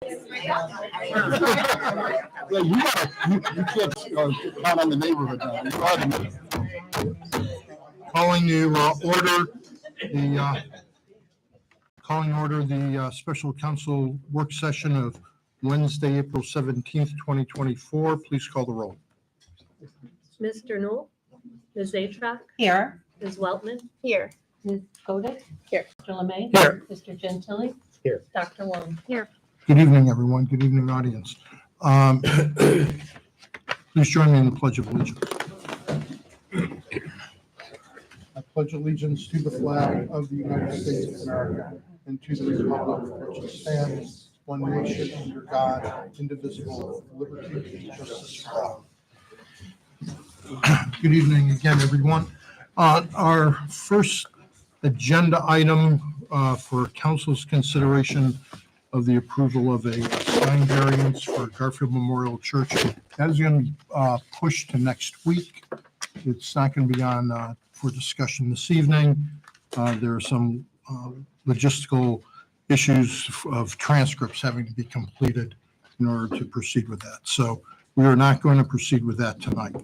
Well, you can't count on the neighborhood now. You are the neighborhood. Calling the special council work session of Wednesday, April 17th, 2024. Please call the roll. Mr. Newell, Ms. Zajac, Here. Ms. Weltman, Here. Ms. Godek. Here. Mr. Lemay. Here. Mr. Gentili. Here. Dr. Wong. Here. Good evening, everyone. Good evening, audience. Please join me in the Pledge of Allegiance. I pledge allegiance to the flag of the United States of America and to the republic for which it stands, one nation under God, indivisible, with liberty and justice for all. Good evening again, everyone. Our first agenda item for council's consideration of the approval of a sign variance for Garfield Memorial Church. That is going to be pushed to next week. It's not going to be on for discussion this evening. There are some logistical issues of transcripts having to be completed in order to proceed with that. So we are not going to proceed with that tonight.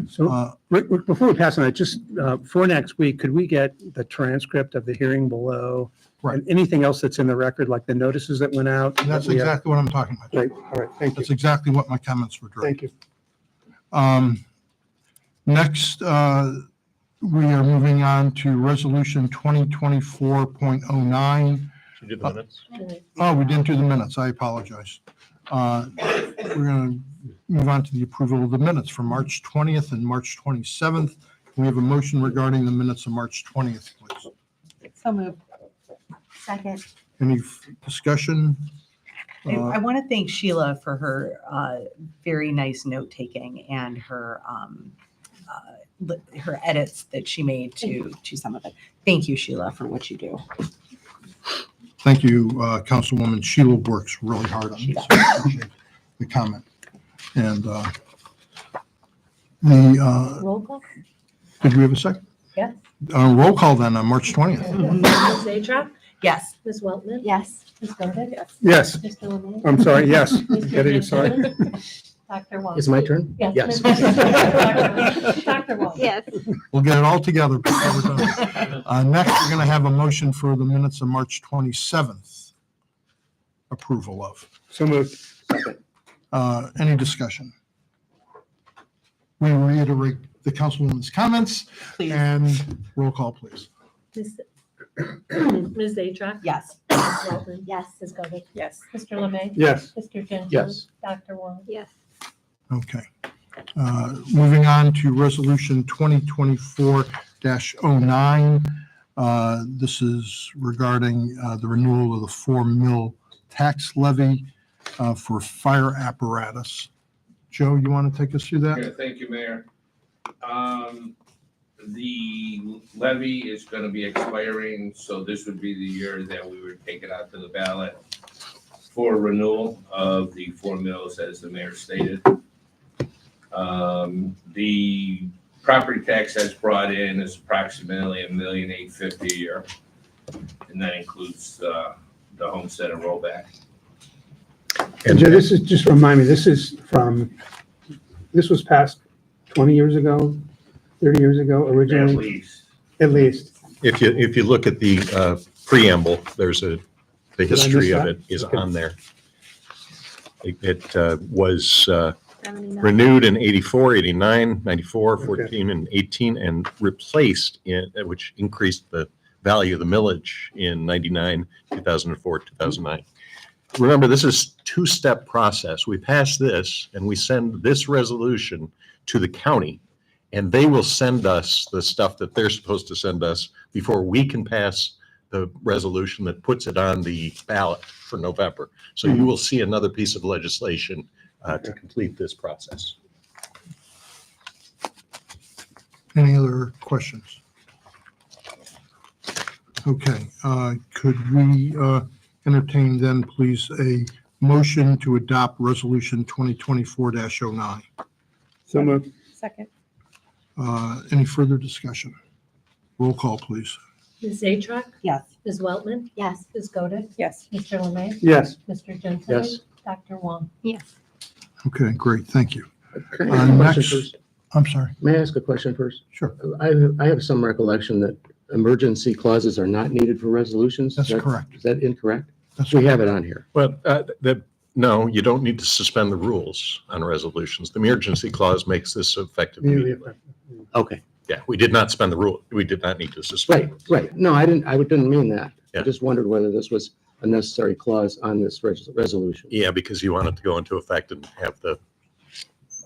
So Rick, before we pass on that, just for next week, could we get the transcript of the hearing below? Right. And anything else that's in the record, like the notices that went out? That's exactly what I'm talking about. Great, all right, thank you. That's exactly what my comments were directed. Thank you. Next, we are moving on to Resolution 2024.09. Should we do the minutes? Oh, we didn't do the minutes. I apologize. We're going to move on to the approval of the minutes for March 20th and March 27th. We have a motion regarding the minutes of March 20th, please. So moved. Second. Any discussion? I want to thank Sheila for her very nice note taking and her edits that she made to some of it. Thank you, Sheila, for what you do. Thank you, Councilwoman. Sheila works really hard on this. I appreciate the comment. And the, Roll call. did we have a second? Yeah. Roll call then on March 20th. Ms. Zajac, Yes. Ms. Weltman. Yes. Ms. Godek. Yes, Mr. Lemay. I'm sorry, yes. Mr. Getting sorry. Gentili. Dr. Wong. Is it my turn? Yes. Yes. Dr. Wong. Yes. We'll get it all together before we're done. Next, we're going to have a motion for the minutes of March 27th. Approval of. So moved. Any discussion? We reiterate the Councilwoman's comments Please. and roll call, please. Ms. Zajac, Yes. Ms. Weltman. Yes. Ms. Godek. Yes. Mr. Lemay. Yes. Mr. Gentili. Yes. Dr. Wong. Yes. Okay. Moving on to Resolution 2024-09. This is regarding the renewal of the 4 mil tax levy for fire apparatus. Joe, you want to take us through that? Yeah, thank you, Mayor. The levy is going to be expiring, so this would be the year that we would take it out to the ballot for renewal of the 4 mills, as the mayor stated. The property tax that's brought in is approximately $1,850,000 a year, and that includes the homestead and rollback. And Joe, this is, just remind me, this was passed 20 years ago, 30 years ago At originally, least. at least. If you look at the preamble, there's the history of that? it is Okay. on there. It was renewed in 84, 89, 94, 14, and 18, and replaced which increased the value of the millage in 99, 2004, 2009. Remember, this is two-step process. We pass this and we send this resolution to the county, and they will send us the stuff that they're supposed to send us before we can pass the resolution that puts it on the ballot for November. So you will see another piece of legislation to complete this process. Any other questions? Okay, could we entertain then, please, a motion to adopt Resolution 2024-09? So moved. Second. Any further discussion? Roll call, please. Ms. Zatrek, Yes. Ms. Weltman, Yes. Ms. Godek, Yes. Mr. Lemay, Yes. Mr. Gentili. Yes. Dr. Wong. Yes. Okay, great, thank you. Can I ask a question Next, first? I'm sorry, May I ask a question first? sure, I have some recollection that emergency clauses are not needed for resolutions. that's Is that- correct. Is that incorrect? That's We have it on here. Well, no, you don't need to suspend the rules on resolutions. The emergency clause makes this effective immediately. Okay, Yeah, we did not suspend the rule. We did not need to suspend. right. No, I didn't mean that. I Yeah. just wondered whether this was a necessary clause on this resolution. Yeah, because you want it to go into effect and have the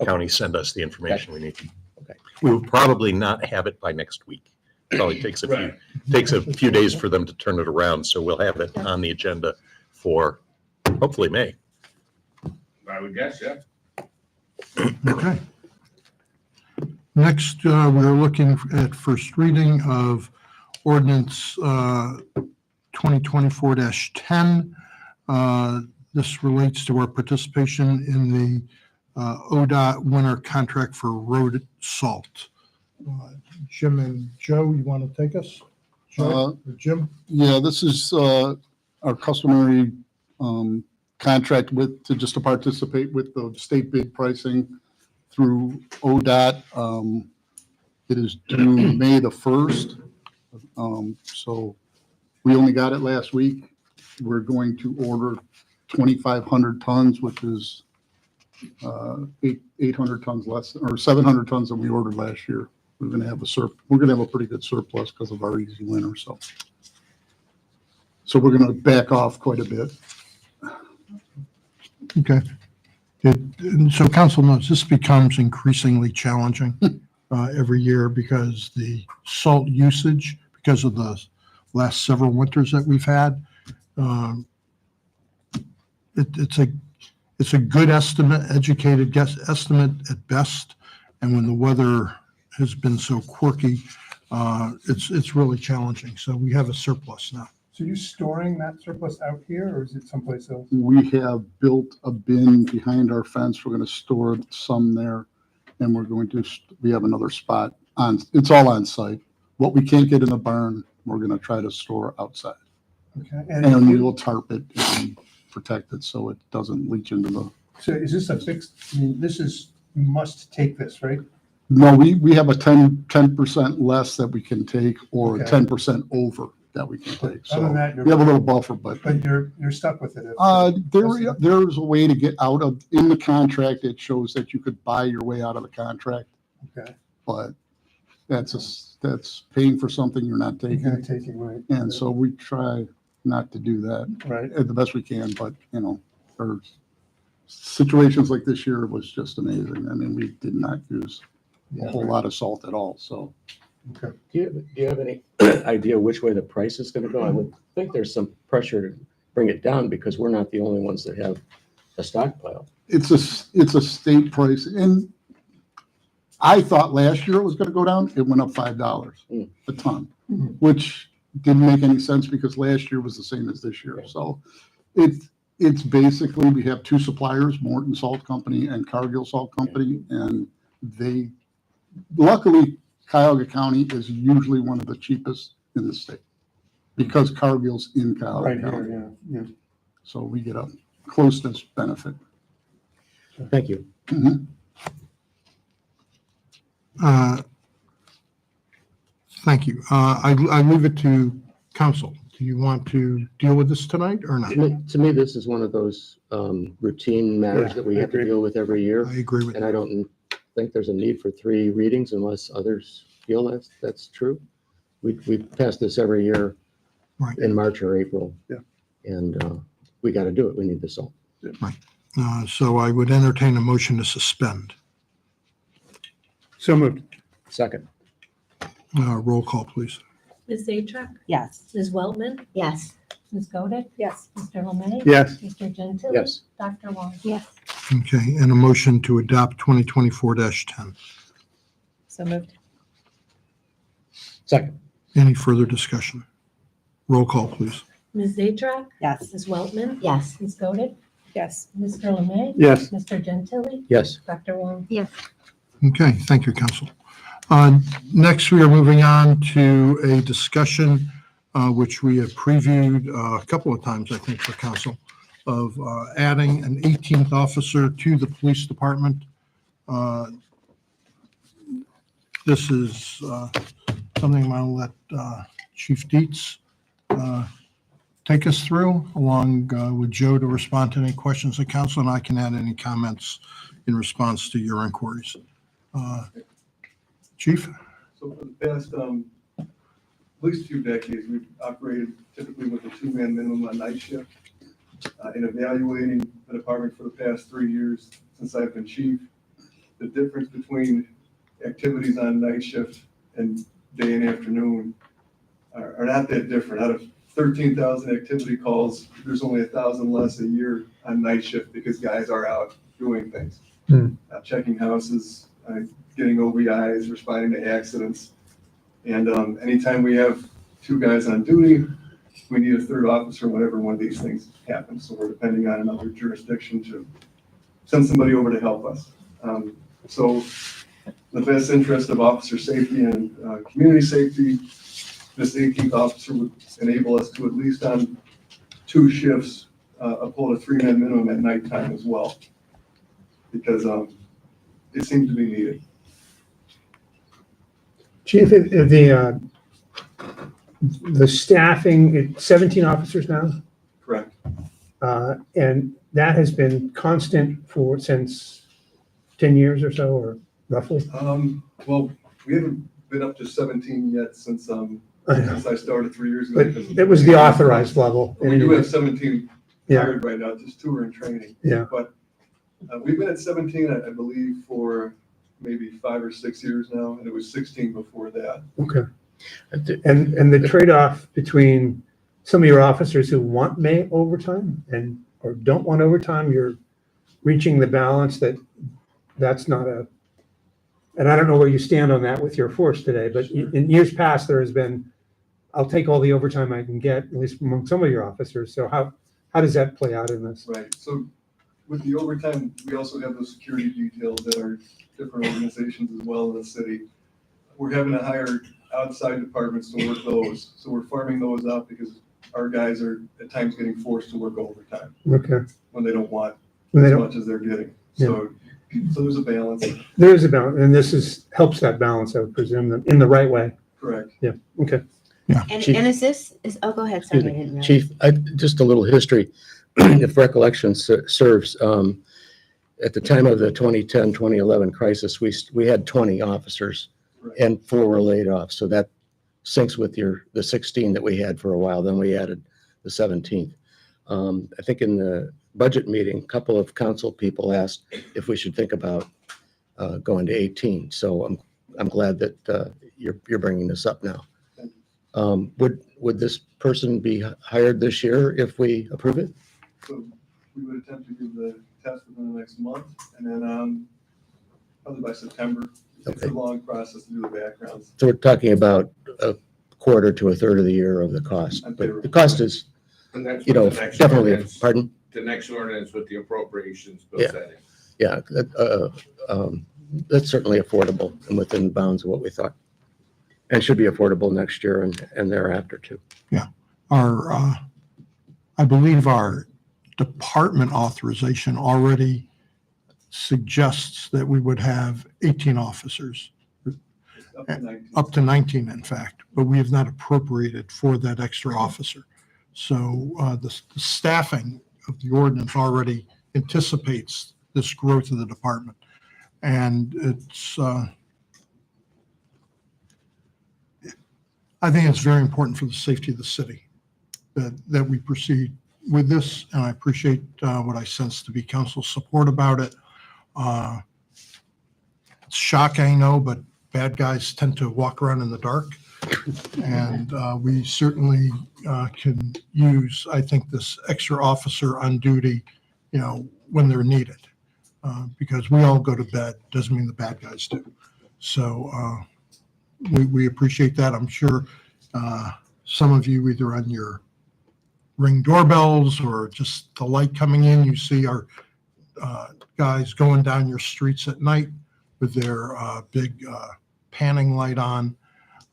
county send us the information we need. Okay. We will probably not have it by next week. Probably takes Right. a few days for them to turn it around, so we'll have it on the agenda for hopefully May. I would guess, yeah. Okay. Next, we are looking at first reading of ordinance 2024-10. This relates to our participation in the ODOT winter contract for road salt. Jim and Joe, you want to take us? Joe or Jim? Yeah, this is our customary contract to participate with the state bid pricing through ODOT. It is due May the 1st. So we only got it last week. We're going to order 2,500 tons, which is 800 tons less, or 700 tons that we ordered last year. We're going to have a pretty good surplus because of our easy winter. So we're going to back off quite a bit. Okay. And so council knows this becomes increasingly challenging every year because the salt usage, because of the last several winters that we've had, it's a good estimate, educated guess estimate at best. And when the weather has been so quirky, it's really challenging. So we have a surplus now. So you storing that surplus out here or is it someplace else? We have built a bin behind our fence. We're going to store some there. And we have another spot it's all on site. What we can't get in the barn, we're going to try to store outside. Okay. And we will tarp it and protect it so it doesn't leach into the. So is this a fixed, you must take this, right? No, we have a 10% less that we can take or Okay. 10% over that we can take. Other than So that, we have a little buffer, but you're stuck with it. there's a way to get out of, in the contract, it shows that you could buy your way out of the contract, Okay. but that's paying for something you're not You're taking. taking, right? And so we try not to do that Right. at the best we can, but for situations like this year, it was just amazing. I mean, we did not use a whole lot of salt at all, so. Do you have any idea which way the price is going to go? I would think there's some pressure to bring it down because we're not the only ones that have a stockpile. It's a state price, and I thought last year it was gonna go down, it went up $5 a ton, which didn't make any sense because last year was the same as this year, so it's basically, we have two suppliers, Morton Salt Company and Cargill Salt Company, and luckily, Cuyahoga County is usually one of the cheapest in the state because Cargill's in Cuyahoga Right County, here, yeah. so we get a closeness benefit. Thank you. Mhm. Thank you. I leave it to council. Do you want to deal with this tonight or not? To me, this is one of those routine matters Yeah, that we I have to agree. deal with every year. I agree with And you. I don't think there's a need for 3 readings unless others feel that's true. We pass this every year Right. in March or April. Yeah. And we got to do it. We need the salt. So I would entertain a motion to suspend. So moved. Second. Roll call, please. Ms. Zatrek, Yes. Ms. Weltman, Yes. Ms. Godek, Yes. Mr. Lemay, Yes. Mr. Gentili. Yes. Dr. Wong. Yes. Okay, and a motion to adopt 2024-10. So moved. Second. Any further discussion? Roll call, please. Ms. Zatrek, Yes. Ms. Weltman, Yes. Ms. Godek, Yes. Mr. Lemay, Yes. Mr. Gentili. Yes. Dr. Wong. Yes. Okay, thank you, council. Next, we are moving on to a discussion which we have previewed a couple of times, I think, for council, of adding an 18th officer to the police department. This is something I'll let Chief Dietz take us through, along with Joe, to respond to any questions of council, and I can add any comments in response to your inquiries. Chief? So for the past, at least 2 decades, we've operated typically with a 2-man minimum on night shift. In evaluating the department for the past 3 years since I've been chief, the difference between activities on night shift and day and afternoon are not that different. Out of 13,000 activity calls, there's only 1,000 less a year on night shift because guys are out doing things. Checking houses, getting OBIs, responding to accidents. And anytime we have 2 guys on duty, we need a 3rd officer whenever one of these things happens. So we're depending on another jurisdiction to send somebody over to help us. So the best interest of officer safety and community safety, this 18th officer would enable us to, at least on 2 shifts, uphold a 3-man minimum at nighttime as well, because it seems to be needed. Chief, the staffing, it's 17 officers now, Correct. and that has been constant since 10 years or so, or roughly? Well, we haven't been up to 17 yet since I know. since I started 3 years ago. But because it was the authorized level. We do have 17 Yeah. hired right now, just 2 are in training. Yeah. But we've been at 17, I believe, for maybe 5 or 6 years now, and it was 16 before that. Okay. And the trade-off between some of your officers who want overtime or don't want overtime, you're reaching the balance that's not and I don't know where you stand on that with your force today, but in years past, there has been, I'll take all the overtime I can get, at least among some of your officers. So how does that play out in this? Right. So with the overtime, we also have those security details that are different organizations as well in the city. We're having to hire outside departments to work those. So we're farming those out because our guys are at times getting forced to work overtime Okay. when they don't want When they as don't- much as they're getting. So there's a balance. There is a balance, and this helps that balance, I would presume, in the right way. Correct. Yeah, okay. And, Chief. and oh, go ahead, sorry, I didn't realize. Chief, just a little history, if recollection serves, at the time of the 2010, 2011 crisis, we had 20 officers Right. and 4 were laid off. So that syncs with the 16 that we had for a while. Then we added the 17th. I think in the budget meeting, a couple of council people asked if we should think about going to 18. So I'm glad that you're bringing this up now. Would this person be hired this year if we approve it? So we would attempt to do the test within the next month, and then probably by September. It's a Okay. long process to do the backgrounds. So we're talking about a quarter to a third of the year of the cost, but the cost is, And that's you know, what the next definitely, ordinance- pardon? The next ordinance with the appropriations bill Yeah. setting. Yeah, that's certainly affordable and within bounds of what we thought. And should be affordable next year and thereafter too. I believe our department authorization already suggests that we would have 18 officers, Up to 19. up to 19, in fact, but we have not appropriated for that extra officer. So the staffing of the ordinance already anticipates this growth of the department. And I think it's very important for the safety of the city that we proceed with this, and I appreciate what I sense to be council's support about it. It's shocking, I know, but bad guys tend to walk around in the dark. And we certainly can use, I think, this extra officer on duty, when they're needed. Because we all go to bed, doesn't mean the bad guys do. So we appreciate that. I'm sure some of you, either on your Ring doorbells or just the light coming in, you see our guys going down your streets at night with their big panning light on.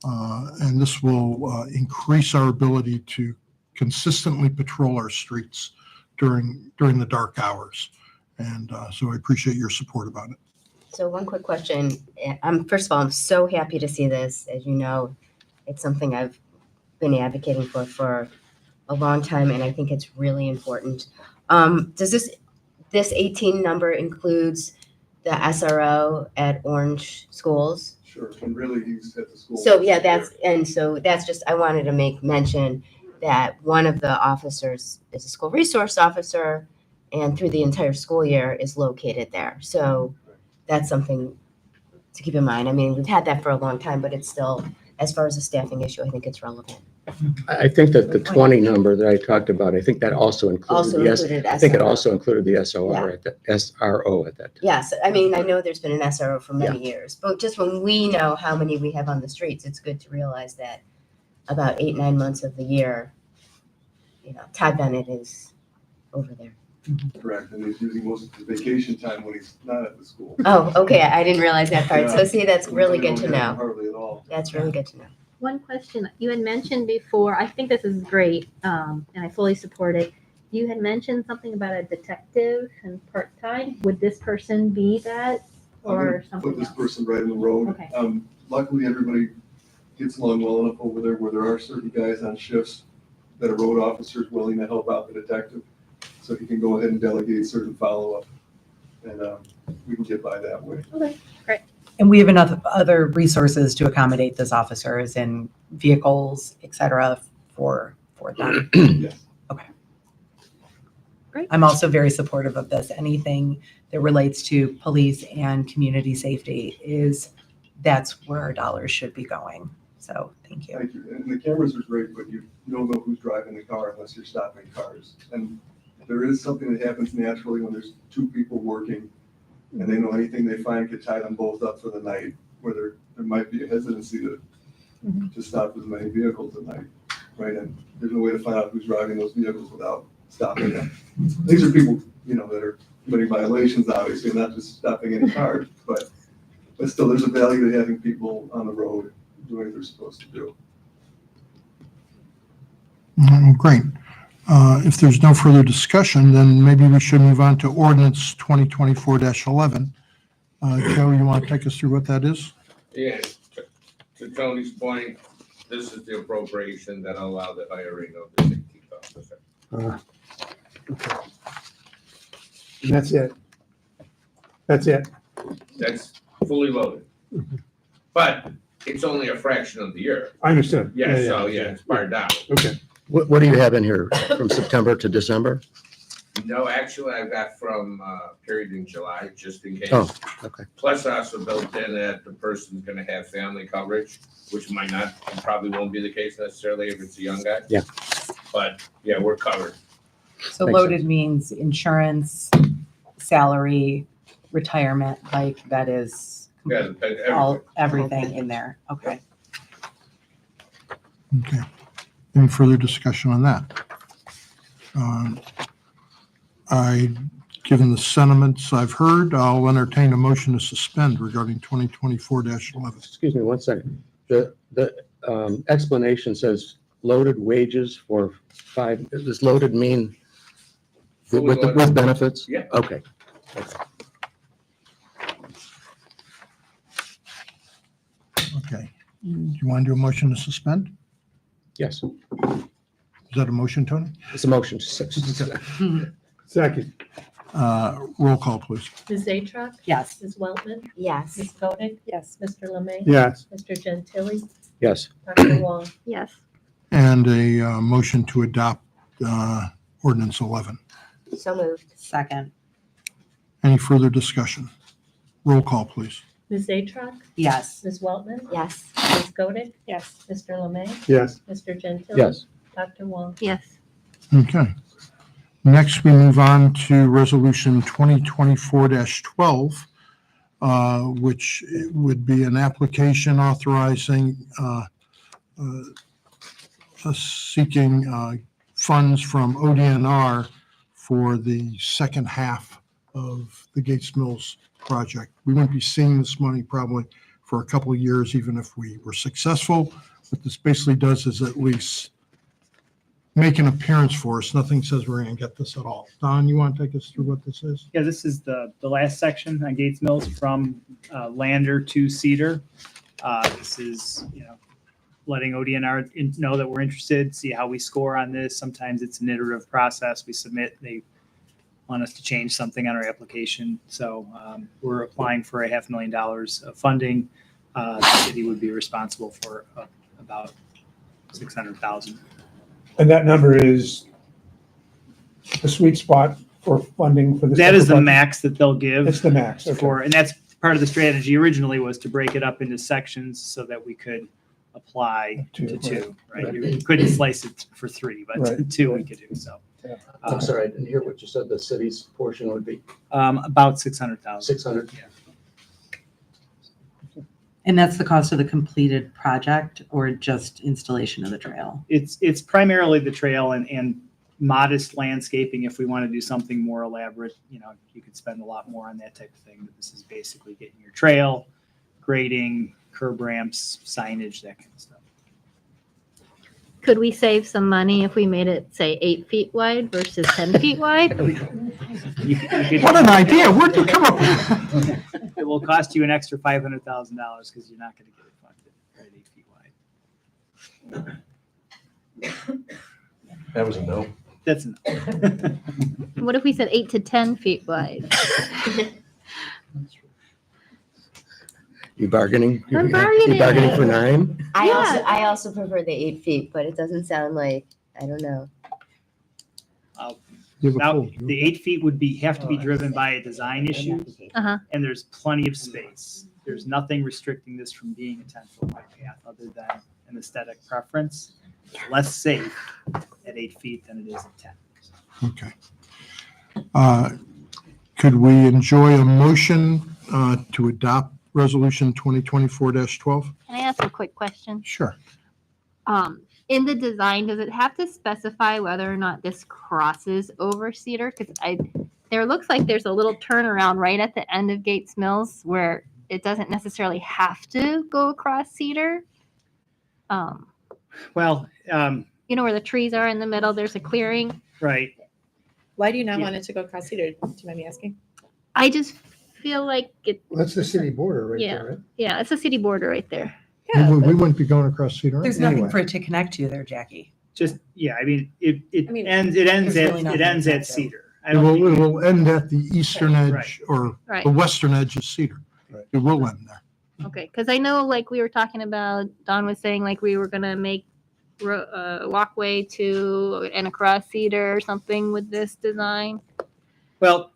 And this will increase our ability to consistently patrol our streets during the dark hours. And so I appreciate your support about it. So one quick question. First of all, I'm so happy to see this. As you know, it's something I've been advocating for a long time, and I think it's really important. Does this 18 number includes the SRO at Orange Schools? Sure, and really he's at the school. So yeah, that's just, I wanted to make mention that one of the officers is a school resource officer, and through the entire school year is located there. So that's something to keep in mind. I mean, we've had that for a long time, but it's still, as far as a staffing issue, I think it's relevant. I think that the 20 number that I talked about, I think that also included Also the included I think it SRO. also included the SRO at that time. Yes, I mean, I know there's been an SRO for many years, but just when we know how many we have on the streets, it's good to realize that about 8-9 months of the year, Todd Bennett is over there. Correct, and he's using most of his vacation time when he's not at the school. Oh, okay, I didn't realize that part. So Yeah. see, that's really We good to don't have him know. hardly at all. That's really good to know. One question, you had mentioned before, I think this is great, and I fully support it. You had mentioned something about a detective and part-time. Would this person be that I'm gonna or put something this else? person right in the road. Okay. Luckily, everybody gets along well enough over there where there are certain guys on shifts that are road officers willing to help out the detective. So he can go ahead and delegate certain follow-up, and we can get by that way. And we have enough other resources to accommodate those officers and vehicles, et cetera, for them. Yes. I'm also very supportive of this. Anything that relates to police and community safety that's where our dollars should be going. So thank you. Thank you. And the cameras are great, but you don't know who's driving the car unless you're stopping cars. And there is something that happens naturally when there's two people working and they know anything they find could tie them both up for the night, where there might be a hesitancy to stop as many vehicles at night, right? And there's no way to find out who's driving those vehicles without stopping them. These are people, that are committing violations, obviously, not just stopping any cars, but still, there's a value to having people on the road doing what they're supposed to do. Great. If there's no further discussion, then maybe we should move on to ordinance 2024-11. Joe, you want to take us through what that is? Yeah, to Tony's point, this is the appropriation that allow the hiring of the 16th officer. Okay. And that's it. That's it. That's fully loaded. But it's only a fraction of the year. I understand. Yeah, so it's pared down. Okay. What do you have in here from September to December? No, actually, I've got from period in July, just in case. Oh, okay. Plus, I also built in that the person's gonna have family coverage, which might not, probably won't be the case necessarily if it's a young guy. Yeah. But, yeah, we're covered. So Makes loaded means insurance, salary, retirement, like that is Yeah, everything in there. Okay. Okay. Any further discussion on that? Given the sentiments I've heard, I'll entertain a motion to suspend regarding 2024-11. Excuse me 1 second. The explanation says loaded wages for 5, does loaded mean Fully with loaded. benefits? Yeah. Okay. Okay. Do you want to do a motion to suspend? Yes. Is that a motion, Tony? It's a motion to suspend. Second. Roll call, please. Ms. Atrock? Yes. Ms. Weltman? Yes. Ms. Koenig? Yes. Mr. Lemay? Yes. Mr. Gentili? Yes. Dr. Wong? Yes. And a motion to adopt ordinance 11. So moved. Second. Any further discussion? Roll call, please. Ms. Atrock? Yes. Ms. Weltman? Yes. Ms. Koenig? Yes. Mr. Lemay? Yes. Mr. Gentili? Yes. Dr. Wong? Yes. Okay. Next, we move on to Resolution 2024-12, which would be an application authorizing seeking funds from ODNR for the second half of the Gates Mills project. We won't be seeing this money probably for a couple of years, even if we were successful. What this basically does is at least make an appearance for us. Nothing says we're going to get this at all. Don, you want to take us through what this is? Yeah, this is the last section on Gates Mills from Lander to Cedar. This is, letting ODNR know that we're interested, see how we score on this. Sometimes it's an iterative process. We submit, they want us to change something on our application. So we're applying for $500,000 of funding. The city would be responsible for about $600,000. And that number is the sweet spot for funding for this. That is the project? max that they'll give. It's the max, okay. And that's part of the strategy originally, was to break it up into sections so that we could apply to two, right? You couldn't slice it for three, but Right. two we could do, so. I'm sorry, I didn't hear what you said the city's portion would be. About 600,000. 600? And that's the cost of the completed project or just installation of the trail? It's primarily the trail and modest landscaping. If we want to do something more elaborate, you could spend a lot more on that type of thing. But this is basically getting your trail, grading, curb ramps, signage, that kind of stuff. Could we save some money if we made it, say, 8 feet wide versus 10 feet wide? What an idea. Where'd you come up with? It will cost you an extra $500,000 because you're not going to get it funded at 8 feet wide. That was a no. That's enough. What if we said 8 to 10 feet wide? You bargaining? I'm You bargaining. bargaining for 9? I also prefer the 8 feet, but it doesn't sound like, I don't know. You have a Now, full- the 8 feet would have to be driven by a design issue, Uh-huh. and there's plenty of space. There's nothing restricting this from being a 10-foot wide path other than an aesthetic preference. Less safe at 8 feet than it is at 10. Okay. Could we enjoy a motion to adopt Resolution 2024-12? Can I ask a quick question? Sure. In the design, does it have to specify whether or not this crosses over Cedar? Because there looks like there's a little turnaround right at the end of Gates Mills where it doesn't necessarily have to go across Cedar. Well, Where the trees are in the middle, there's a clearing. right. Why do you not Yeah. want it to go across Cedar? Do you mind me asking? I just feel like it. Well, that's the city border right Yeah. there, right? Yeah, it's a city border right there. Yeah, We but wouldn't be going across Cedar. There's nothing anyway. for it to connect to there, Jackie. Just, yeah, I mean, I mean, ends there's really at nothing at to Cedar. I It don't will, think it will end at the eastern edge Right. or Right. the western edge of Cedar. Right. It will end there. Okay, because I know like we were talking about, Don was saying like we were gonna make walkway to and across Cedar or something with this design. Well,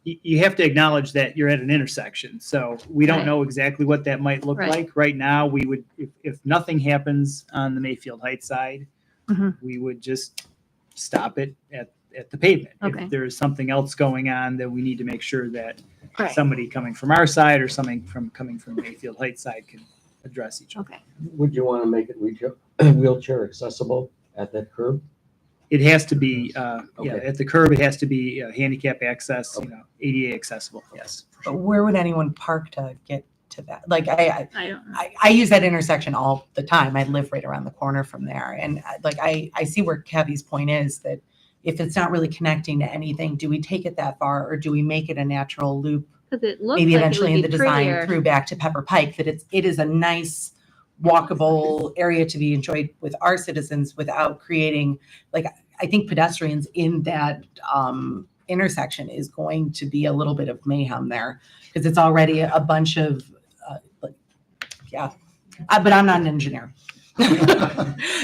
you have to acknowledge that you're at an intersection, so we don't Right. know exactly what that might look Right. like. Right now, we would, if nothing happens on the Mayfield Heights side, Mhm. we would just stop it at the pavement. Okay. If there's something else going on, then we need to make sure that Right. somebody coming from our side or something coming from Mayfield Heights side can address each other. Okay. Would you want to make it wheelchair accessible at that curb? It has to be, Okay. at the curb, it has to be handicap access, ADA accessible, yes. for But sure. where would anyone park to get to that? Like, I I don't know. I use that intersection all the time. I live right around the corner from there. And I see where Kevy's point is that if it's not really connecting to anything, do we take it that far or do we make it a natural loop? Because it looks Maybe like eventually it in would the be design prettier. through back to Pepper Pike, that it is a nice walkable area to be enjoyed with our citizens without creating, like, I think pedestrians in that intersection is going to be a little bit of mayhem there because it's already a bunch of, but I'm not an engineer.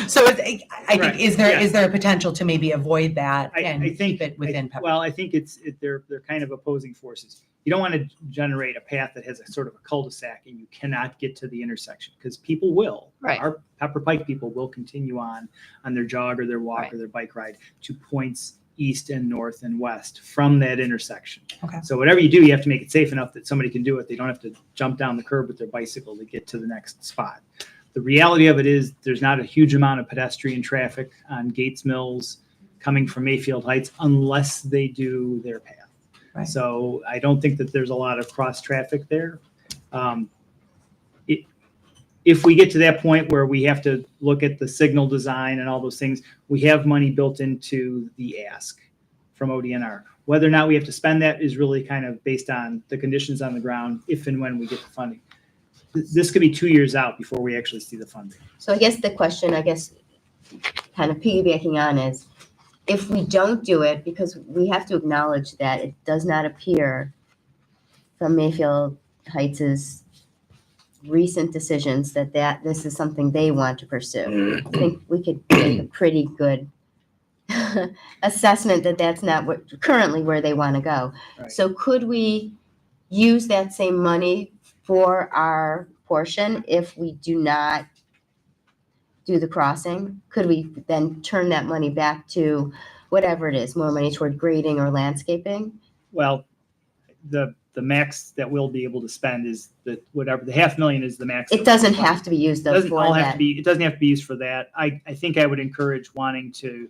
So I think, Right, is there a potential to maybe avoid that I and think keep it within Pepper? Well, I think they're kind of opposing forces. You don't want to generate a path that has a sort of a cul-de-sac and you cannot get to the intersection because people will. Right. Our Pepper Pike people will continue on their jog or their walk Right. or their bike ride to points east and north and west from that intersection. Okay. So whatever you do, you have to make it safe enough that somebody can do it. They don't have to jump down the curb with their bicycle to get to the next spot. The reality of it is there's not a huge amount of pedestrian traffic on Gates Mills coming from Mayfield Heights unless they do their path. Right. So I don't think that there's a lot of cross traffic there. if we get to that point where we have to look at the signal design and all those things, we have money built into the ask from ODNR. Whether or not we have to spend that is really kind of based on the conditions on the ground, if and when we get the funding. This could be 2 years out before we actually see the funding. So I guess the question, kind of piggybacking on is, if we don't do it, because we have to acknowledge that it does not appear from Mayfield Heights' recent decisions that this is something they want to pursue. I think we could make a pretty good assessment that that's not currently where they want to go. Right. So could we use that same money for our portion if we do not do the crossing? Could we then turn that money back to whatever it is, more money toward grading or landscaping? Well, the max that we'll be able to spend is the $500,000 is the max. It doesn't have to be used though Doesn't for all have that. to be, it doesn't have to be used for that. I think I would encourage wanting to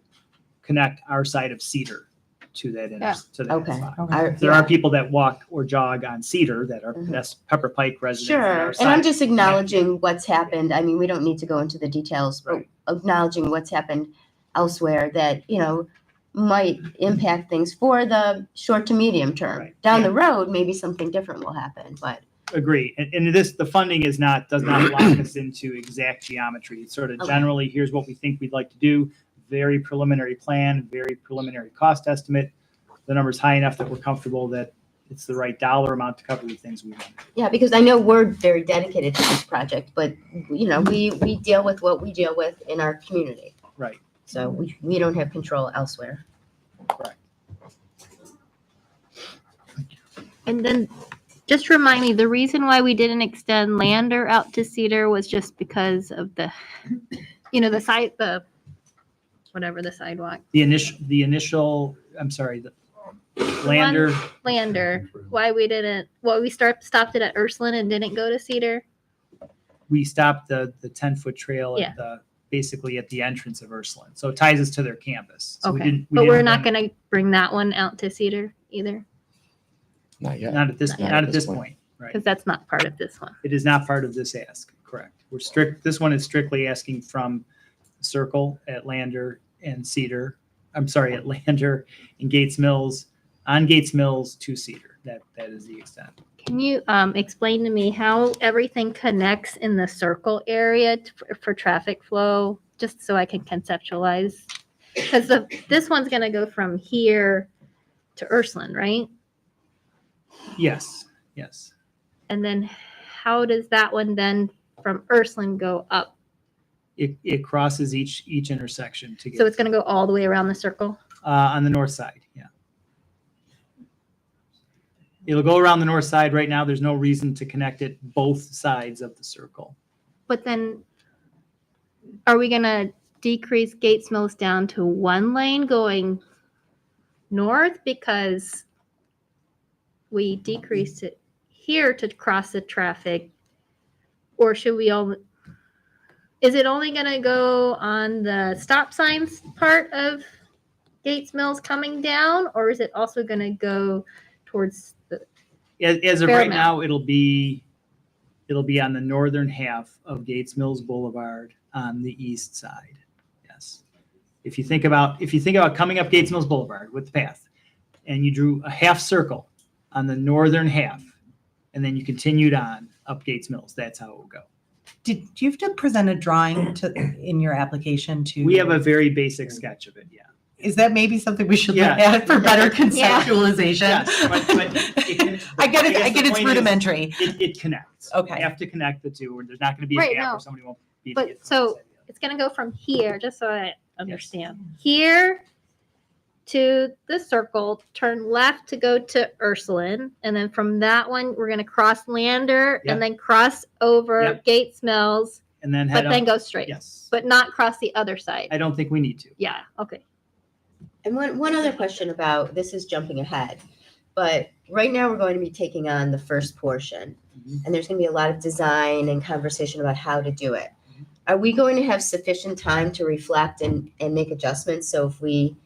connect our side of Cedar to that, to that Okay. spot. There are people that walk or jog on Cedar that are, Mhm. that's Pepper Pike residents. on Sure, our and I'm side. just acknowledging what's happened. I mean, we don't need to go into the details, but Right. acknowledging what's happened elsewhere that, might impact things for the short to medium term. Right. Down the road, maybe something different will happen, but Agree. And the funding does not lock us into exact geometry. It's sort of Okay. generally, here's what we think we'd like to do. Very preliminary plan, very preliminary cost estimate. The number's high enough that we're comfortable that it's the right dollar amount to cover the things we want. yeah, because I know we're very dedicated to this project, but, we deal with what we deal with in our community. Right. So we don't have control elsewhere. Correct. And then just remind me, the reason why we didn't extend Lander out to Cedar was just because of the whatever the sidewalk. The initial, I'm sorry, the Lander, Lander, why we stopped it at Ursuline and didn't go to Cedar. we stopped the 10-foot trail Yeah. basically at the entrance of Ursuline. So it ties us to their campus. So we Okay, didn't- we but we're didn't not run- gonna bring that one out to Cedar either, Not yet. Not at this Not point, right? because that's not part of this one. It is not part of this ask, correct. This one is strictly asking from Circle at Lander and Cedar, I'm sorry, at Lander and Gates Mills, on Gates Mills to Cedar. That is the extent. Can you explain to me how everything connects in the circle area for traffic flow, just so I can conceptualize? Because this one's gonna go from here to Ursuline, right? Yes. And then how does that one then from Ursuline go up? It crosses each intersection to get. So it's gonna go all the way around the circle? On the north side, yeah. It'll go around the north side. Right now, there's no reason to connect it both sides of the circle. But then are we gonna decrease Gates Mills down to one lane going north because we decreased it here to cross the traffic? Or should we is it only gonna go on the stop signs part of Gates Mills coming down? Or is it also gonna go towards the, As of right Fairmount. now, it'll be on the northern half of Gates Mills Boulevard on the east side. Yes. If you think about coming up Gates Mills Boulevard with the path, and you drew a half circle on the northern half, and then you continued on up Gates Mills, that's how it will go. Do you have to present a drawing in your application to? We have a very basic sketch of it, yeah. Is that maybe something we should Yeah. look at for better Yeah. conceptualization? Yes, but it can- I get it. guess I the get it's point is, rudimentary. It connects. Okay. You have to connect the two, or there's not going to be a Right, gap no. where somebody won't be. able to get but from one so side to the other. it's gonna go from here, just so I understand. Here to the circle, turn left to go to Ursuline, and then from that one, we're gonna cross Lander Yep. and then cross over Yep. Gates Mills, And then but head then up. go straight, Yes. but not cross the other side. I don't think we need to. Yeah, okay. And one other question about, this is jumping ahead, but right now we're going to be taking on the first portion. Mhm. And there's going to be a lot of design and conversation about how to do it. Are we going to have sufficient time to reflect and make adjustments? So if we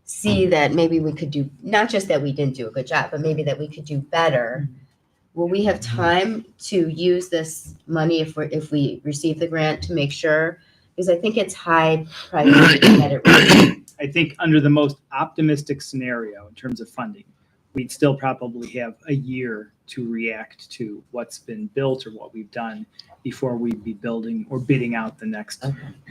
see that maybe we could do, not just that we didn't do a good job, but maybe that we could do better, will we have time to use this money if we receive the grant to make sure? Because I think it's high priority to get it right. I think under the most optimistic scenario in terms of funding, we'd still probably have a year to react to what's been built or what we've done before we'd be building or bidding out the next.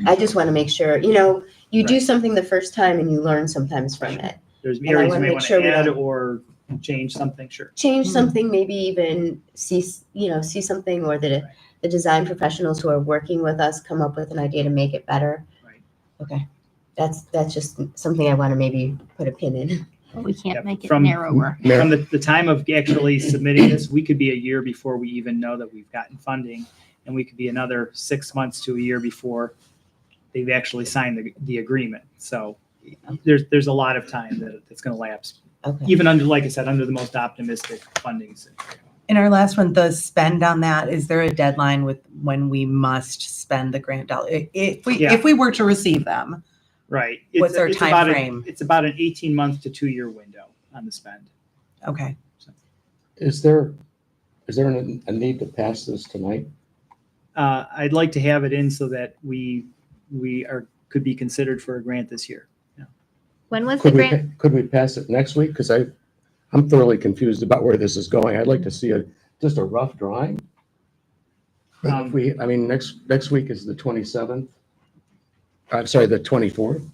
I just want to make sure, you do something the first time and you learn sometimes from it. There's And I areas you wanna may make want sure to we add don't- or change something, sure. Change something, maybe even see something, or that the design professionals who are working with us come up with an idea to make it better. Right. Okay. That's just something I want to maybe put a pin in. But we can't Yep, make it from- narrower. From the time of actually submitting this, we could be a year before we even know that we've gotten funding. And we could be another 6 months to a year before they've actually signed the agreement. So there's a lot of time that's going to lapse, Okay. even under, like I said, under the most optimistic funding scenario. In our last one, the spend on that, is there a deadline with when we must spend the grant dollar? Yeah. If we were to receive them, Right. What's our time about frame? It's about an 18-month to 2-year window on the spend. okay. Is there a need to pass this tonight? I'd like to have it in so that we could be considered for a grant this year. When was the grant? Could we pass it next week? Because I'm thoroughly confused about where this is going. I'd like to see just a rough drawing. But next week is the 27th. I'm sorry, the 24th.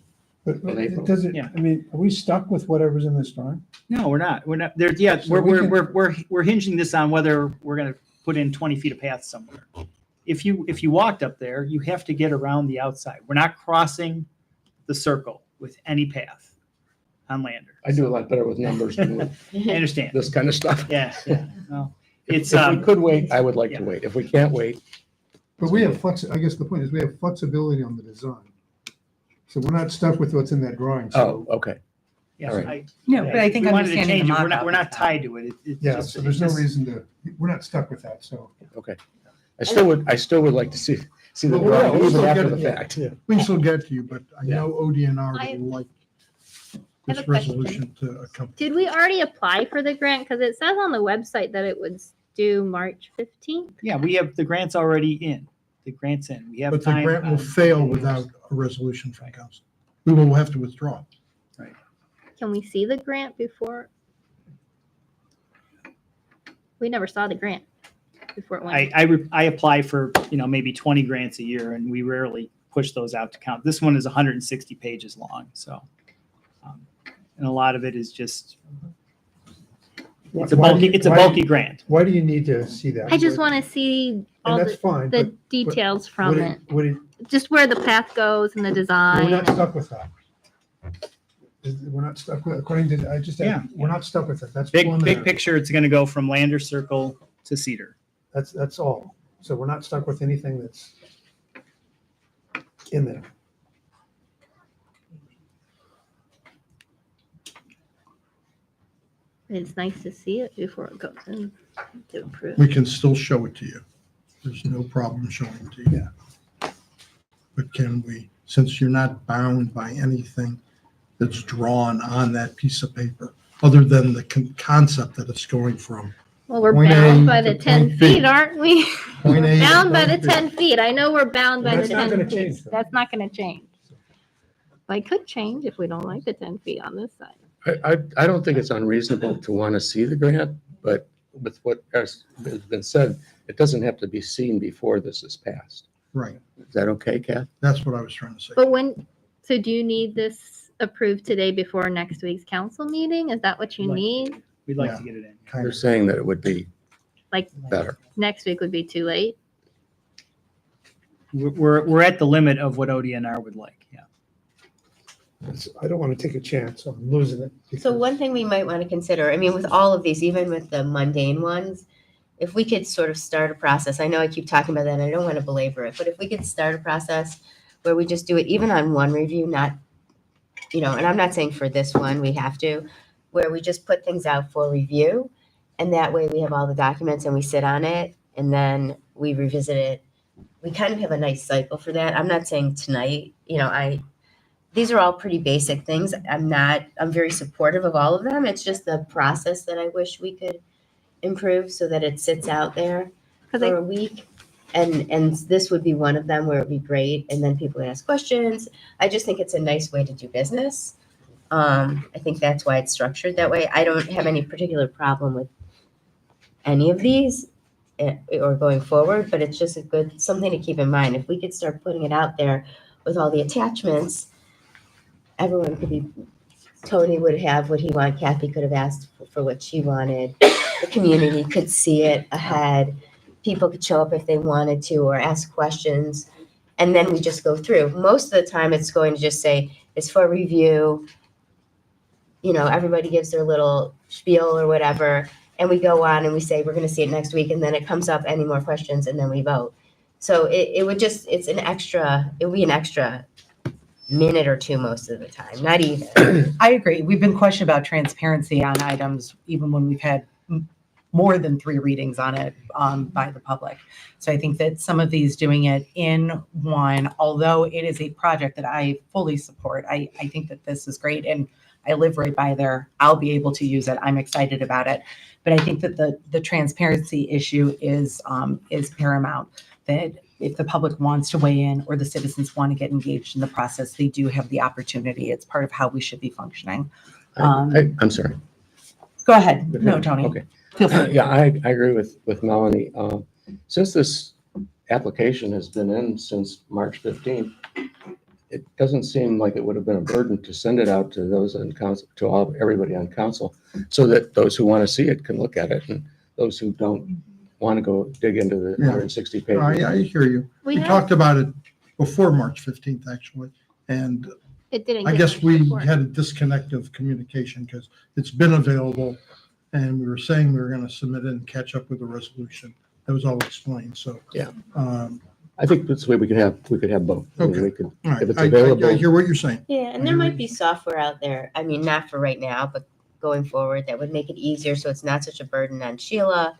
But In April. does it, Yeah. are we stuck with whatever's in this drawing? No, we're not. We're not there. Yeah, So we can- we're hinging this on whether we're going to put in 20 feet of path somewhere. If you walked up there, you have to get around the outside. We're not crossing the circle with any path on Lander. I do a lot better with numbers than with I understand. this kind of stuff. Yeah. No, it's If we could wait, I would like yeah. to wait. If we can't wait, But we have I guess the point is we have flexibility on the design. So we're not stuck with what's in that drawing. oh, So, okay. yeah, all right. No, but I think if we wanted to understanding change the it, we're mock-up not is tied to it. It's yeah, just- so there's no it's just- reason we're not stuck with that, so. Okay. I still would like to see the Well, drawing we'll even still after get the it, yeah. fact. We can still get to you, but I Yeah. know ODNR I- would like I have this a question. resolution to accompany. Did we already apply for the grant? Because it says on the website that it was due March 15th. Yeah, we have the grants already in. The grant's in. We have But the time. grant will on- fail without a resolution from council. We will have to withdraw. Can we see the grant before? We never saw the grant before it went. I apply for, maybe 20 grants a year and we rarely push those out to count. This one is 160 pages long, so. And a lot of it is just, it's a Why do bulky you- grant. Why do you need to see that? I just want to see all And that's fine, the but details from it. would it, Just where the path goes and the we're design. not stuck with that. We're not stuck with, according to, Yeah. we're not stuck with it. That's Big preliminary. picture, it's gonna go from Lander Circle to Cedar. That's all. So we're not stuck with anything that's in there. It's nice to see it before it goes in to approve. We can still show it to you. There's no problem showing it to you. But can we, since you're not bound by anything that's drawn on that piece of paper, other than the concept that it's going from Well, we're Point A bound by the to 10 point B. feet, aren't we? point A to Bound by the point B. 10 feet. I know we're bound by the That's not 10 gonna feet. change, though. That's not going to change. But it could change if we don't like the 10 feet on this side. I don't think it's unreasonable to want to see the grant, but with what has been said, it doesn't have to be seen before this is passed. Right. Is that okay, Kath? That's what I was trying to say. But so do you need this approved today before next week's council meeting? Is that what you Like- need? We'd like Yeah. to get it in. Kind They're of. saying that it would be Like better. next week would be too late? We're at the limit of what ODNR would like, yeah. I don't want to take a chance on losing it. So because- one thing we might want to consider, I mean, with all of these, even with the mundane ones, if we could sort of start a process, I know I keep talking about that and I don't want to belabor it, but if we could start a process where we just do it even on one review, not, and I'm not saying for this one, we have to, where we just put things out for review. And that way we have all the documents and we sit on it and then we revisit it. We kind of have a nice cycle for that. I'm not saying tonight, these are all pretty basic things. I'm very supportive of all of them. It's just the process that I wish we could improved so that it sits out there Because for a week. And this would be one of them where it'd be great, and then people would ask questions. I just think it's a nice way to do business. I think that's why it's structured that way. I don't have any particular problem with any of these or going forward, but it's just something to keep in mind. If we could start putting it out there with all the attachments, everyone could be, Tony would have what he wanted, Kathy could have asked for what she wanted, the community could see it ahead, people could show up if they wanted to or ask questions, and then we just go through. Most of the time, it's going to just say, it's for review, everybody gives their little spiel or whatever, and we go on and we say, we're gonna see it next week, and then it comes up, any more questions, and then we vote. So it would be an extra minute or two most of the time, not even. I agree. We've been questioned about transparency on items, even when we've had more than 3 readings on it by the public. So I think that some of these doing it in one, although it is a project that I fully support, I think that this is great. And I live right by there. I'll be able to use it. I'm excited about it. But I think that the transparency issue is paramount, that if the public wants to weigh in or the citizens want to get engaged in the process, they do have the opportunity. It's part of how we should be functioning. I'm sorry. Go ahead. No, Tony. Okay. Feel free. Yeah, I agree with Melanie. Since this application has been in since March 15th, it doesn't seem like it would have been a burden to send it out to those on council, to everybody on council, so that those who want to see it can look at it, and those who don't want to go dig into the 160 pages. I hear you. We We have- talked about it before March 15th, actually, and It didn't. I get guess much we support. had a disconnect of communication because it's been available, and we were saying we were going to submit it and catch up with the resolution. That was all explained, so. Yeah. All I think that's the way we could have both. I mean, Okay. we could, right, if it's I available. hear what you're saying. Yeah, and there might be software out there, I mean, not for right now, but going forward, that would make it easier, so it's not such a burden on Sheila,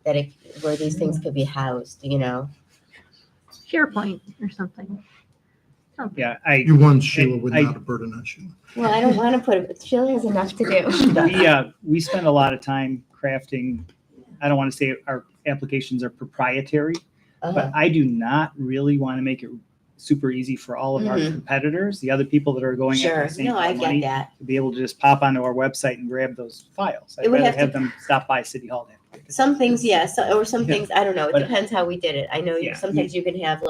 where these things could be housed, SharePoint or something. Yeah, You won Sheila with I- not a burden on Sheila. Well, I don't want to put it, Sheila has enough to do. we spend a lot of time crafting, I don't want to say our applications are proprietary, but I do not really want to make it super easy for all of our Mhm. competitors, the other people that are going after Sure, the same no, I kind of money, get that. to be able to just pop onto our website and grab those files. It I'd would rather have to- have them stop by City Hall. to have it. Some things, yes, or some Yeah. things, I don't know, it But- depends how we did it. I know Yeah. sometimes you can have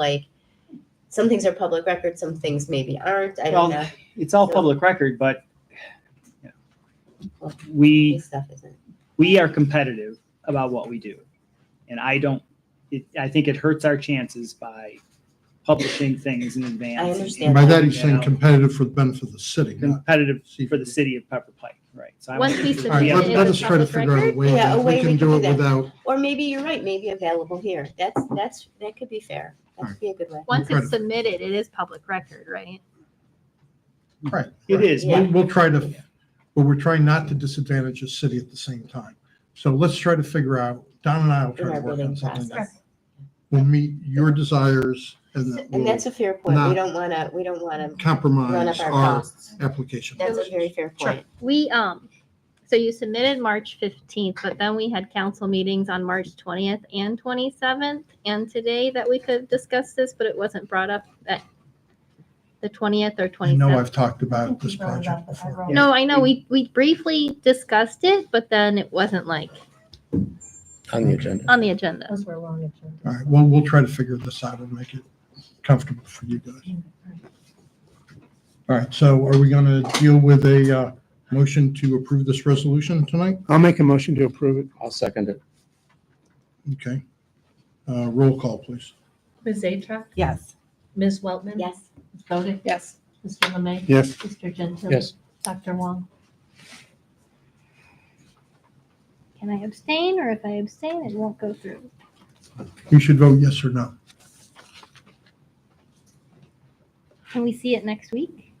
some things are public record, some things maybe aren't, I Well, don't know. It's all So- public record, but Well, we This stuff isn't. we are competitive about what we do. And I think it hurts our chances by publishing things in advance. I and understand. And by that, putting he's saying out. competitive for the benefit of the city, not. Competitive for the city of Pepper Pike, right? So I Once want we to- All right, submit let it let as us try to public figure out a record. way Yeah, a that way we we can can do do it that. without. Or maybe you're right, maybe available here. That could be fair. That could be a good way. Once try it's to- submitted, it is public record, right? Right. It is, Yeah. We'll try to, but we're trying not to disadvantage the city at the same time. So let's try to figure out, Don and I will In try our to work bidding on something that process. will meet your desires and that And will that's a fair point. not We don't want to run compromise up our our costs. application. That's a very fair point. We, so you submitted March 15th, but then we had council meetings on March 20th and 27th, and today that we could discuss this, but it wasn't brought up at the 20th or I 27th. know I've talked about this project before. No, I know, we briefly discussed it, but then it wasn't On the agenda. on the agenda. Those were long agenda. All right, well, we'll try to figure this out and make it comfortable for you guys. All right, so are we going to deal with a motion to approve this resolution tonight? I'll make a motion to approve it. I'll second it. Okay. Roll call, please. Ms. Atruk? Yes. Ms. Weltman? Yes. Ms. Bowden? Yes. Mr. Lemay? Yes. Mr. Gentile? Yes. Dr. Wong? Can I abstain, or if I abstain, it won't go through? You should vote yes or no. Can we see it next week?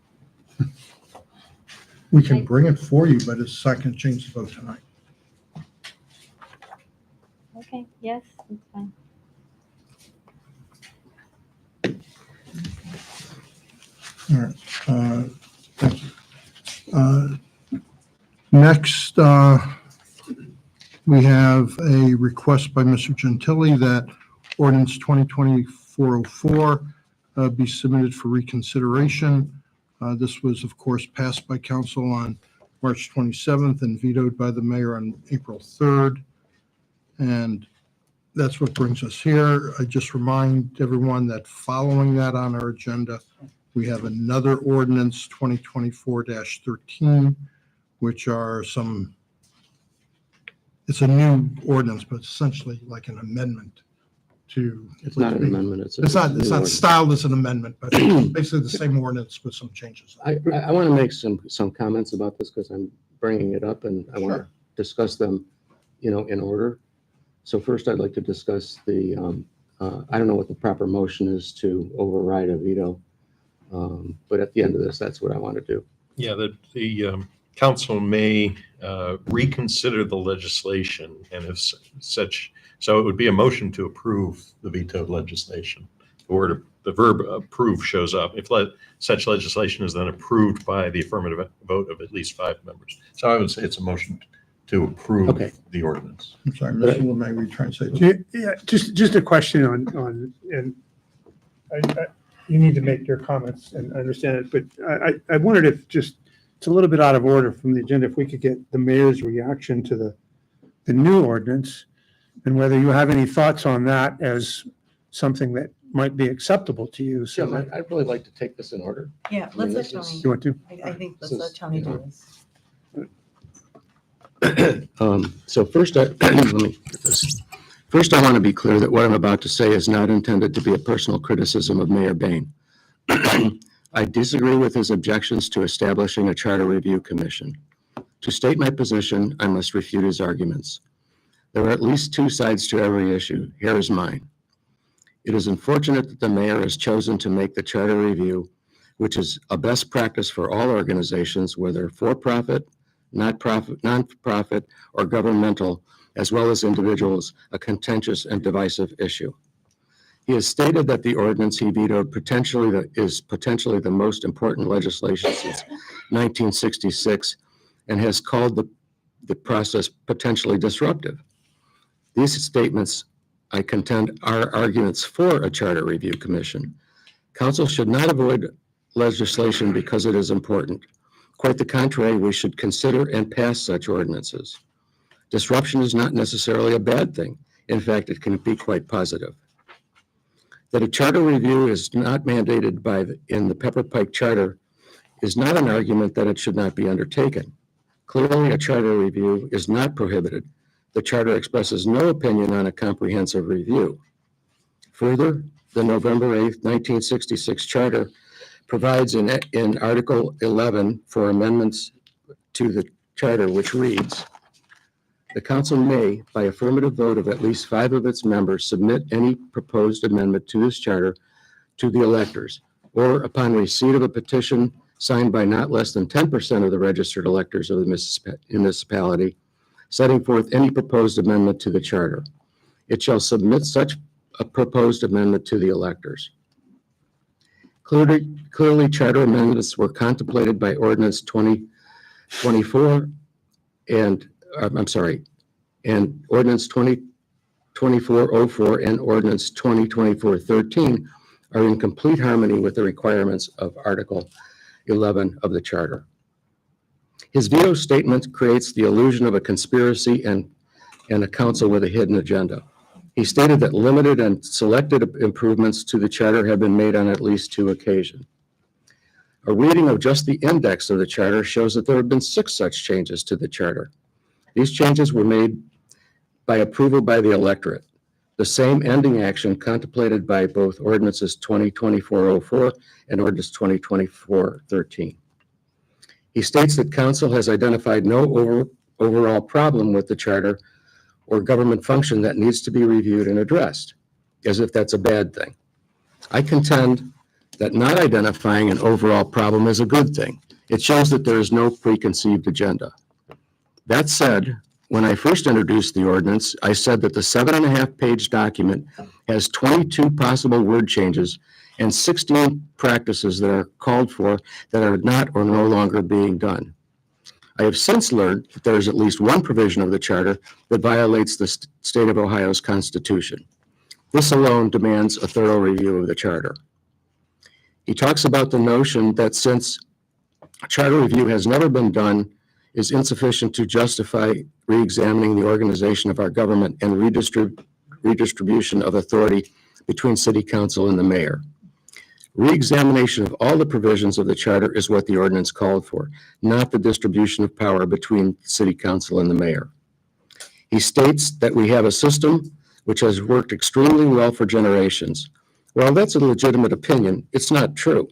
We can bring it for you, but it's not going to change the vote tonight. Okay, yes, that's fine. All right, thank you. Next, we have a request by Mr. Gentili that ordinance 2024-04 be submitted for reconsideration. This was, of course, passed by council on March 27th and vetoed by the mayor on April 3rd. And that's what brings us here. I just remind everyone that following that on our agenda, we have another ordinance, 2024-13, which are some, it's a new ordinance, but essentially like an amendment to. It's not an amendment. It's not new ordinance. styled as an amendment, but it's basically the same ordinance with some changes. I want to make some comments about this because I'm bringing it up and I want to discuss them, in order. So first, I'd like to discuss the, I don't know what the proper motion is to override a veto. But at the end of this, that's what I want to do. Yeah, the council may reconsider the legislation and if such, so it would be a motion to approve the vetoed legislation. The verb approve shows up if such legislation is then approved by the affirmative vote of at least 5 members. So I would say it's a motion to approve the ordinance. I'm sorry, Mr. Lemay, were you trying to say? Yeah, just a question on and you need to make your comments and understand it, but I wondered if it's a little bit out of order from the agenda, if we could get the mayor's reaction to the new ordinance and whether you have any thoughts on that as something that might be acceptable to you. So Yeah, I'd really like to take this in order. Yeah, I mean, let's let this is- Tony. you want to? I think let's This let is, Tony do this. So first, let me get this. First, I want to be clear that what I'm about to say is not intended to be a personal criticism of Mayor Bain. I disagree with his objections to establishing a charter review commission. To state my position, I must refute his arguments. There are at least 2 sides to every issue. Here is mine. It is unfortunate that the mayor has chosen to make the charter review, which is a best practice for all organizations, whether for-profit, non-profit, or governmental, as well as individuals, a contentious and divisive issue. He has stated that the ordinance he vetoed is potentially the most important legislation since 1966 and has called the process potentially disruptive. These statements, I contend, are arguments for a charter review commission. Council should not avoid legislation because it is important. Quite the contrary, we should consider and pass such ordinances. Disruption is not necessarily a bad thing. In fact, it can be quite positive. That a charter review is not mandated in the Pepper Pike Charter is not an argument that it should not be undertaken. Clearly, a charter review is not prohibited. The charter expresses no opinion on a comprehensive review. Further, the November 8th, 1966 charter provides in Article 11 for amendments to the charter, which reads, the council may, by affirmative vote of at least 5 of its members, submit any proposed amendment to this charter to the electors, or upon receipt of a petition signed by not less than 10% of the registered electors of the municipality, setting forth any proposed amendment to the charter. It shall submit such a proposed amendment to the electors. Clearly, charter amendments were contemplated by Ordinance 2024 and Ordinance 2024-04 and Ordinance 2024-13 are in complete harmony with the requirements of Article 11 of the Charter. His veto statement creates the illusion of a conspiracy and a council with a hidden agenda. He stated that limited and selected improvements to the charter have been made on at least 2 occasions. A reading of just the index of the charter shows that there have been 6 such changes to the charter. These changes were made by approval by the electorate, the same ending action contemplated by both ordinances 2024-04 and Ordinance 2024-13. He states that council has identified no overall problem with the charter or government function that needs to be reviewed and addressed, as if that's a bad thing. I contend that not identifying an overall problem is a good thing. It shows that there is no preconceived agenda. That said, when I first introduced the ordinance, I said that the 7.5-page document has 22 possible word changes and 16 practices that are called for that are not or no longer being done. I have since learned that there is at least one provision of the charter that violates the state of Ohio's Constitution. This alone demands a thorough review of the charter. He talks about the notion that since a charter review has never been done, is insufficient to justify re-examining the organization of our government and redistribution of authority between city council and the mayor. Re-examination of all the provisions of the charter is what the ordinance called for, not the distribution of power between city council and the mayor. He states that we have a system which has worked extremely well for generations. While that's a legitimate opinion, it's not true.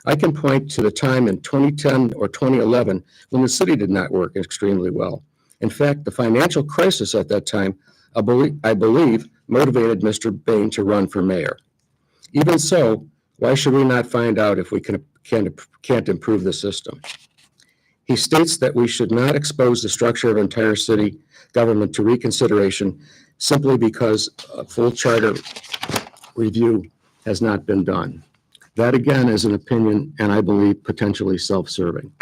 I can point to the time in 2010 or 2011 when the city did not work extremely well. In fact, the financial crisis at that time, I believe, motivated Mr. Bain to run for mayor. Even so, why should we not find out if we can't improve the system? He states that we should not expose the structure of entire city government to reconsideration simply because a full charter review has not been done. That again is an opinion, and I believe potentially self-serving.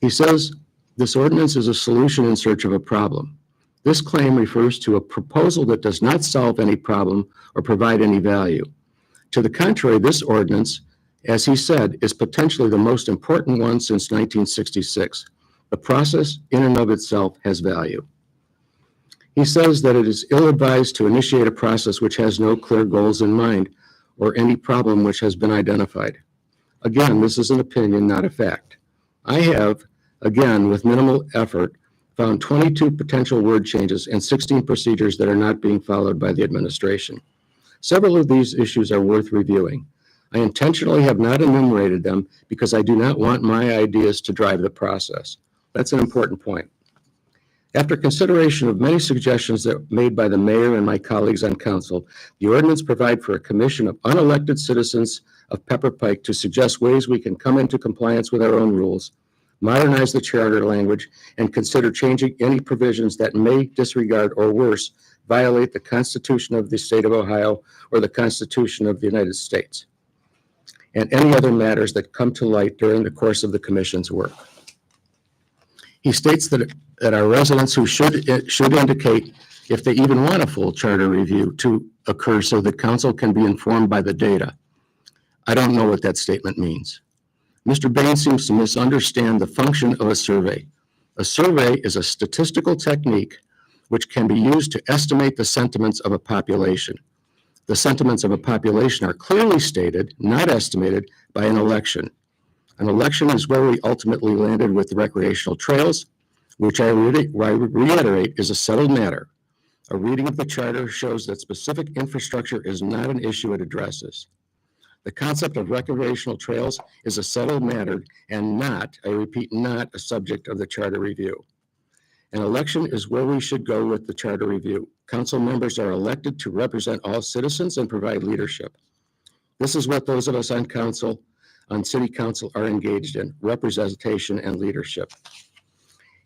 He says this ordinance is a solution in search of a problem. This claim refers to a proposal that does not solve any problem or provide any value. To the contrary, this ordinance, as he said, is potentially the most important one since 1966. The process in and of itself has value. He says that it is ill-advised to initiate a process which has no clear goals in mind or any problem which has been identified. Again, this is an opinion, not a fact. I have, again, with minimal effort, found 22 potential word changes and 16 procedures that are not being followed by the administration. Several of these issues are worth reviewing. I intentionally have not enumerated them because I do not want my ideas to drive the process. That's an important point. After consideration of many suggestions that made by the mayor and my colleagues on council, the ordinance provides for a commission of unelected citizens of Pepper Pike to suggest ways we can come into compliance with our own rules, modernize the charter language, and consider changing any provisions that may disregard or worse, violate the Constitution of the state of Ohio or the Constitution of the United States, and any other matters that come to light during the course of the commission's work. He states that our residents who should indicate if they even want a full charter review to occur so that council can be informed by the data. I don't know what that statement means. Mr. Bain seems to misunderstand the function of a survey. A survey is a statistical technique which can be used to estimate the sentiments of a population. The sentiments of a population are clearly stated, not estimated, by an election. An election is where we ultimately landed with the recreational trails, which I reiterate is a settled matter. A reading of the charter shows that specific infrastructure is not an issue it addresses. The concept of recreational trails is a settled matter and not, I repeat, not a subject of the charter review. An election is where we should go with the charter review. Council members are elected to represent all citizens and provide leadership. This is what those of us on council, on city council, are engaged in, representation and leadership.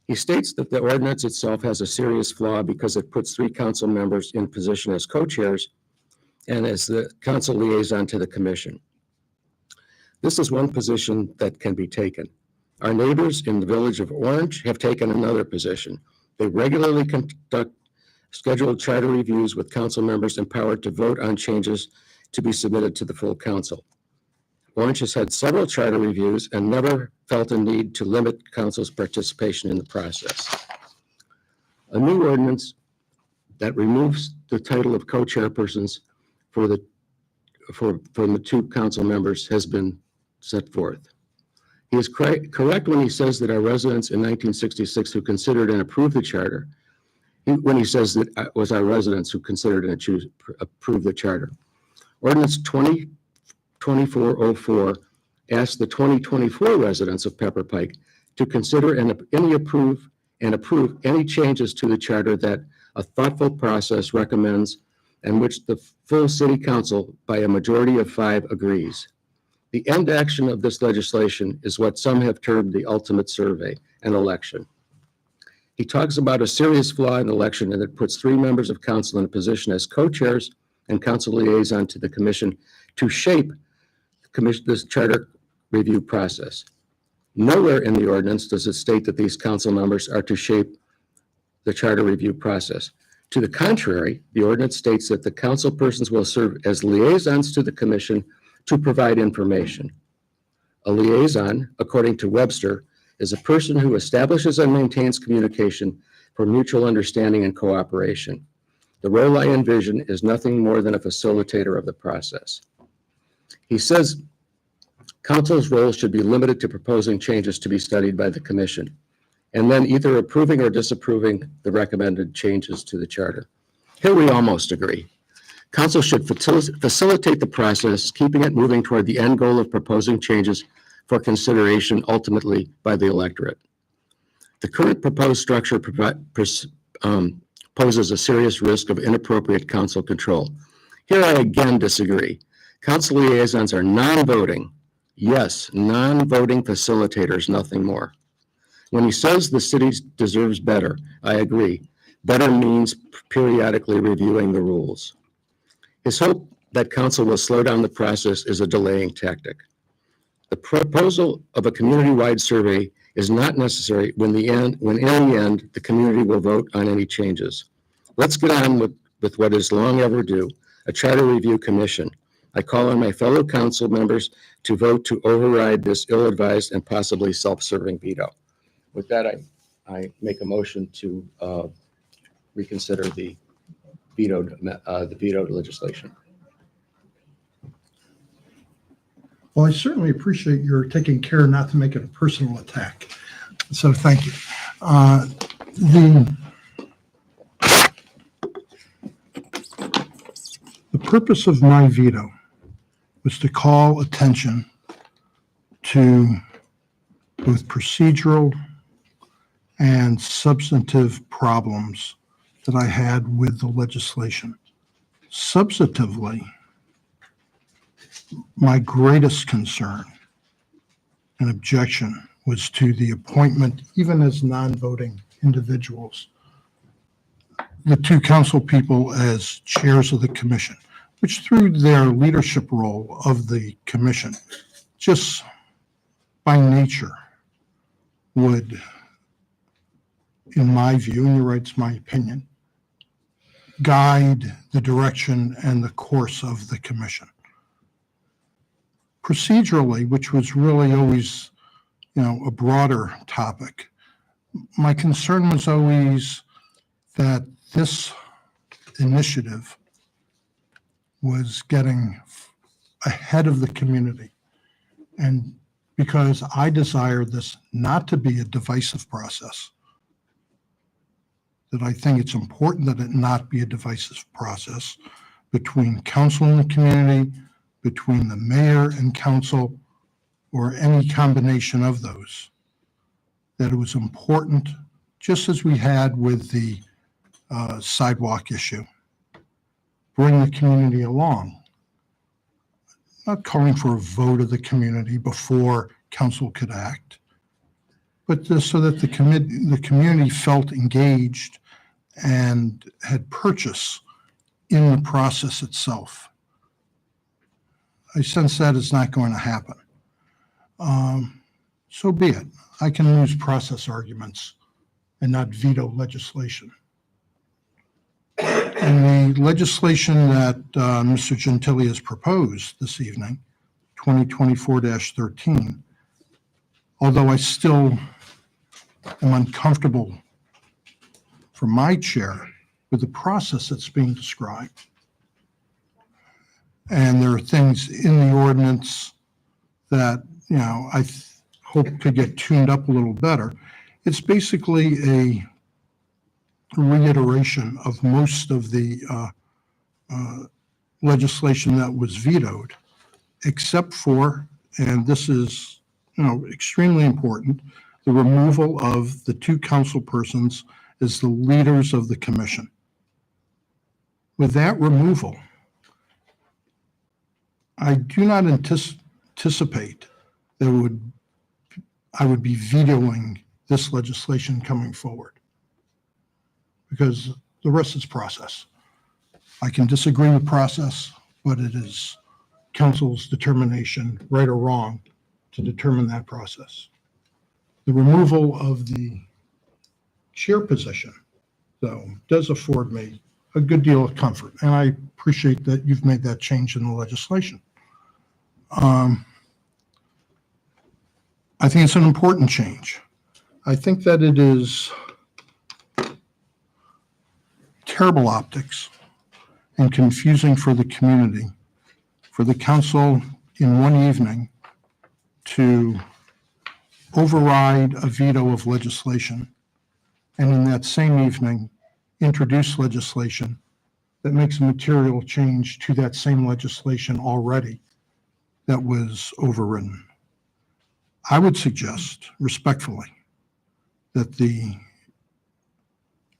He states that the ordinance itself has a serious flaw because it puts 3 council members in position as co-chairs and as the council liaison to the commission. This is one position that can be taken. Our neighbors in the village of Orange have taken another position. They regularly conduct scheduled charter reviews with council members empowered to vote on changes to be submitted to the full council. Orange has had several charter reviews and never felt a need to limit council's participation in the process. A new ordinance that removes the title of co-chairpersons from the 2 council members has been set forth. He is correct when he says that our residents in 1966 who considered and approved the charter, when he says that it was our residents who considered and approved the charter. Ordinance 2024-04 asks the 2024 residents of Pepper Pike to consider and approve any changes to the charter that a thoughtful process recommends and which the full city council by a majority of 5 agrees. The end action of this legislation is what some have termed the ultimate survey, an election. He talks about a serious flaw in election and it puts 3 members of council in a position as co-chairs and council liaison to the commission to shape this charter review process. Nowhere in the ordinance does it state that these council members are to shape the charter review process. To the contrary, the ordinance states that the council persons will serve as liaisons to the commission to provide information. A liaison, according to Webster, is a person who establishes and maintains communication for mutual understanding and cooperation. The role I envision is nothing more than a facilitator of the process. He says council's role should be limited to proposing changes to be studied by the commission, and then either approving or disapproving the recommended changes to the charter. Here we almost agree. Council should facilitate the process, keeping it moving toward the end goal of proposing changes for consideration ultimately by the electorate. The current proposed structure poses a serious risk of inappropriate council control. Here I again disagree. Council liaisons are non-voting. Yes, non-voting facilitators, nothing more. When he says the city deserves better, I agree. Better means periodically reviewing the rules. His hope that council will slow down the process is a delaying tactic. The proposal of a community-wide survey is not necessary when in the end, the community will vote on any changes. Let's get on with what is long overdue, a charter review commission. I call on my fellow council members to vote to override this ill-advised and possibly self-serving veto. With that, I make a motion to reconsider the vetoed legislation. Well, I certainly appreciate your taking care not to make it a personal attack. So thank you. The purpose of my veto was to call attention to both procedural and substantive problems that I had with the legislation. Substantively, my greatest concern and objection was to the appointment, even as non-voting individuals, the two council people as chairs of the commission, which through their leadership role of the commission, just by nature would, in my view, and you're right, it's my opinion, guide the direction and the course of the commission. Procedurally, which was really always, a broader topic, my concern was always that this initiative was getting ahead of the community. And because I desire this not to be a divisive process, that I think it's important that it not be a divisive process between council and the community, between the mayor and council, or any combination of those, that it was important, just as we had with the sidewalk issue, bring the community along. Not calling for a vote of the community before council could act, but so that the community felt engaged and had purchase in the process itself. I sense that is not going to happen. So be it. I can lose process arguments and not veto legislation. And the legislation that Mr. Gentili has proposed this evening, 2024-13, although I still am uncomfortable for my chair with the process that's being described. And there are things in the ordinance that, I hope could get tuned up a little better. It's basically a reiteration of most of the legislation that was vetoed, except for, and this is, extremely important, the removal of the two council persons as the leaders of the commission. With that removal, I do not anticipate that I would be vetoing this legislation coming forward, because the rest is process. I can disagree with process, but it is council's determination, right or wrong, to determine that process. the removal of the chair position, though, does afford me a good deal of comfort, and I appreciate that you've made that change in the legislation. I think it's an important change. I think that it is terrible optics and confusing for the community, for the council in one evening to override a veto of legislation, and in that same evening, introduce legislation that makes a material change to that same legislation already that was overridden. I would suggest respectfully that the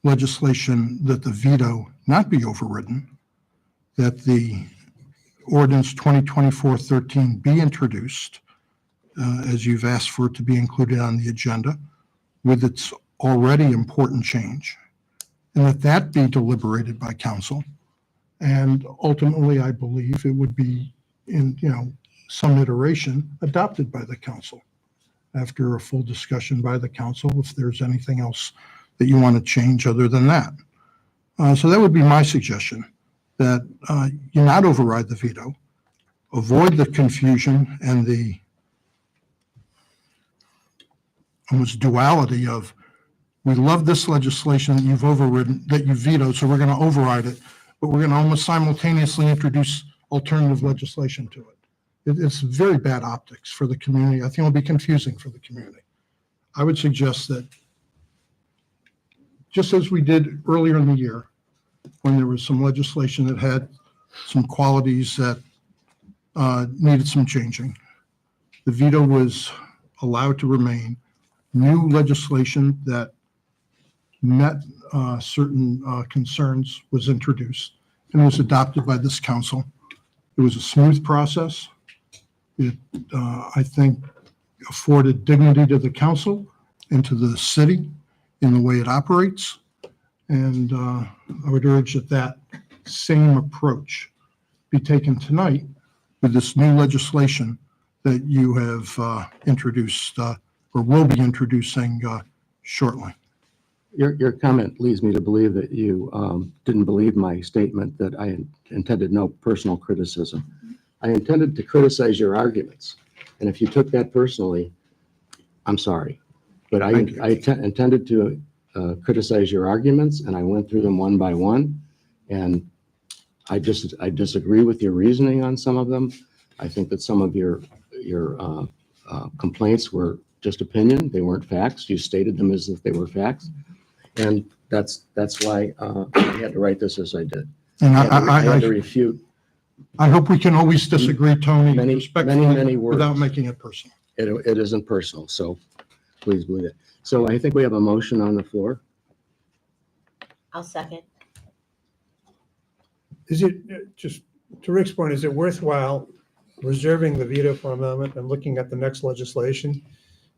legislation, that the veto not be overridden, that the ordinance 2024-13 be introduced, as you've asked for it to be included on the agenda, with its already important change, and that be deliberated by council. And ultimately, I believe it would be in, some iteration adopted by the council after a full discussion by the council, if there's anything else that you want to change other than that. So that would be my suggestion, that you not override the veto, avoid the confusion and the almost duality of, we love this legislation that you've overridden, that you vetoed, so we're going to override it, but we're going to almost simultaneously introduce alternative legislation to it. It's very bad optics for the community. I think it'll be confusing for the community. I would suggest that, just as we did earlier in the year, when there was some legislation that had some qualities that needed some changing, the veto was allowed to remain. New legislation that met certain concerns was introduced and was adopted by this council. It was a smooth process. It, I think, afforded dignity to the council and to the city in the way it operates. And I would urge that that same approach be taken tonight with this new legislation that you have introduced or will be introducing shortly. Your comment leads me to believe that you didn't believe my statement that I intended no personal criticism. I intended to criticize your arguments. And if you took that personally, I'm sorry. But I intended to criticize your arguments, and I went through them one by one. And I disagree with your reasoning on some of them. I think that some of your complaints were just opinion. They weren't facts. You stated them as if they were facts. And that's why I had to write this as I did. And I had to refute. I hope we can always disagree, Tony, respectfully, many words. without making it personal. It isn't personal, so please believe it. So I think we have a motion on the floor. I'll second. Is it, just to Rick's point, is it worthwhile reserving the veto for a moment and looking at the next legislation?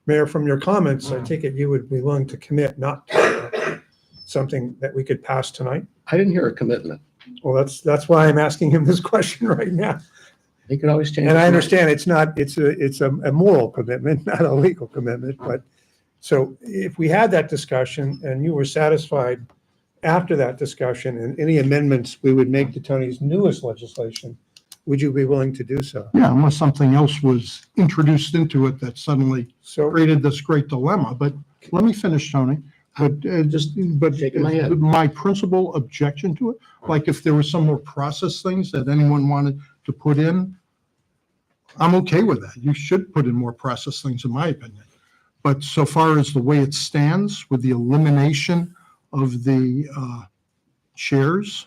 Mayor, from your comments, I take it you would be willing to commit not to something that we could pass tonight? I didn't hear a commitment. Well, that's why I'm asking him this question right now. He could always change. And I his mind. understand it's a moral commitment, not a legal commitment, but so if we had that discussion and you were satisfied after that discussion and any amendments we would make to Tony's newest legislation, would you be willing to do so? Yeah, unless something else was introduced into it that suddenly So, created this great dilemma. But let me finish, Tony. But Shaking my head. my principal objection to it, like if there were some more process things that anyone wanted to put in, I'm okay with that. You should put in more process things, in my opinion. But so far as the way it stands with the elimination of the chairs,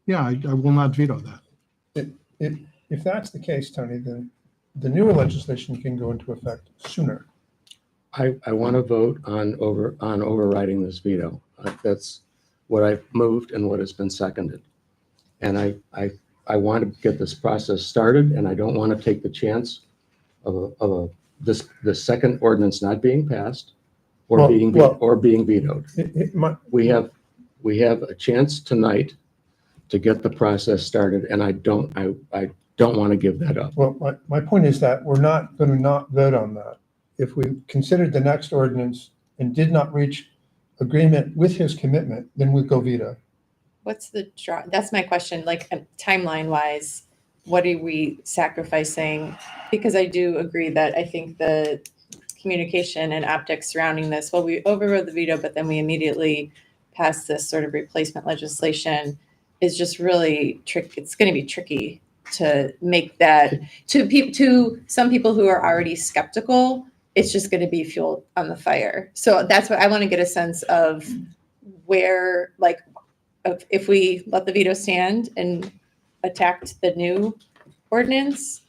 yeah, I will not veto that. if that's the case, Tony, then the newer legislation can go into effect sooner. I want to vote on overriding this veto. That's what I've moved and what has been seconded. And I want to get this process started, and I don't want to take the chance of the second ordinance not being passed or being vetoed. We have a chance tonight to get the process started, and I don't want to give that up. Well, my point is that we're not going to not vote on that. if we considered the next ordinance and did not reach agreement with his commitment, then we'd go veto. What's the draw? That's my question, like timeline wise, what are we sacrificing? Because I do agree that I think the communication and optics surrounding this, well, we overrode the veto, but then we immediately passed this sort of replacement legislation is just really it's going to be tricky to make that to some people who are already skeptical. It's just going to be fuel on the fire. So that's what I want to get a sense of where, like, if we let the veto stand and attacked the new ordinance,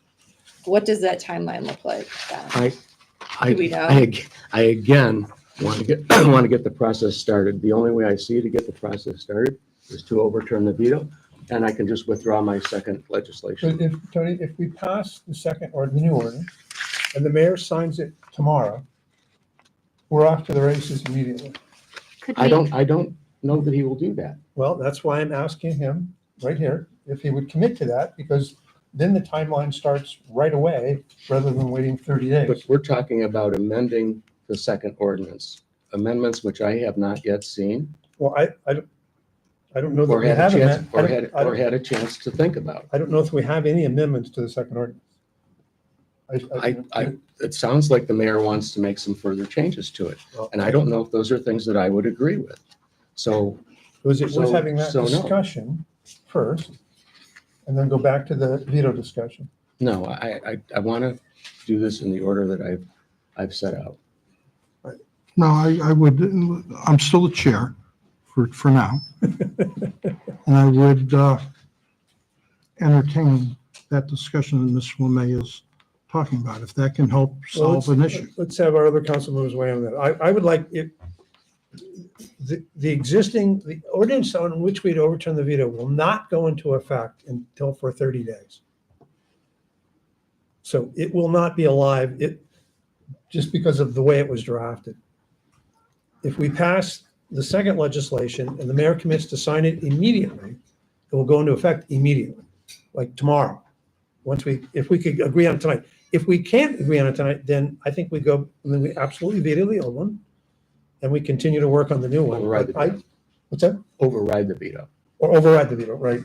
what does that timeline look like then? Do we know? I again want to get, want to get the process started. The only way I see to get the process started is to overturn the veto, and I can just withdraw my second legislation. But if, Tony, if we pass the second or the new ordinance and the mayor signs it tomorrow, we're off to the races immediately. Could I we- don't know that he will do that. Well, that's why I'm asking him right here if he would commit to that, because then the timeline starts right away rather than waiting 30 But days. we're talking about amending the second ordinance, amendments which I have not yet seen Well, I don't know that or we had a have, chance, I or had a chance to think about. don't know if we have any amendments to the second ordinance. It sounds like the mayor wants to make some further changes to it, and I don't know if those are things that I would agree with. So It was So- having that so no. discussion first, and then go back to the veto discussion. no, I want to do this in the order that I've set out. No, I would, I'm still the chair for now. And I would entertain that discussion that Ms. Lemay is talking about, if that can help Well, solve an issue. Let's have our other council members weigh in on that. I would like it, the ordinance on which we'd overturn the veto will not go into effect until for 30 days. So it will not be alive, just because of the way it was drafted. If we pass the second legislation and the mayor commits to sign it immediately, it will go into effect immediately, like tomorrow. If we could agree on it tonight. If we can't agree on it tonight, then I think we absolutely veto the old one, and we continue to work on the new one. Override the veto. What's that? Override the veto. Or override the veto, right?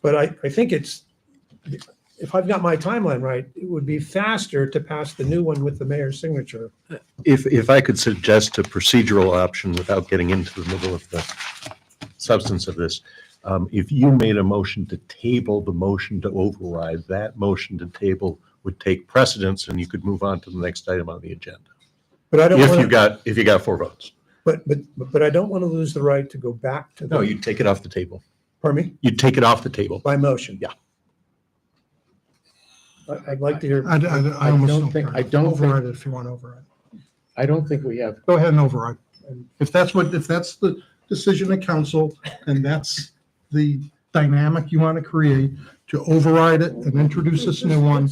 But I think if I've got my timeline right, it would be faster to pass the new one with the mayor's signature. If I could suggest a procedural option without getting into the middle of the substance of this, if you made a motion to table the motion to override, that motion to table would take precedence and you could move on to the next item on the agenda. But I don't If want you got 4 votes. but I don't want to lose the right to go back to No, the, you'd take it off the table. pardon me, You'd take it off the table. by motion. Yeah. I'd like to hear. I almost don't think- I don't think- override it if you want to override. I don't think we have, Go ahead and override. If that's the decision of council, and that's the dynamic you want to create, to override it and introduce this new one.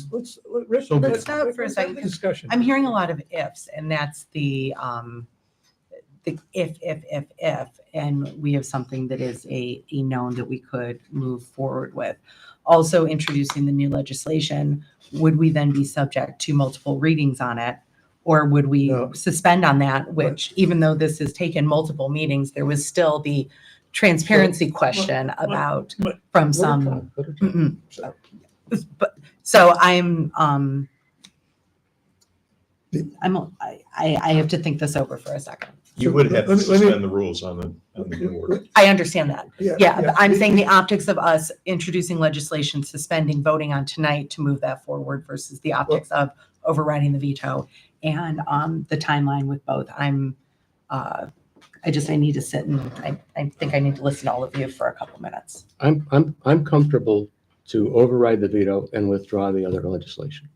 Rich, So be it. Let's stop for a second, 'cause Discussion. I'm hearing a lot of ifs, and that's the if, and we have something that is a known that we could move forward with. Also introducing the new legislation, would we then be subject to multiple readings on it? Or would we No. suspend on that, which even though this has taken multiple meetings, there was still the transparency question about from some. Mm-mm. But, so I have to think this over for a second. You would have to Let me- suspend the rules on the new order. I understand that. Yeah, but I'm saying the optics of us introducing legislation, suspending voting on tonight to move that forward versus the optics of overriding the veto and the timeline with both. I need to sit and I think I need to listen to all of you for a couple minutes. I'm comfortable to override the veto and withdraw the other legislation.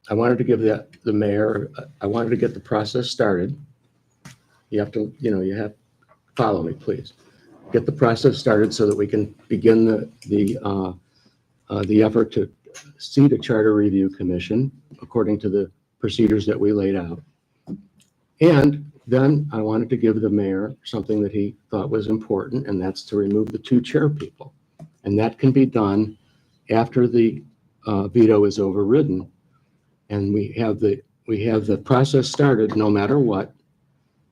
I wanted to give the mayor, I wanted to get the process started. You have to, follow me, please. Get the process started so that we can begin the effort to seat a charter review commission according to the procedures that we laid out. And then I wanted to give the mayor something that he thought was important, and that's to remove the 2 chair people. And that can be done after the veto is overridden. And we have the process started no matter what,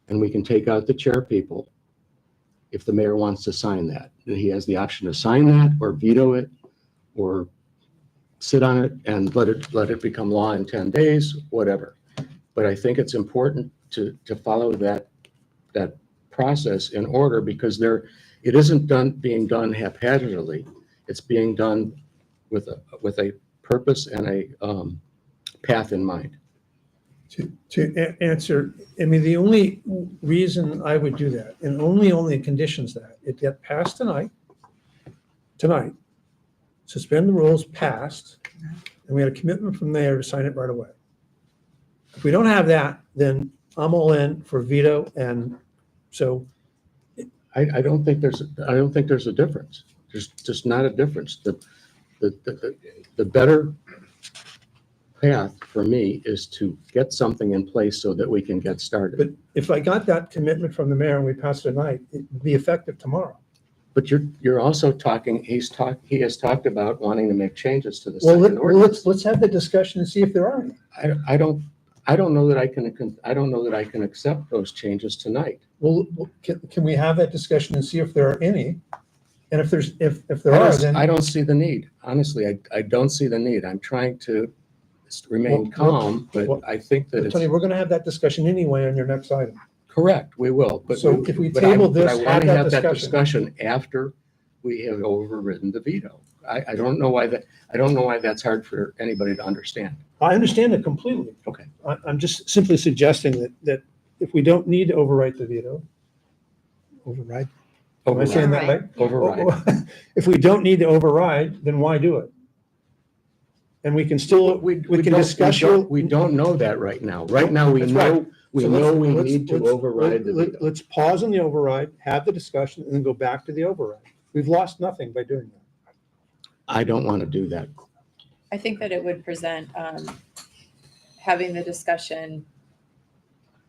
and we can take out the chair people if the mayor wants to sign that. Then he has the option to sign that or veto it or sit on it and let it become law in 10 days, whatever. But I think it's important to follow that process in order, because it isn't being done haphazardly. It's being done with a purpose and a path in mind. Answer, I mean, the only reason I would do that, and only conditions that it get passed tonight, suspend the rules, passed, and we had a commitment from there to sign it right away. If we don't have that, then I'm all in for veto, and so. I don't think there's a difference. There's just not a difference. The better path for me is to get something in place so that we can get started. But if I got that commitment from the mayor and we passed it tonight, it'd be effective tomorrow. But you're also talking, he has talked about wanting to make changes to the Well, second ordinance. let's have the discussion and see if there are any. I don't know that I can accept those changes tonight. Well, can we have that discussion and see if there are any? And if there are, then. I don't see the need. Honestly, I don't see the need. I'm trying to remain Well, calm, but well, I think that Tony, it's we're gonna have that discussion anyway on your next item. correct. We will. But So if we but table but I this, want have to that have that discussion. discussion after we have overridden the veto. I don't know why that's hard for anybody to understand. I understand it completely. Okay. I'm just simply suggesting that if we don't need to overwrite the veto, override? Am I saying that right? Override. If we don't need to override, then why do it? And we can still, we can discuss. We don't know that right now. Right now, we That's know, right. we So know we let's- need to let's- override the veto. Let's pause on the override, have the discussion, and then go back to the override. We've lost nothing by doing that. I don't want to do that. I think that it would present having the discussion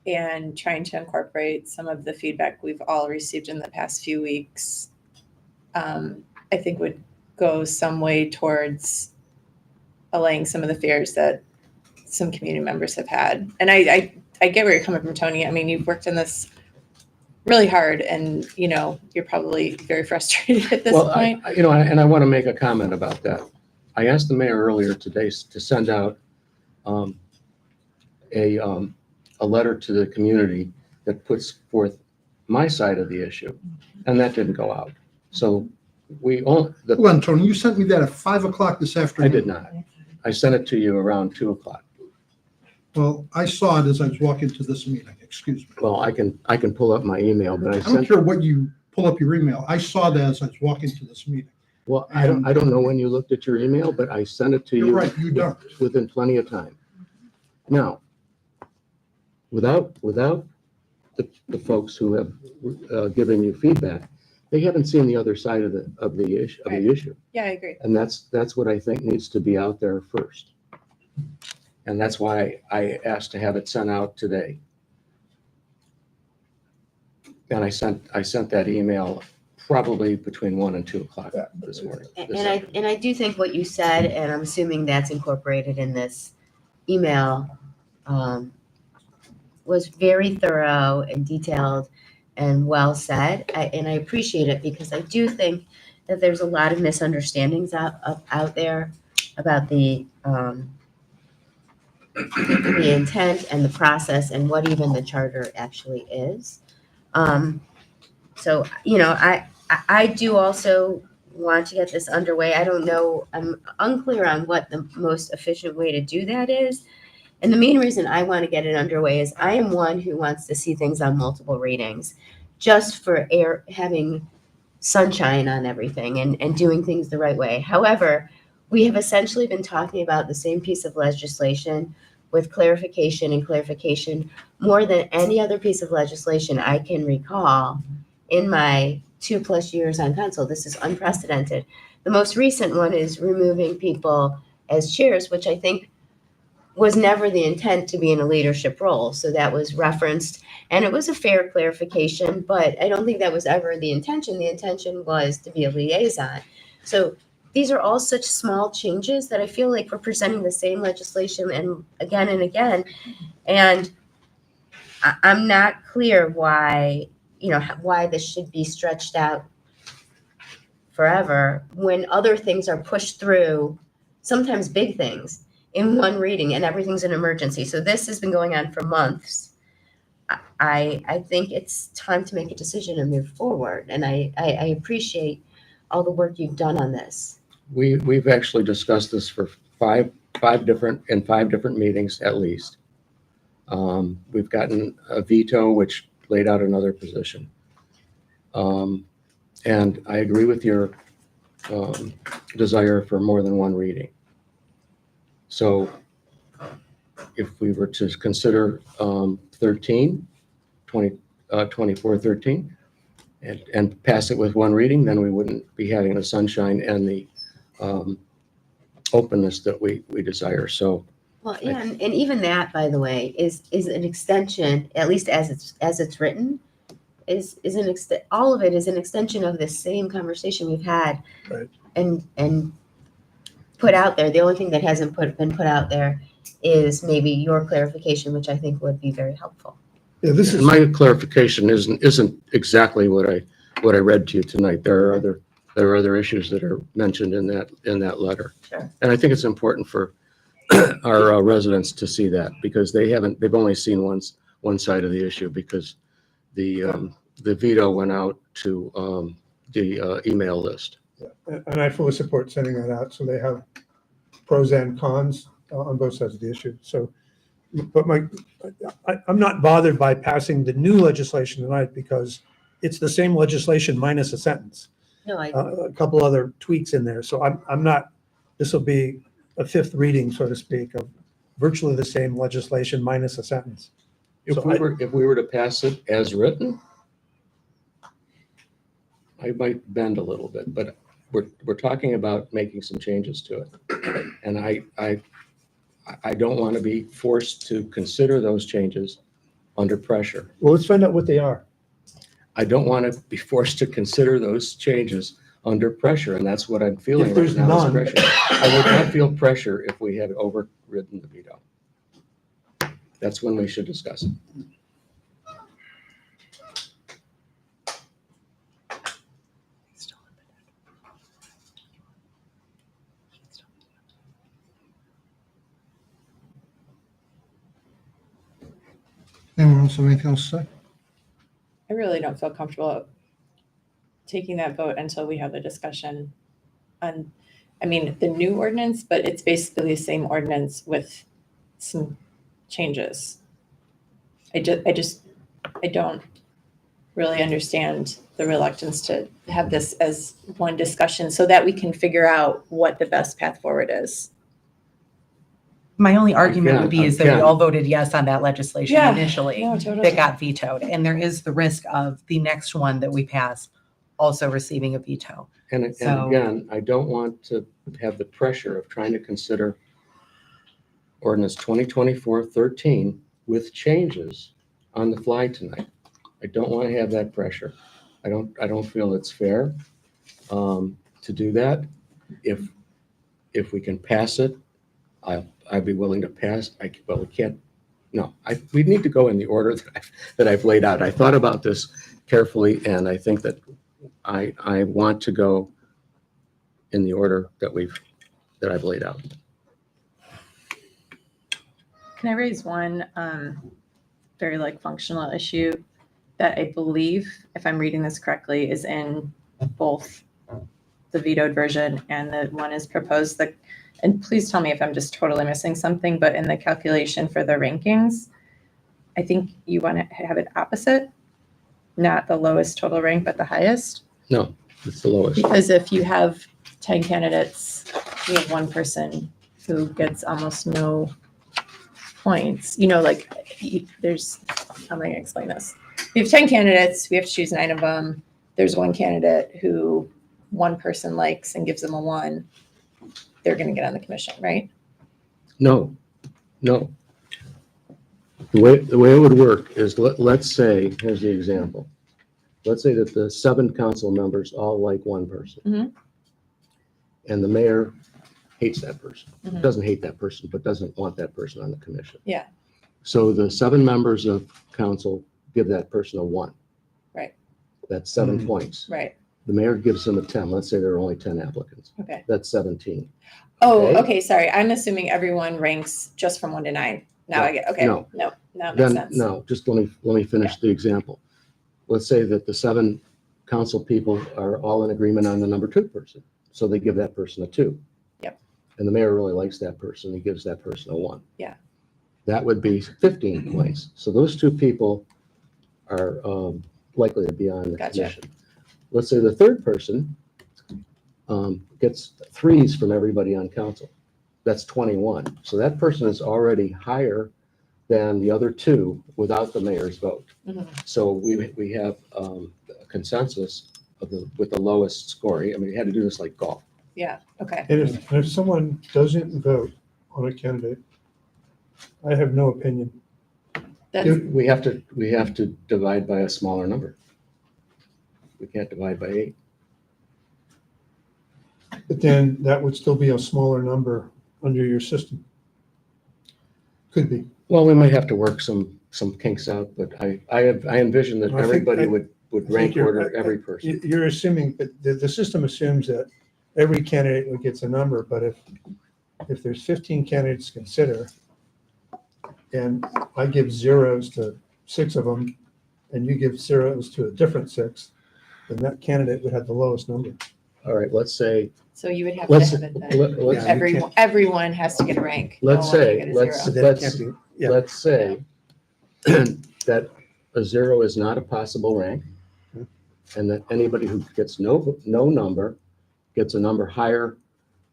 and trying to incorporate some of the feedback we've all received in the past few weeks. I think would go some way towards allaying some of the fears that some community members have had. And I get where you're coming from, Tony. I mean, you've worked in this really hard, and you're probably very frustrated at this point. And I want to make a comment about that. I asked the mayor earlier today to send out a letter to the community that puts forth my side of the issue, and that didn't go out. So Hold on, Tony, you sent me that at 5:00 this I afternoon. did not. I sent it to you around 2:00. Well, I saw it as I was walking to this meeting, excuse me. Well, I can pull up my email, but I I don't sent, care what you pull up your email. I saw that as I was walking to this meeting. well, I don't know when you looked at your email, but I sent it to you. You're right, you don't. Within plenty of time. Now, without the folks who have given you feedback, they haven't seen the other side of the issue. Yeah, I agree. And that's what I think needs to be out there first. And that's why I asked to have it sent out today. And I sent that email probably between 1 and 2 o'clock this morning. And I do think what you said, and I'm assuming that's incorporated in this email, was very thorough and detailed and well said. And I appreciate it, because I do think that there's a lot of misunderstandings out there about the intent and the process and what even the charter actually is. So, I do also want to get this underway. I don't know, I'm unclear on what the most efficient way to do that is. And the main reason I want to get it underway is I am one who wants to see things on multiple readings, just for having sunshine on everything and doing things the right way. However, we have essentially been talking about the same piece of legislation with clarification more than any other piece of legislation I can recall in my 2+ years on council. This is unprecedented. The most recent one is removing people as chairs, which I think was never the intent to be in a leadership role. So that was referenced, and it was a fair clarification, but I don't think that was ever the intention. The intention was to be a liaison. So these are all such small changes that I feel like we're presenting the same legislation and again. And I'm not clear why, why this should be stretched out forever when other things are pushed through, sometimes big things, in one reading and everything's an emergency. So this has been going on for months. I think it's time to make a decision and move forward. And I appreciate all the work you've done on this. We've actually discussed this for five different meetings at least. We've gotten a veto, which laid out another position. And I agree with your desire for more than one reading. So if we were to consider 2413 and pass it with one reading, then we wouldn't be having the sunshine and the openness that we desire. So Well, yeah, and even that, by the way, is an extension, at least as it's written, is all of it is an extension of the same conversation we've had. Right. And put out there. The only thing that hasn't been put out there is maybe your clarification, which I think would be very helpful. Yeah, this is my clarification isn't exactly what I read to you tonight. There are other issues that are mentioned in that letter. Sure. And I think it's important for our residents to see that because they've only seen one side of the issue because the veto went out to the email list. Yeah. And I fully support sending that out so they have pros and cons on both sides of the issue. So, but I'm not bothered by passing the new legislation tonight because it's the same legislation minus a sentence, No, a couple other tweaks in there. So I'm not, this will be a fifth reading, so to speak, of virtually the same legislation minus a sentence. If we were to pass it as written, I might bend a little bit, but we're talking about making some changes to it. And I don't want to be forced to consider those changes under pressure. Well, let's find out what they are. I don't want to be forced to consider those changes under pressure, and that's what I'm feeling If there's right now is none- pressure. I would not feel pressure if we had overridden the veto. That's when we should discuss it. anyone else have anything else to say? I really don't feel comfortable taking that vote until we have a discussion on, I mean, the new ordinance, but it's basically the same ordinance with some changes. I don't really understand the reluctance to have this as one discussion so that we can figure out what the best path forward is. My only argument would be is that we Again. all voted yes on that legislation Yeah, initially no, totally. that got vetoed. And there is the risk of the next one that we pass also receiving a veto. And So- again, I don't want to have the pressure of trying to consider ordinance 2024-13 with changes on the fly tonight. I don't want to have that pressure. I don't feel it's fair to do that. If we can pass it, I'd be willing to pass. Well, we can't. No, we need to go in the order that I've laid out. I thought about this carefully, and I think that I want to go in the order that I've laid out. Can I raise one very functional issue that I believe, if I'm reading this correctly, is in both the vetoed version and the one is proposed? And please tell me if I'm just totally missing something, but in the calculation for the rankings, I think you want to have it opposite, not the lowest total rank, but the highest. No, it's the lowest. Because if you have 10 candidates, you have one person who gets almost no points. There's, how am I going to explain this? We have 10 candidates, we have to choose 9 of them. There's one candidate who one person likes and gives them a 1. They're going to get on the commission, right? No. The way it would work is let's say, here's the example. Let's say that the 7 council members all like one person. Mhm. and the mayor hates that person. Mhm. Doesn't hate that person, but doesn't want that person on the commission. Yeah. So the 7 members of council give that person a 1. Right. That's 7 points. Right, The mayor gives them a 10. Let's say there are only 10 applicants. okay. That's 17. Oh, Okay. okay, sorry. I'm assuming everyone ranks just from 1 to 9. Now I get, okay, No. no, that makes Then, sense. no, just let me finish the example. Let's say that the 7 council people are all in agreement on the number 2 person. So they give that person a 2. Yep. And the mayor really likes that person. He gives that person a 1. Yeah. That would be 15 points. So those 2 people are likely to be on the Gotcha. commission. Let's say the 3rd person gets 3s from everybody on council. That's 21. So that person is already higher than the other 2 without the mayor's vote. Mhm. So we have a consensus with the lowest score. I mean, we had to do this like golf. Yeah, okay. And if someone doesn't vote on a candidate, I have no opinion. That's, We have to divide by a smaller number. We can't divide by 8. But then that would still be a smaller number under your system. Could be. Well, we might have to work some kinks out, but I envision that I think- everybody would I think rank you're- order every person. You're assuming, but the system assumes that every candidate gets a number, but if there's 15 candidates to consider, and I give 0s to 6 of them, and you give 0s to a different 6, then that candidate would have the lowest number. All right, let's say, so you would have let's, to have it that let's, Yeah. everyone has to get a rank. No let's one can say, get a let's, zero. So that can't be, yeah. let's say that a 0 is not a possible rank, and that anybody who gets no number gets a number higher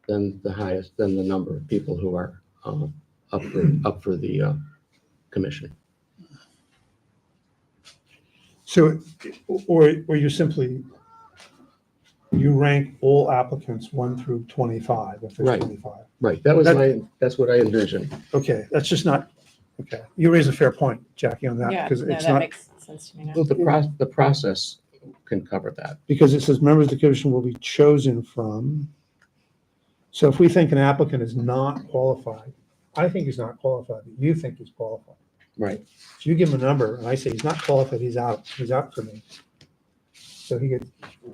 than the number of people who are up for the commission. So, or you simply, you rank all applicants 1 through 25, if there's Right. 25. Right, that's what I envisioned. Okay, that's just not, okay. You raise a fair point, Jackie, on that, Yeah, because no, it's that not, makes sense to me now. Well, the process can cover that. because it says members of the commission will be chosen from. So if we think an applicant is not qualified, I think he's not qualified, but you think he's qualified. Right. So you give him a number, and I say he's not qualified, he's out for me. So he gets,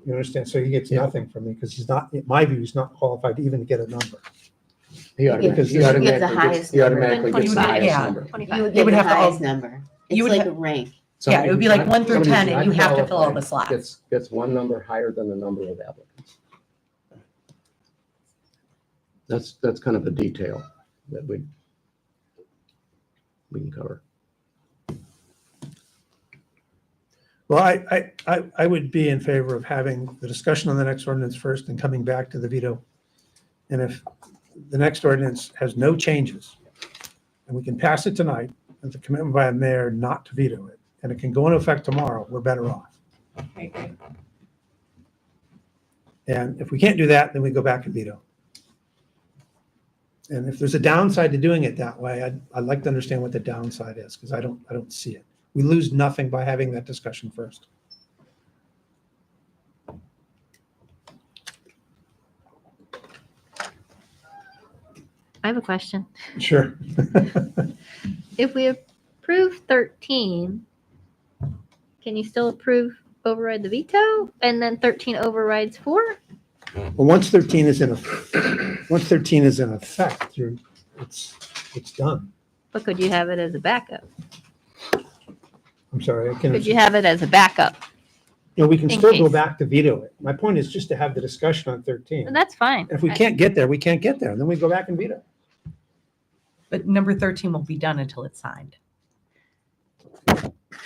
you understand, so he gets Yeah. nothing from me, because he's not, in my view, he's not qualified to even get a number. He automatically He gets the highest he number. automatically gets the 25, highest yeah. number. 25. You would It get would the have to all- highest number. you It's would like ha- a rank. Yeah, it would be like 1 through Somebody 10, who's and you not have to fill all the qualified slots. Gets one number higher than the number of applicants. That's kind of a detail that we can cover. Well, I would be in favor of having the discussion on the next ordinance first and coming back to the veto. And if the next ordinance has no changes, and we can pass it tonight, with the commitment by a mayor not to veto it, and it can go into effect tomorrow, we're better off. I agree. And if we can't do that, then we go back and veto. And if there's a downside to doing it that way, I'd like to understand what the downside is, because I don't see it. We lose nothing by having that discussion first. I have a question. Sure. If we approve 13, can you still override the veto? And then 13 overrides 4? Well, once 13 is in effect, it's done. But could you have it as a backup? I'm sorry, Could you have it as a backup? we can in still go case? back to veto it. My point is just to have the discussion on 13. And that's fine. If we can't get there, we can't get there, and then we go back and veto. But number 13 won't be done until it's signed.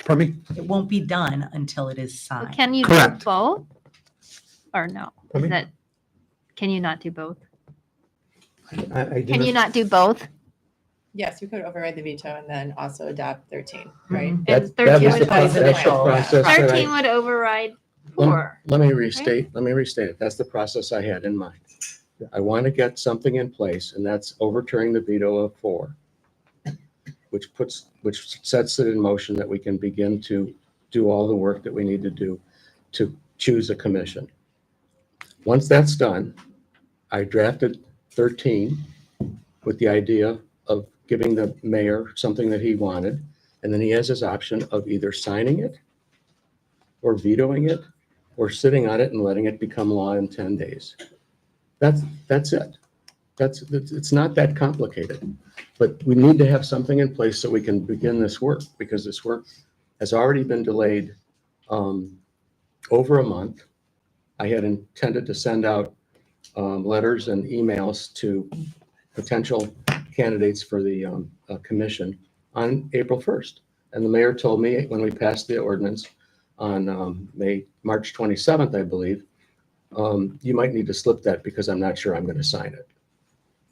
Pardon me? It won't be done until it is Well, signed. can you Correct. do both? Or no? Pardon Is me? that, can you not do both? I do Can you not do both? Yes, we could override the veto and then also adopt 13, right? And That was 13 the would, process, that's the process that 13 I, would override 4. let me restate it. That's the process I had in mind. I want to get something in place, and that's overturning the veto of 4, which sets it in motion that we can begin to do all the work that we need to do to choose a commission. Once that's done, I drafted 13 with the idea of giving the mayor something that he wanted. And then he has his option of either signing it or vetoing it or sitting on it and letting it become law in 10 days. That's it. It's not that complicated, but we need to have something in place so we can begin this work, because this work has already been delayed over a month. I had intended to send out letters and emails to potential candidates for the commission on April 1st. And the mayor told me when we passed the ordinance on March 27th, I believe, you might need to slip that because I'm not sure I'm going to sign it.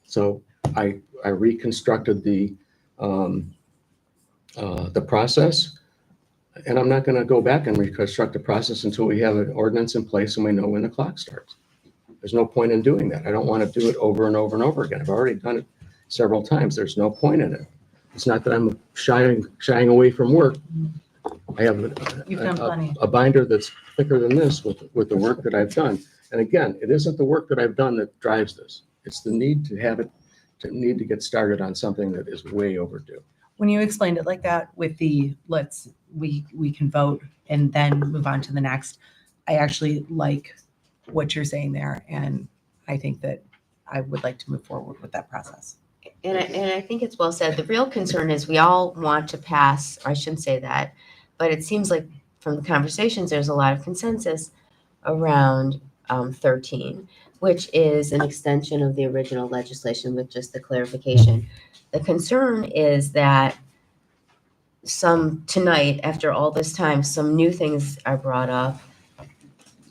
So I reconstructed the process, and I'm not going to go back and reconstruct the process until we have an ordinance in place and we know when the clock starts. There's no point in doing that. I don't want to do it over and over and over again. I've already done it several times. There's no point in it. It's not that I'm shying away from work. I have You've done plenty. a binder that's thicker than this with the work that I've done. And again, it isn't the work that I've done that drives this. It's the need to have it, to get started on something that is way overdue. When you explained it like that with the we can vote and then move on to the next, I actually like what you're saying there. And I think that I would like to move forward with that process. And I think it's well said. The real concern is we all want to pass, or I shouldn't say that, but it seems like from the conversations, there's a lot of consensus around 13, which is an extension of the original legislation with just the clarification. The concern is that tonight, after all this time, some new things are brought up.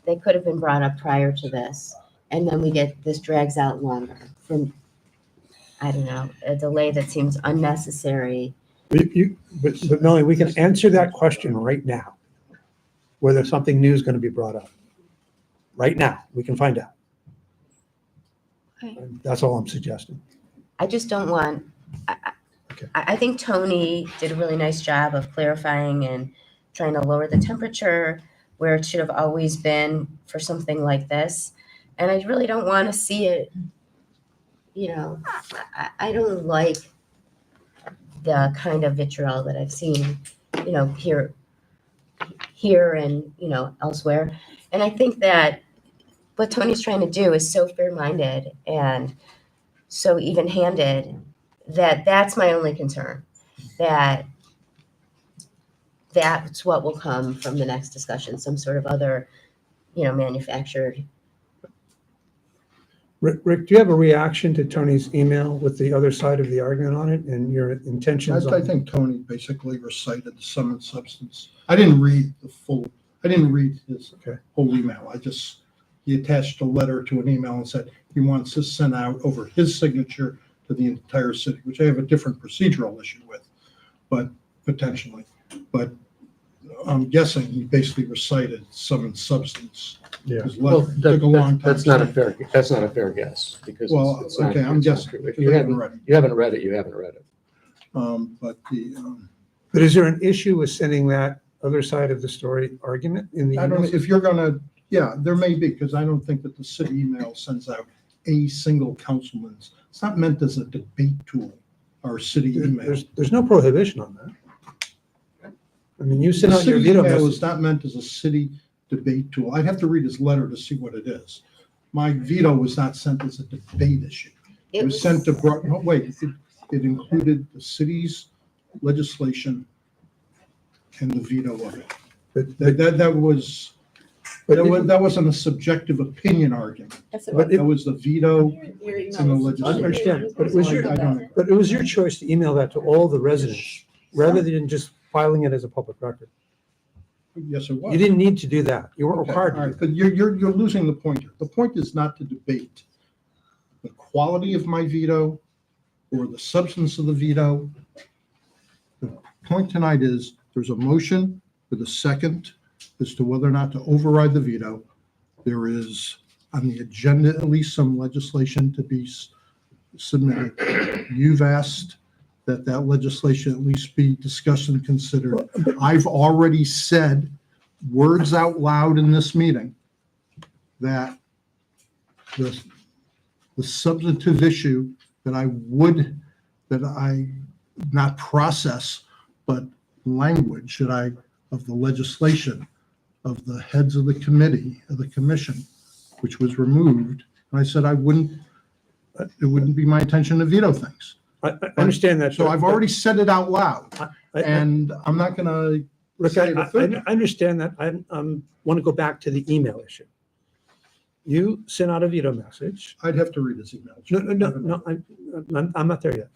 They could have been brought up prior to this. And then this drags out longer from, I don't know, a delay that seems unnecessary. But Melanie, we can answer that question right now, whether something new is going to be brought up. Right now, we can find out. Okay. That's all I'm suggesting. I just don't want, I think Tony did a really nice job of clarifying and trying to lower the temperature where it should have always been for something like this. And I really don't want to see it, I don't like the kind of vitriol that I've seen, here and, elsewhere. And I think that what Tony's trying to do is so fair-minded and so even-handed that that's my only concern, that's what will come from the next discussion, some sort of other, manufactured. Rick, do you have a reaction to Tony's email with the other side of the argument on it and your intentions? I think Tony basically recited the sum and substance. I didn't read his whole email. He attached a letter to an email and said he wants this sent out over his signature to the entire city, which I have a different procedural issue with, but potentially. But I'm guessing he basically recited sum and substance. Yeah. His letter took a long time. That's not a fair guess because Well, it's not. okay, I'm it's not guessing, true. If because you I haven't read it, you haven't read it. But is there an issue with sending that other side of the story argument in the I don't know email? if you're gonna, yeah, there may be, because I don't think that the city email sends out a single councilman's. It's not meant as a debate tool, our city email. There's no prohibition on that. I mean, you send The out your city veto email message. is not meant as a city debate tool. I'd have to read his letter to see what it is. My veto was not sent as a debate issue. It was sent to, it included the city's legislation and the veto of it. But That wasn't a subjective opinion argument. Yes, That was the veto Your and the I legislation. understand, but I it was your choice to email that to all the residents rather than just filing it as a public record. Yes, it was. You didn't need to do that. You weren't Okay, required all to. right, but you're losing the point here. The point is not to debate the quality of my veto or the substance of the veto. The point tonight is there's a motion with a second as to whether or not to override the veto. There is on the agenda at least some legislation to be submitted. You've asked that legislation at least be discussed and considered. I've already said words out loud in this meeting that the The substantive issue that I not process, but language of the legislation, of the heads of the committee, of the commission, which was removed. And I said it wouldn't be my intention to veto things. I understand that. So I've already said it out loud, And and I'm not gonna Rick, say the third. I understand that. I want to go back to the email issue. You sent out a veto message. I'd have to read his email. No, I'm not there yet.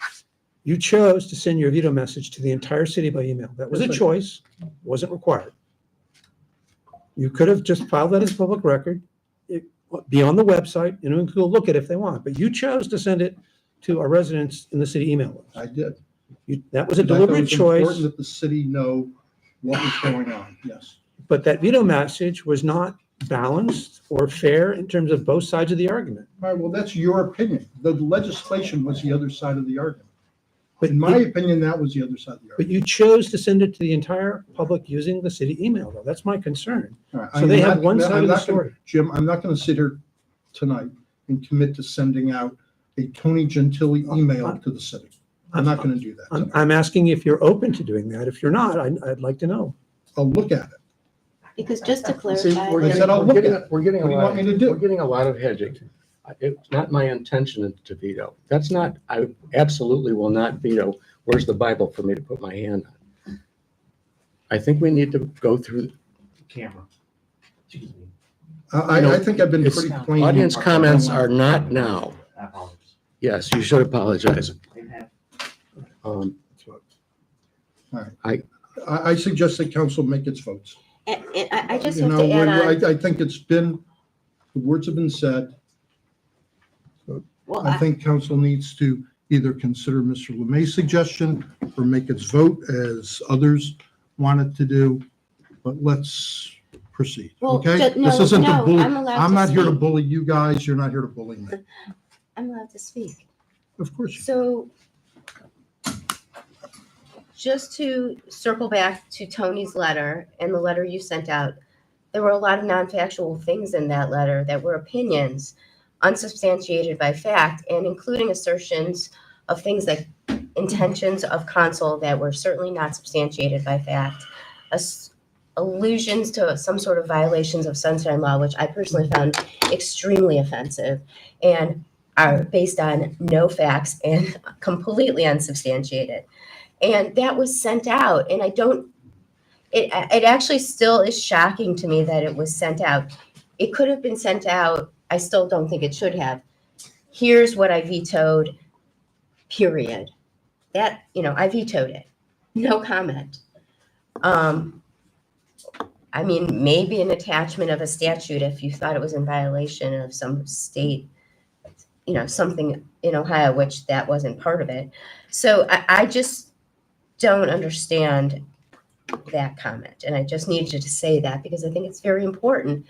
You chose to send your veto message to the entire city by email. That was a choice, wasn't required. You could have just filed that as a public record, be on the website, and anyone could go look at it if they want, but you chose to send it to our residents in the city email list. I did. That was a I thought it deliberate was choice, important that the city know what was going on, yes. but that veto message was not balanced or fair in terms of both sides of the argument. All right, well, that's your opinion. The legislation was the other side of the argument. But In my opinion, that was the other side of the But argument. you chose to send it to the entire public using the city email, though. That's my concern. All right, So I'm they have not- one side I'm of the not gonna- story. Jim, I'm not gonna sit here tonight and commit to sending out a Tony Gentili email to the city. I'm not gonna do that. tonight. I'm asking if you're open to doing that. If you're not, I'd like to know. I'll look at it. Because just to See, clarify, we're I getting, said I'll we're look getting, at it. we're getting a What do you lot, want me to do? we're getting a lot of hedging. It's not my intention to veto. That's not, I absolutely will not veto. Where's the Bible for me to put my hand on? I think we need to go through. Camera. I think I've been It's- pretty plain. Audience comments are not now. I apologize. Yes, you should apologize. I suggest that council make its votes. and I just You have know, to add on, I think the words have been said. well, I think council needs to either consider Mr. Lemay's suggestion or make its vote as others wanted to do. But let's proceed, Well, okay? no, This isn't to no, bully. I'm allowed I'm to not here to speak. bully you guys. You're not here to bully me. I'm allowed to speak. Of course. So just to circle back to Tony's letter and the letter you sent out, there were a lot of non-factual things in that letter that were opinions, unsubstantiated by fact, and including assertions of things like intentions of council that were certainly not substantiated by fact, allusions to some sort of violations of sunshine law, which I personally found extremely offensive, and are based on no facts and completely unsubstantiated. And that was sent out, and it actually still is shocking to me that it was sent out. It could have been sent out. I still don't think it should have. Here's what I vetoed, period. That, I vetoed it. No comment. I mean, maybe an attachment of a statute if you thought it was in violation of some state, something in Ohio, which that wasn't part of it. So I just don't understand that comment. And I just needed to say that because I think it's very important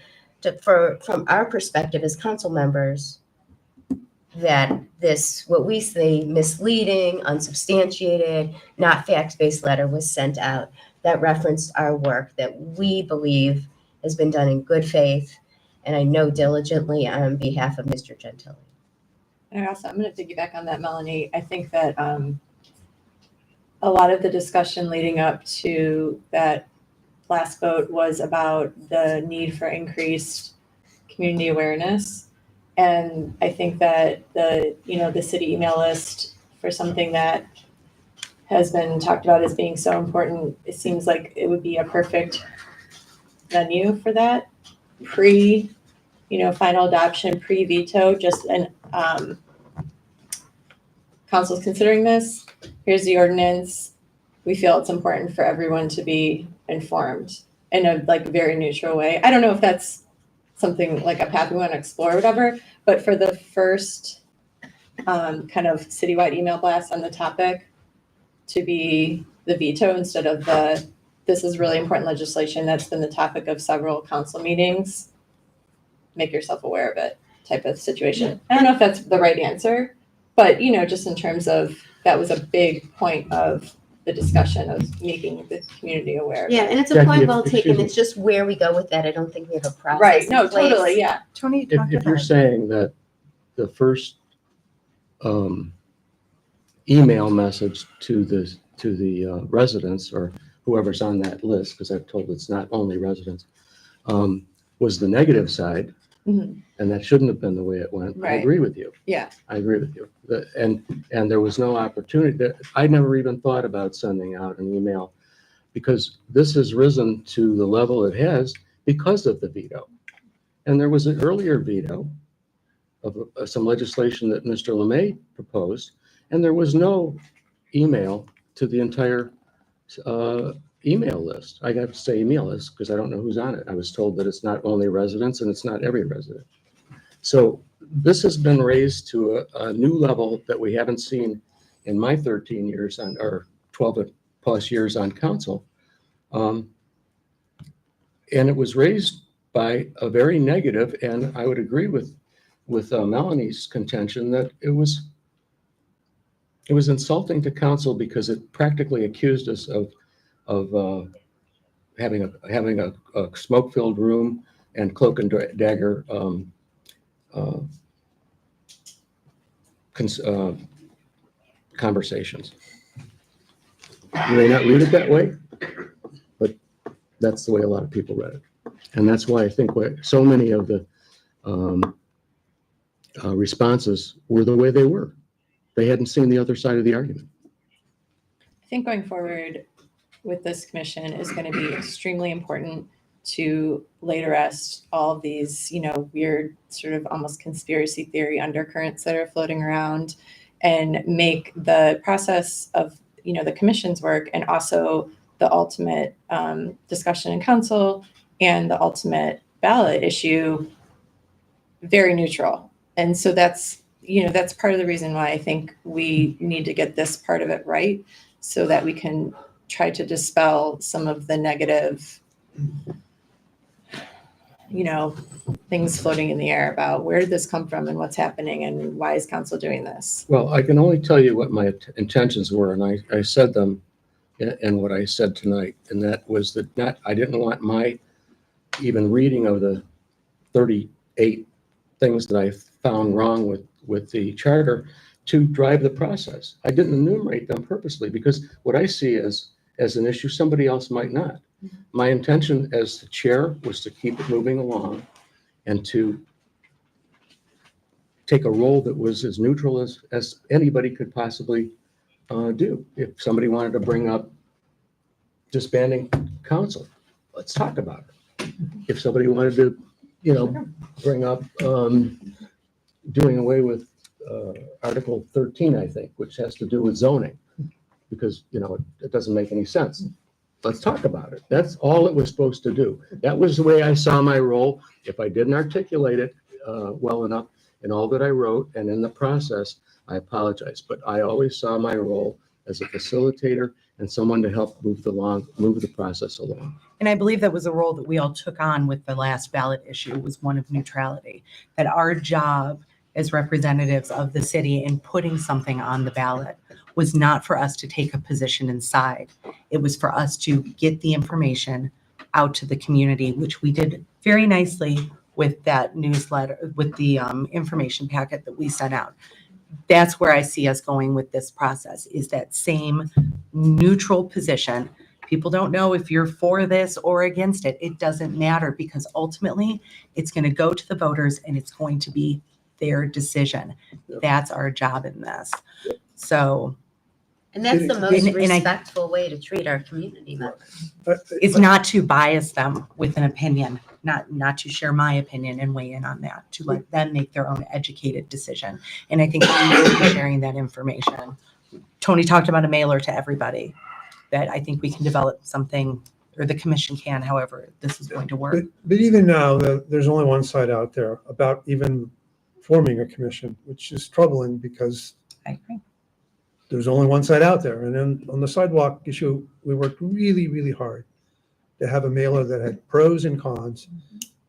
from our perspective as council members, that this, what we say, misleading, unsubstantiated, not fact-based letter was sent out that referenced our work that we believe has been done in good faith, and I know diligently on behalf of Mr. Gentili. And I'm going to piggyback on that, Melanie. I think that a lot of the discussion leading up to that last vote was about the need for increased community awareness. And I think that the city email list for something that has been talked about as being so important, it seems like it would be a perfect venue for that. Final adoption, pre-veto, just an council's considering this. Here's the ordinance. We feel it's important for everyone to be informed in a very neutral way. I don't know if that's something like a path we want to explore or whatever, but for the first kind of citywide email blast on the topic to be the veto instead of this is really important legislation that's been the topic of several council meetings, make yourself aware of it type of situation. I don't know if that's the right answer, but just in terms of that was a big point of the discussion of making the community aware. Yeah, and it's a Jackie, point well excuse taken. me. It's just where we go with that. I don't think we have a process. Right. No, in place. totally. Yeah. Tony If talked you're about, saying that the first email message to the residents or whoever's on that list, because I've told it's not only residents, was the negative side, Mhm. and that shouldn't have been the way it went. I Right. agree with you. Yeah. I agree with you. And there was no opportunity that I never even thought about sending out an email, because this has risen to the level it has because of the veto. And there was an earlier veto of some legislation that Mr. LeMay proposed, and there was no email to the entire email list. I have to say email list because I don't know who's on it. I was told that it's not only residents and it's not every resident. So this has been raised to a new level that we haven't seen in my 13 years on, or 12 plus years on council. And it was raised by a very negative, and I would agree with Melanie's contention that it was insulting to council because it practically accused us of having a smoke-filled room and cloak and dagger conversations. You may not read it that way, but that's the way a lot of people read it. And that's why I think so many of the responses were the way they were. They hadn't seen the other side of the argument. I think going forward with this commission is going to be extremely important to lay to rest all of these, weird sort of almost conspiracy theory undercurrents that are floating around, and make the process of, the commission's work and also the ultimate discussion in council and the ultimate ballot issue very neutral. And so that's part of the reason why I think we need to get this part of it right, so that we can try to dispel some of the negative, things floating in the air about where did this come from and what's happening and why is council doing this? Well, I can only tell you what my intentions were, and I said them in what I said tonight, and that was that I didn't want my even reading of the 38 things that I found wrong with the charter to drive the process. I didn't enumerate them purposely because what I see as an issue, somebody else might not. My intention as the chair was to keep it moving along and to take a role that was as neutral as anybody could possibly do. If somebody wanted to bring up disbanding council, let's talk about it. If somebody wanted to, bring up doing away with Article 13, I think, which has to do with zoning, because, it doesn't make any sense. Let's talk about it. That's all it was supposed to do. That was the way I saw my role. If I didn't articulate it well enough in all that I wrote and in the process, I apologize. But I always saw my role as a facilitator and someone to help move the process along. And I believe that was a role that we all took on with the last ballot issue, was one of neutrality, that our job as representatives of the city in putting something on the ballot was not for us to take a position inside. It was for us to get the information out to the community, which we did very nicely with that newsletter, with the information packet that we sent out. That's where I see us going with this process, is that same neutral position. People don't know if you're for this or against it. It doesn't matter, because ultimately it's going to go to the voters and it's going to be their decision. That's our job in this. So And that's the most And I- respectful way to treat our community members. it's not to bias them with an opinion, not to share my opinion and weigh in on that, to let them make their own educated decision. And I think we will be sharing that information. Tony talked about a mailer to everybody, that I think we can develop something, or the commission can, however this is going to work. But even now, there's only one side out there about even forming a commission, which is troubling because I agree. there's only one side out there. And then on the sidewalk issue, we worked really, really hard to have a mailer that had pros and cons.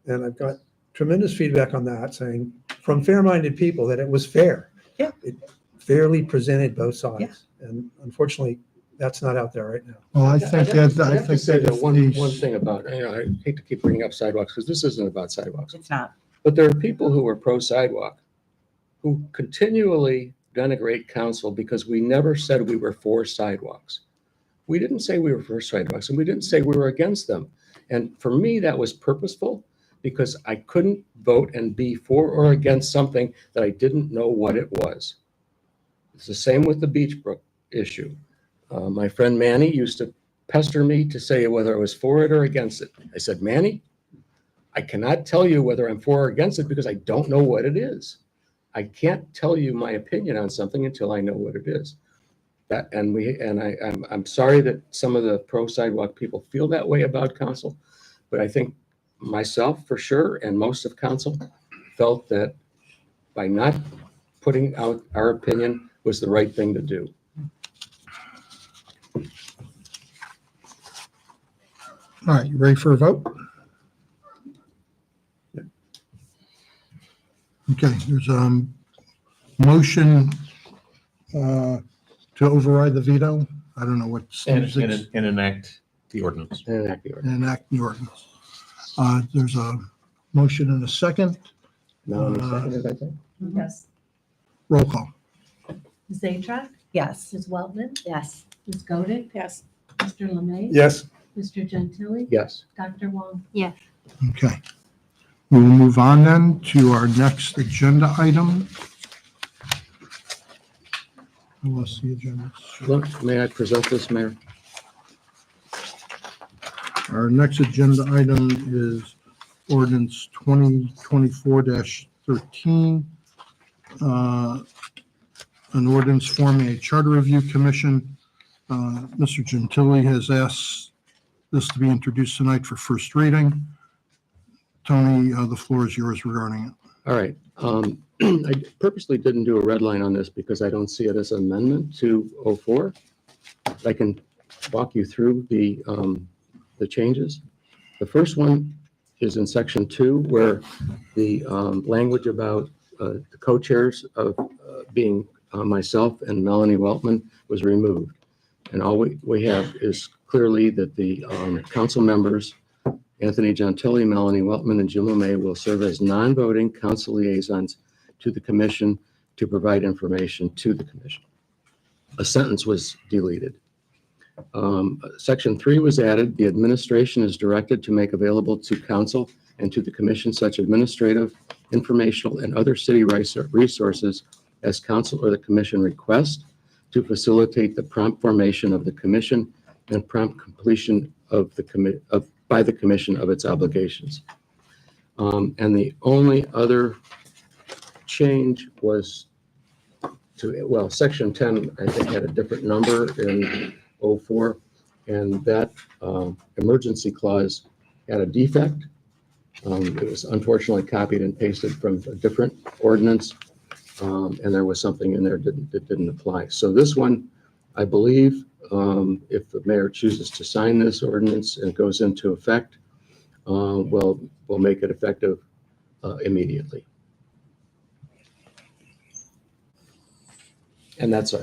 And I've got tremendous feedback on that, saying from fair-minded people that it was fair. Yeah. It fairly presented both sides. And unfortunately, that's not out there right now. Well, I think that, I have to say that if one these- thing about, I hate to keep bringing up sidewalks because this isn't about sidewalks, It's not. but there are people who are pro sidewalk who continually denigrate council because we never said we were for sidewalks. We didn't say we were for sidewalks, and we didn't say we were against them. And for me, that was purposeful because I couldn't vote and be for or against something that I didn't know what it was. It's the same with the Beach Brook issue. My friend Manny used to pester me to say whether I was for it or against it. I said, Manny, I cannot tell you whether I'm for or against it because I don't know what it is. I can't tell you my opinion on something until I know what it is. I'm sorry that some of the pro sidewalk people feel that way about council, but I think myself for sure and most of council felt that by not putting out our opinion was the right thing to do. All right, you ready for a vote? Okay, there's a motion to override the veto. I don't know what And Steve's enact the ordinance. enact the ordinance. There's a motion and a second. Melanie seconded, I think. Yes. Roll call. Ms. Atrach, Yes. Ms. Weltman, Yes. Ms. Godek, Yes. Mr. Lemay. Yes. Mr. Gentili, Yes. Dr. Wong. Yes. Okay. We will move on then to our next agenda item. I lost the agenda. Look, may I present this, Mayor? Our next agenda item is ordinance 2024-13. An ordinance forming a charter review commission. Mr. Gentili has asked this to be introduced tonight for first reading. Tony, the floor is yours regarding it. All right. I purposely didn't do a red line on this because I don't see it as an amendment to 04. I can walk you through the changes. The first one is in section 2, where the language about the co-chairs of being myself and Melanie Weltman was removed. And all we have is clearly that the council members, Anthony Gentili, Melanie Weltman, and Jim Lemay, will serve as non-voting council liaisons to the commission to provide information to the commission. A sentence was deleted. Section 3 was added. The administration is directed to make available to council and to the commission such administrative, informational, and other city resources as council or the commission request to facilitate the prompt formation of the commission and prompt completion of by the commission of its obligations. And the only other change was to, section 10, I think, had a different number in 04, and that emergency clause had a defect. It was unfortunately copied and pasted from a different ordinance, and there was something in there that didn't apply. So this one, I believe, if the mayor chooses to sign this ordinance and it goes into effect, we'll make it effective immediately. And that is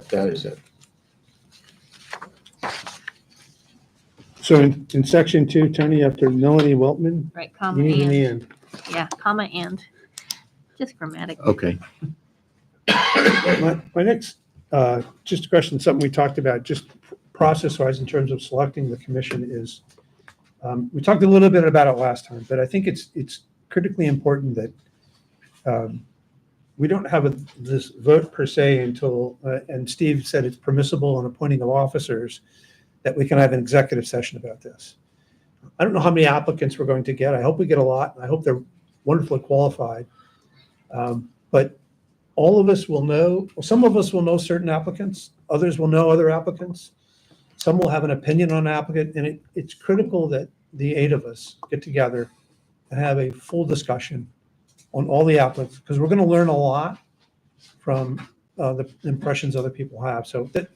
it. So in section 2, Tony, after Melanie Weltman, Right, you comma need an and. and. Yeah, comma and. Just grammatically. Okay. My next, just a question, something we talked about, just process-wise in terms of selecting the commission is, we talked a little bit about it last time, but I think it's critically important that we don't have this vote per se until, and Steve said it's permissible on appointing of officers, that we can have an executive session about this. I don't know how many applicants we're going to get. I hope we get a lot. I hope they're wonderfully qualified. But all of us will know, some of us will know certain applicants, others will know other applicants. Some will have an opinion on an applicant, and it's critical that the 8 of us get together and have a full discussion on all the applicants, because we're going to learn a lot from the impressions other people have. So that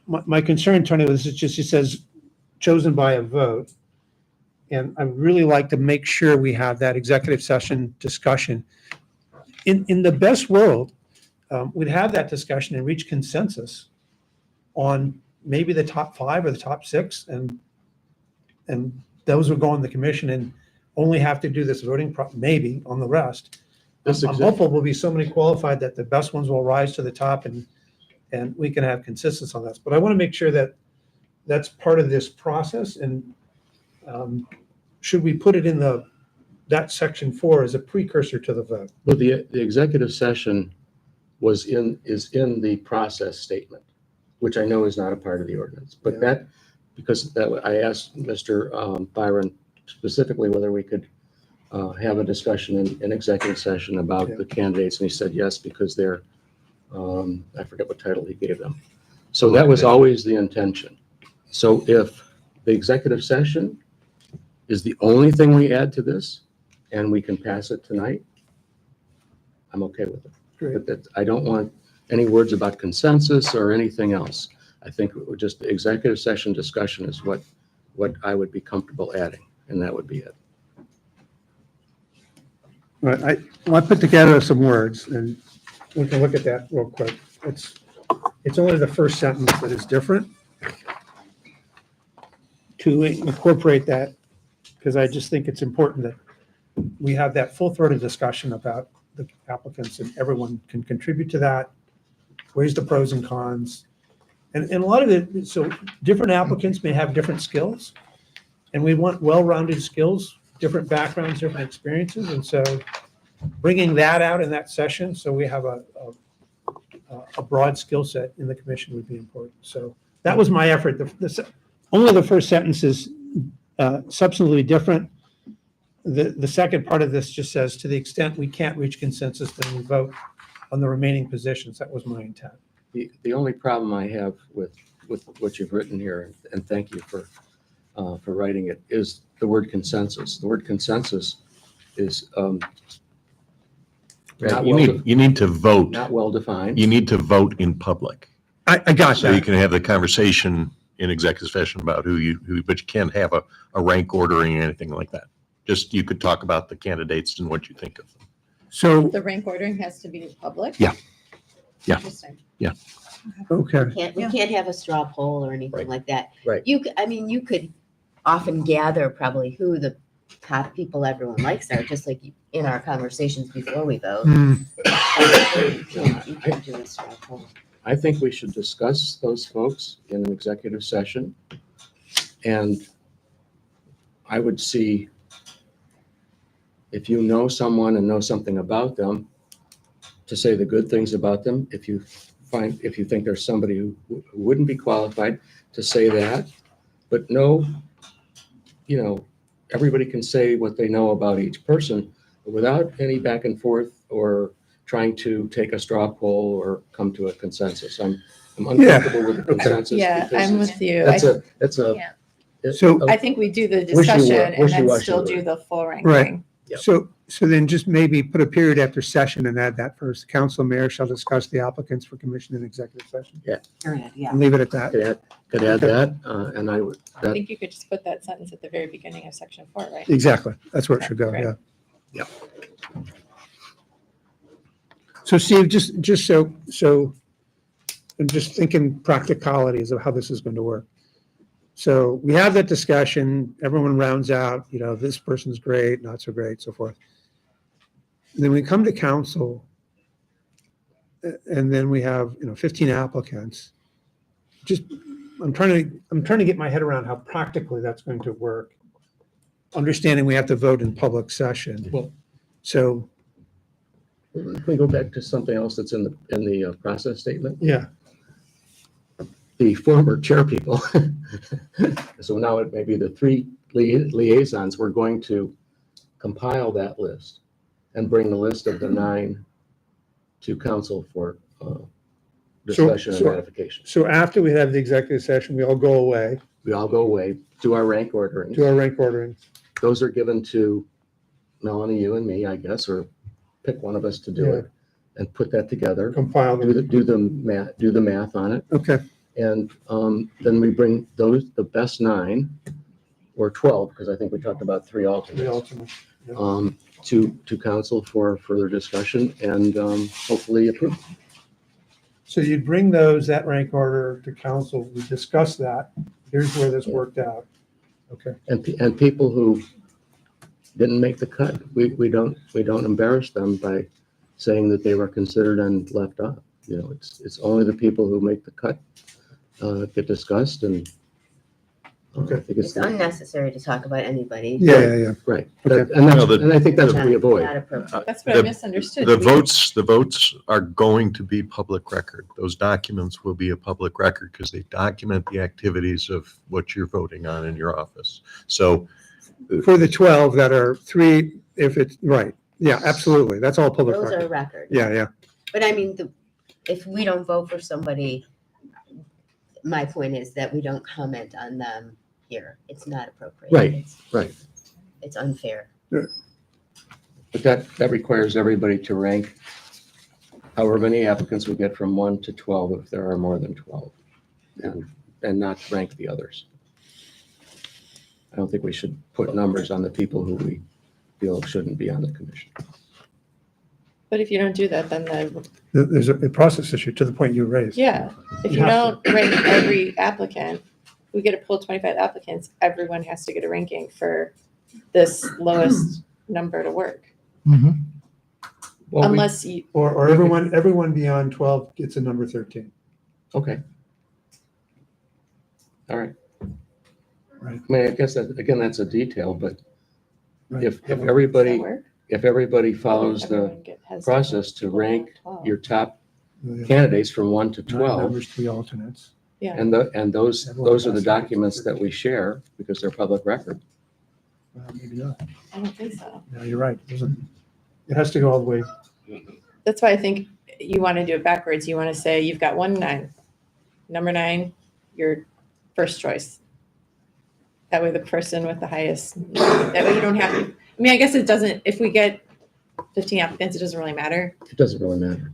my concern, Tony, was it says chosen by a vote. And I really like to make sure we have that executive session discussion. In the best world, we'd have that discussion and reach consensus on maybe the top 5 or the top 6, and those would go on the commission and only have to do this voting maybe on the rest. This I'm exec- hopeful we'll be so many qualified that the best ones will rise to the top and we can have consistency on this. But I want to make sure that that's part of this process. And should we put it in that section 4 as a precursor to the vote? Well, the executive session is in the process statement, which I know is not a part of the ordinance. But Yeah. because I asked Mr. Byron specifically whether we could have a discussion in executive session about Yeah. the candidates, and he said yes, because they're, I forget what title he gave them. So that was always the intention. So if the executive session is the only thing we add to this, and we can pass it tonight, I'm okay with it. Great. But that, I don't want any words about consensus or anything else. I think just the executive session discussion is what I would be comfortable adding, and that would be it. Right, I put together some words, and we can look at that real quick. It's only the first sentence that is different. To incorporate that, because I just think it's important that we have that full-throated discussion about the applicants, and everyone can contribute to that, weigh the pros and cons. And a lot of it, so different applicants may have different skills, and we want well-rounded skills, different backgrounds, different experiences, and so bringing that out in that session, so we have a broad skill set in the commission would be important. So that was my effort. Only the first sentence is substantively different. The second part of this just says, to the extent we can't reach consensus, then we vote on the remaining positions. That was my intent. The only problem I have with what you've written here, and thank you for writing it, is the word consensus. The word consensus is not You need to vote. not well defined. You need to vote in public. I got So you that. can have the conversation in executive session about who, but you can't have a rank ordering or anything like that. Just, you could talk about the candidates and what you think of them. So, The rank ordering has to be public? Yeah. Yeah. Interesting. okay. We can't have a straw poll or anything Right. like that. Right. You could often gather probably who the top people everyone likes are, just like in our conversations before we vote. Hmm. You can do a straw poll. I think we should discuss those folks in an executive session. And I would see, if you know someone and know something about them, to say the good things about them. If you think there's somebody who wouldn't be qualified, to say that. But no, everybody can say what they know about each person without any back and forth or trying to take a straw poll or come to a consensus. I'm uncomfortable with the consensus. Yeah, because I'm with you. That's a. So- I think we do the Wishy-washy- discussion and then wishy-washy still word. do the full ranking. Right. Yep. So then just maybe put a period after session and add that first. Council and mayor shall discuss the applicants for commission in executive session. Period, yeah. And leave it at that. Could add that, and I would, I think you could just put that sentence at the very beginning of section 4, right? Exactly. That's where it should go, Right. yeah. Yeah. So Steve, just so I'm just thinking practicalities of how this is going to work. So we have that discussion, everyone rounds out, this person's great, not so great, so forth. And then we come to council, and then we have, 15 applicants. Just, I'm trying to get my head around how practically that's going to work. Understanding we have to vote in public session. Well- So, can we go back to something else that's in the process statement? yeah, The former chair people. So now it may be the 3 liaisons. We're going to compile that list and bring the list of the 9 to council for discussion and so- ratification. so after we have the executive session, we all go away, We all go away, do our rank ordering. do our rank ordering. Those are given to Melanie, you and me, I guess, or pick one of us to do Yeah. it and put that together. Compile them. Do the math on it. Okay, And then we bring the best 9 or 12, because I think we talked about 3 the alternates, alternate. to council for further discussion and hopefully approve. So you'd bring that rank order to council, we discuss that, here's where this worked out. Okay, And people who didn't make the cut. We don't embarrass them by saying that they were considered and left off. You know, it's only the people who make the cut get discussed, and I think It's unnecessary to talk about anybody. Yeah. right. Okay. And I think that's what we avoid. Not appropriate. That's what I The- misunderstood. The We- votes are going to be public record. Those documents will be a public record because they document the activities of what you're voting on in your office. So For the 12 that are 3, if it's, right, yeah, absolutely, that's all public Those are a record. record. Yeah. But I mean, if we don't vote for somebody, my point is that we don't comment on them here. It's not appropriate. Right, It's- right. It's unfair. But that requires everybody to rank however many applicants we get from 1 to 12, if there are more than 12, and not rank the others. I don't think we should put numbers on the people who we feel shouldn't be on the commission. But if you don't do that, then There's a process issue to the point you raised. yeah, if you have don't rank every applicant, we get a pool of 25 applicants, everyone has to get a ranking for this lowest number to work. Well, Unless you, Or everyone beyond 12 gets a number 13. Okay. All right. Right. I mean, I guess that, again, that's a detail, but Right. if does that everybody, work? if everybody follows the Everyone has process to rank 12. your top Yeah. candidates from 1 to 9 12, members, 3 alternates. Yeah, and those are the documents that we share because they're public record. Well, maybe not. I don't think so. No, you're right. It has to go all the way. That's why I think you want to do it backwards. You want to say you've got 1 to 9. Number 9, your first choice. That way the person with the highest, that way you don't have to, I mean, I guess it doesn't, if we get 15 applicants, it doesn't really matter. It doesn't really matter.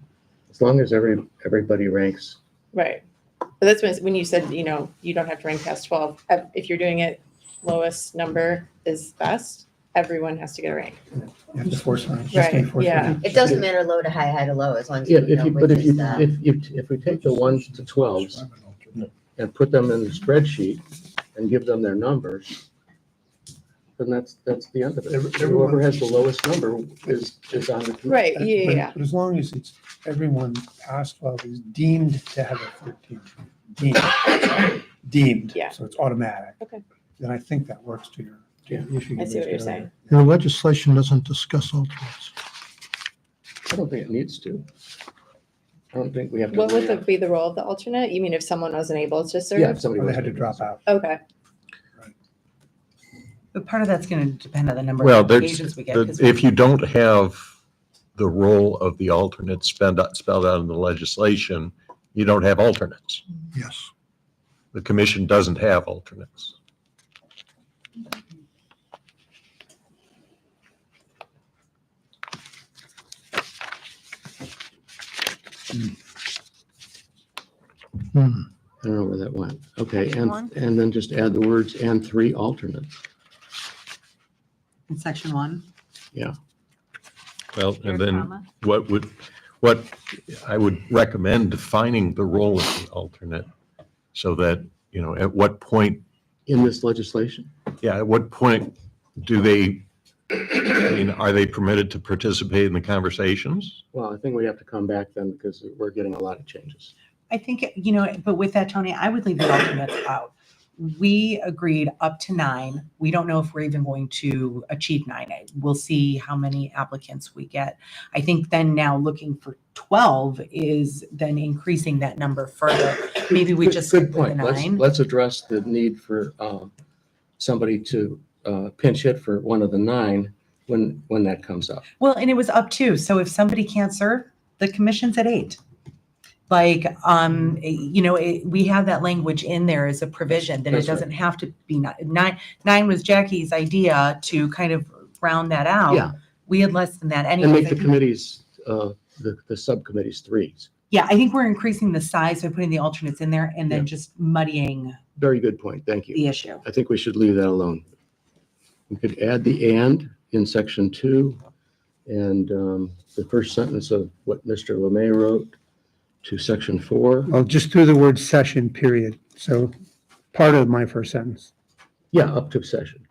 As long as everybody ranks. Right. But that's when you said, you don't have to rank past 12. If you're doing it, lowest number is best, everyone has to get a rank. You have to force it. Right, yeah. It doesn't matter low to high, high to low, as long as Yeah, you know which is the. if we take the 1s to 12s and put them in the spreadsheet and give them their numbers, then that's the end of it. Everyone- Whoever has the lowest number is on the committee. Right, yeah. But as long as it's everyone past 12 is deemed to have a 13. Deemed. Yeah. So it's automatic. Okay. Then I think that works to your issue. I see what you're saying. Your legislation doesn't discuss alternates. I don't think it needs to. I don't think we have to. What would worry. be the role of the alternate? You mean if someone wasn't able to serve? Yeah, if somebody Or they was had to drop out. Okay, But part of that's going to depend on the number Well, of there's, applications we get. 'cause if you don't have the role of the alternate spelled out in the legislation, you don't have alternates. Yes. The commission doesn't have alternates. Hmm. I don't know where that went. Okay, One. and then just add the words "and 3 alternates." In section 1. Well, and Your then comma. what I would recommend defining the role of the alternate so that, at what point, In this legislation? at what point do they, are they permitted to participate in the conversations? Well, I think we have to come back then because we're getting a lot of changes. I think, but with that, Tony, I would leave the alternates out. We agreed up to 9. We don't know if we're even going to achieve 9. We'll see how many applicants we get. I think then now looking for 12 is then increasing that number further. Maybe we just Good stick with the point. 9. Let's address the need for somebody to pinch hit for one of the 9 when that comes up. Well, and it was up to, so if somebody can't serve, the commission's at 8. Like, we have that language in there as a provision that it That's right. doesn't have to be 9. 9 was Jackie's idea to kind of round that out. Yeah. We had less than that And anyway. make the committees, the subcommittees 3s. Yeah, I think we're increasing the size by putting the alternates in there and then Yeah. just muddying Very good point. Thank you. the issue. I think we should leave that alone. We could add the "and" in section 2 and the first sentence of what Mr. Lemay wrote to section 4. Well, just through the word session, period. So part of my first sentence. Yeah, up to session.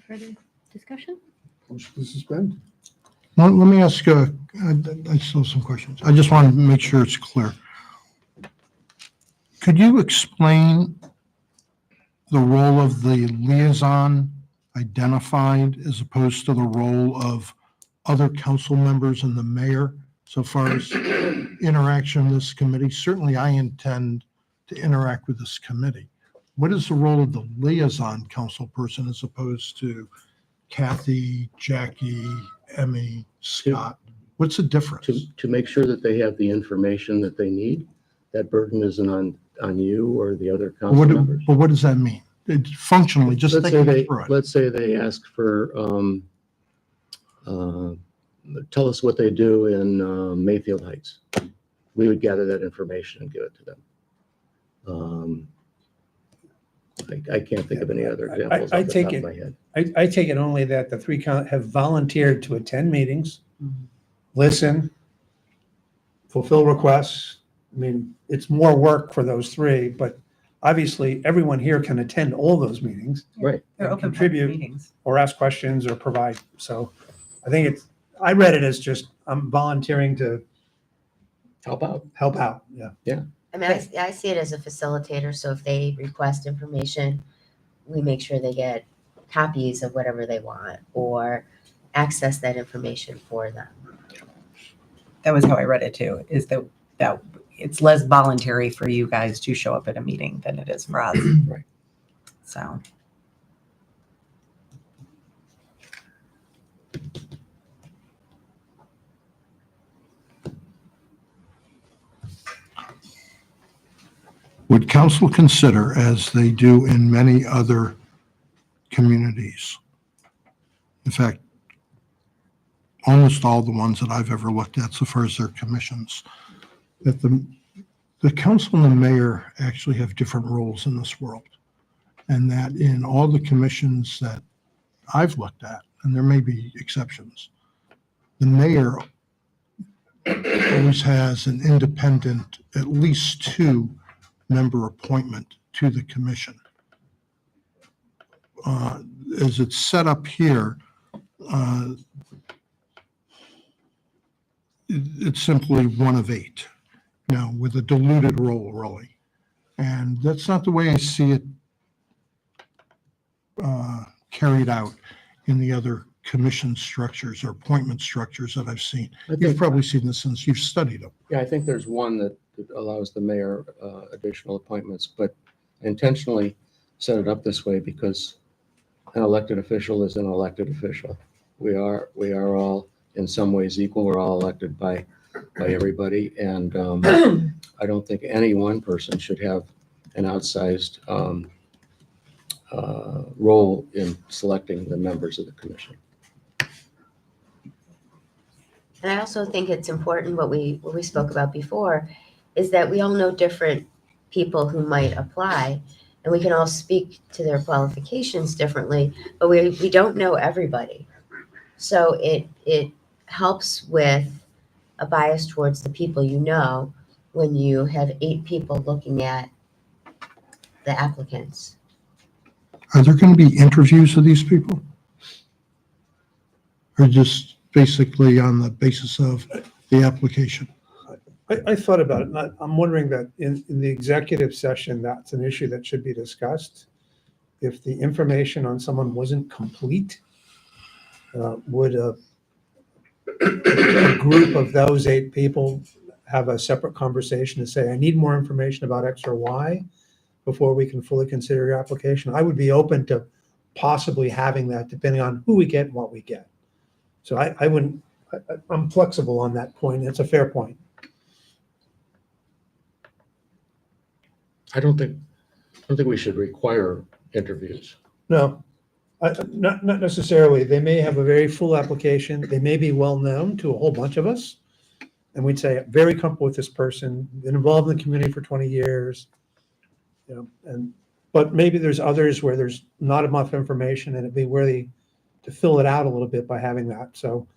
further discussion? Motion to suspend. Let me ask, I still have some questions. I just want to make sure it's clear. Could you explain the role of the liaison identified as opposed to the role of other council members and the mayor so far as interaction with this committee? Certainly, I intend to interact with this committee. What is the role of the liaison council person as opposed to Kathy, Jackie, Emmy, Scott? What's the difference? To make sure that they have the information that they need. That burden isn't on you or the other council members. But what does that mean? Functionally, just Let's say thinking they, through it. let's say they ask for, tell us what they do in Mayfield Heights. We would gather that information and give it to them. I can't think of any other examples I off the take top it- of my head. I take it only that the three have volunteered to attend meetings, listen, fulfill requests. I mean, it's more work for those three, but obviously everyone here can attend all those meetings. Right. They're and open public contribute meetings. or ask questions or provide. So I think I read it as just, I'm volunteering to Help out. help out. Yeah. I mean, I see it as a facilitator, so if they request information, we make sure they get copies of whatever they want or access that information for them. That was how I read it too, is that it's less voluntary for you guys to show up at a meeting than it is for us. Right. So. Would council consider, as they do in many other communities, in fact, almost all the ones that I've ever looked at so far as their commissions, that the council and the mayor actually have different roles in this world. And that in all the commissions that I've looked at, and there may be exceptions, the mayor always has an independent, at least two member appointment to the commission. As it's set up here, it's simply one of eight, with a diluted role, really. And that's not the way I see it carried out in the other commission structures or appointment structures that I've seen. You've probably seen this since you've studied them. Yeah, I think there's one that allows the mayor additional appointments, but intentionally set it up this way because an elected official is an elected official. We are all in some ways equal. We're all elected by everybody, and I don't think any one person should have an outsized role in selecting the members of the commission. And I also think it's important what we spoke about before is that we all know different people who might apply and we can all speak to their qualifications differently, but we don't know everybody. So it helps with a bias towards the people you know when you have 8 people looking at the applicants. Are there going to be interviews of these people? Or just basically on the basis of the application? I thought about it, and I'm wondering that in the executive session, that's an issue that should be discussed. If the information on someone wasn't complete, would a group of those 8 people have a separate conversation to say, I need more information about X or Y before we can fully consider your application? I would be open to possibly having that depending on who we get and what we get. So I'm flexible on that point. It's a fair point. I don't think we should require interviews. No, not necessarily. They may have a very full application. They may be well-known to a whole bunch of us. And we'd say, very comfortable with this person, been involved in the community for 20 years. But maybe there's others where there's not enough information and it'd be worthy to fill it out a little bit by having that. So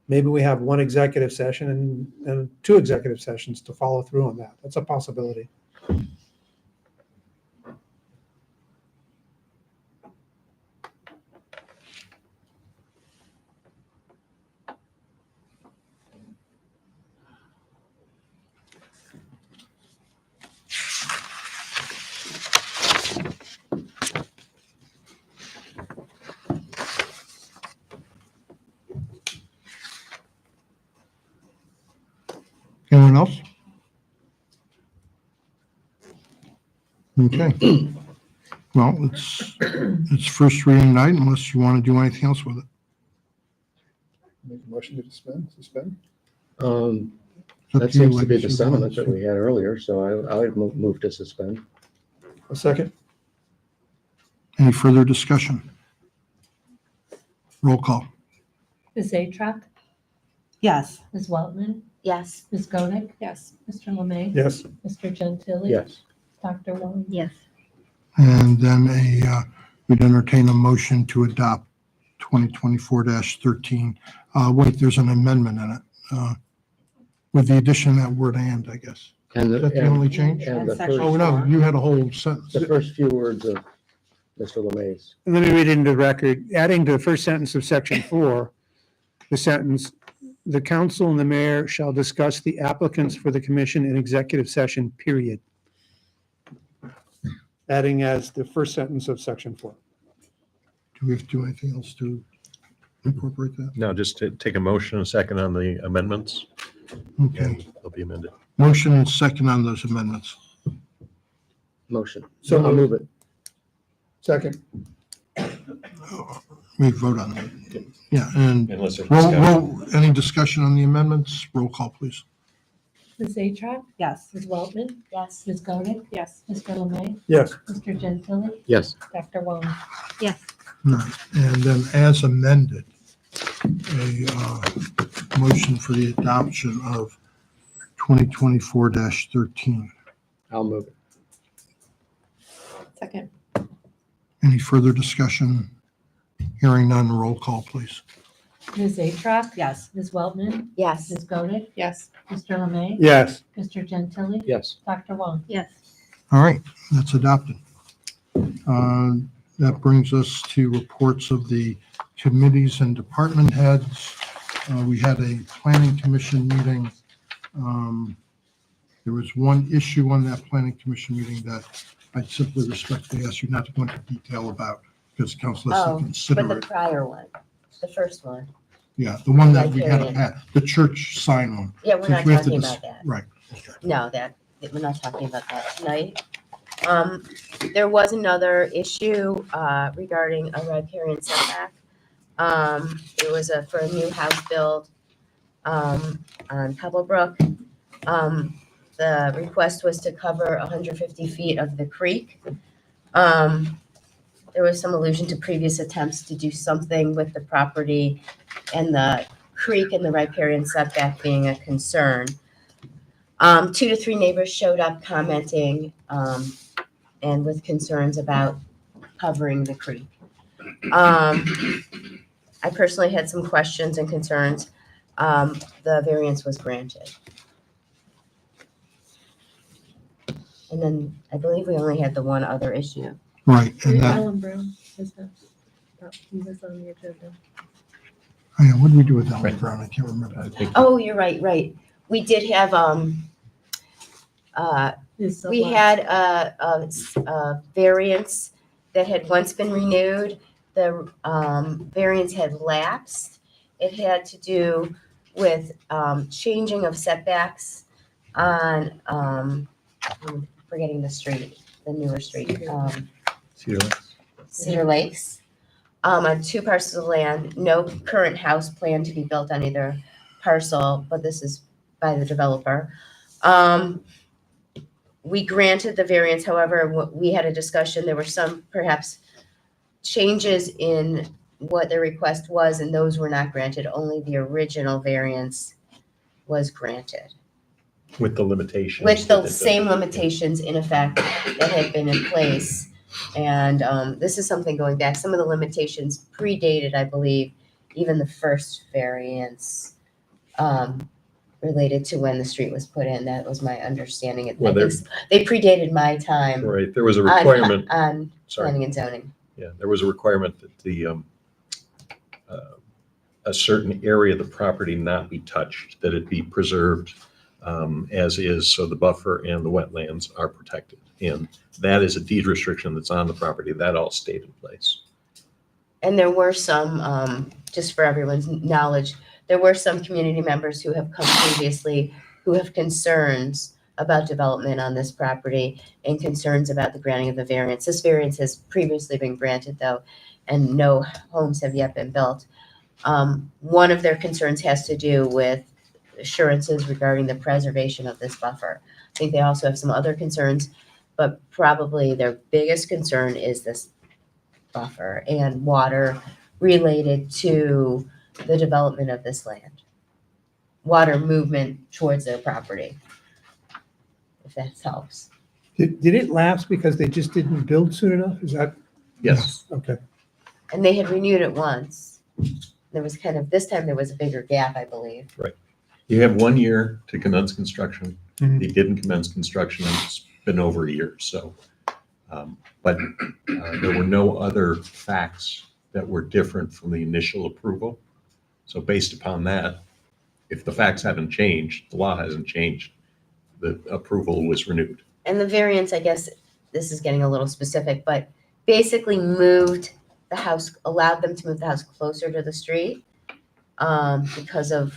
maybe we have 1 executive session and 2 executive sessions to follow through on that. That's a possibility. Anyone else? Okay. Well, it's first reading night unless you want to do anything else with it. Make a motion to suspend? It's up That to you, seems to be ladies, the who sentiment wants that to. we had earlier, so I would move to suspend. A second? Any further discussion? Roll call. Ms. Atruk, Yes. Ms. Weltman, Yes. Ms. Godick, Yes. Mr. Lemay. Yes. Mr. Gentili. Yes. Dr. Wong. Yes. And then we'd entertain a motion to adopt 2024-13. Wait, there's an amendment in it, with the addition of that word "and," I guess. And Is that the only change? And the Section first, Oh, no, you had a whole sentence. the first few words of Mr. Lemay's. Let me read into the record, adding to the first sentence of section 4, the sentence, "The council and the mayor shall discuss the applicants for the commission in executive session, period." Adding as the first sentence of section 4. Do we have to do anything else to incorporate that? No, just to take a motion, a second on the amendments, Okay. and they'll be amended. Motion and second on those amendments. Motion. So I'll move it. Second. We vote on that. Yeah, and Unless there's discussion. any discussion on the amendments? Roll call, please. Ms. Atruk, Yes. Ms. Weltman, Yes. Ms. Godick, Yes. Mr. Lemay, Yes. Mr. Gentili, Yes. Dr. Wong. Yes. All right, and then as amended, a motion for the adoption of 2024-13. I'll move it. Second. Any further discussion? Hearing none, roll call, please. Ms. Atruk, Yes. Ms. Weltman, Yes. Ms. Godick, Yes. Mr. Lemay, Yes. Mr. Gentili, Yes. Dr. Wong. Yes. All right, that's adopted. That brings us to reports of the committees and department heads. We had a planning commission meeting. There was one issue on that planning commission meeting that I simply respectfully ask you not to go into detail about because council has to Oh, consider But the it. prior one, the first one. Yeah, the one that we had, Riparian. the church sign one. Yeah, we're Since not we have to talking dis- about that. Right. No, we're not talking about that tonight. There was another issue regarding a riparian setback. It was for a new house build on Pebblebrook. The request was to cover 150 feet of the creek. There was some allusion to previous attempts to do something with the property and the creek and the riparian setback being a concern. 2 to 3 neighbors showed up commenting and with concerns about covering the creek. I personally had some questions and concerns. The variance was granted. And then I believe we only had the one other issue. Right, and that, Alan Brown, is that, he was on the agenda. oh yeah, what did we do with Ellen Right. Brown? I can't remember. I think Oh, you're right. We did have, His we sublot. had a variance that had once been renewed. The variance had lapsed. It had to do with changing of setbacks on, I'm forgetting the street, the newer street, Cedar Lakes. Cedar Lakes. On 2 parcels of land, no current house planned to be built on either parcel, but this is by the developer. We granted the variance, however, we had a discussion, there were some perhaps changes in what the request was, and those were not granted, only the original variance was granted. With the limitations. With that the it- same limitations in effect that had been in place. And this is something going back, some of the limitations predated, I believe, even the first variance related to when the street was put in. That was my understanding. I Well, think they predated my time Right, there was a on requirement, on sorry, planning and zoning. yeah, there was a requirement that a certain area of the property not be touched, that it be preserved as is, so the buffer and the wetlands are protected. And that is a deed restriction that's on the property, that all stayed in place. And there were some, just for everyone's knowledge, there were some community members who have come previously who have concerns about development on this property and concerns about the granting of the variance. This variance has previously been granted though, and no homes have yet been built. One of their concerns has to do with assurances regarding the preservation of this buffer. I think they also have some other concerns, but probably their biggest concern is this buffer and water related to the development of this land. Water movement towards their property, if that helps. Did it lapse because they just didn't build soon enough? Is that? Yes. Okay. And they had renewed it once. There was kind of, this time there was a bigger gap, I believe. You have 1 year to commence construction. Mhm. They didn't commence construction, and it's been over a year, so. But there were no other facts that were different from the initial approval. So based upon that, if the facts haven't changed, the law hasn't changed, the approval was renewed. And the variance, I guess, this is getting a little specific, but basically moved the house, allowed them to move the house closer to the street because of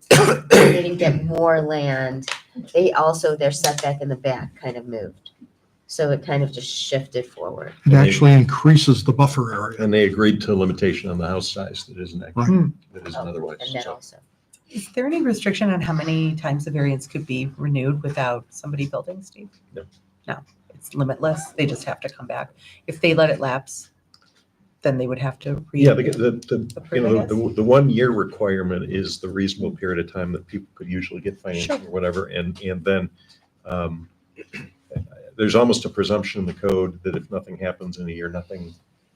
they didn't get more land. They also, their setback in the back kind of moved. So it kind of just shifted forward. It actually increases the buffer area. And they agreed to a limitation on the house size that isn't actually, that isn't otherwise. And that So also. Is there any restriction on how many times the variance could be renewed without somebody building, Steve? No. No, it's limitless. They just have to come back. If they let it lapse, then they would have to. Yeah, Approve, I the 1 year requirement is the reasonable period of time that people could usually get financing Sure. or whatever. And then there's almost a presumption in the code that if nothing happens in a year, nothing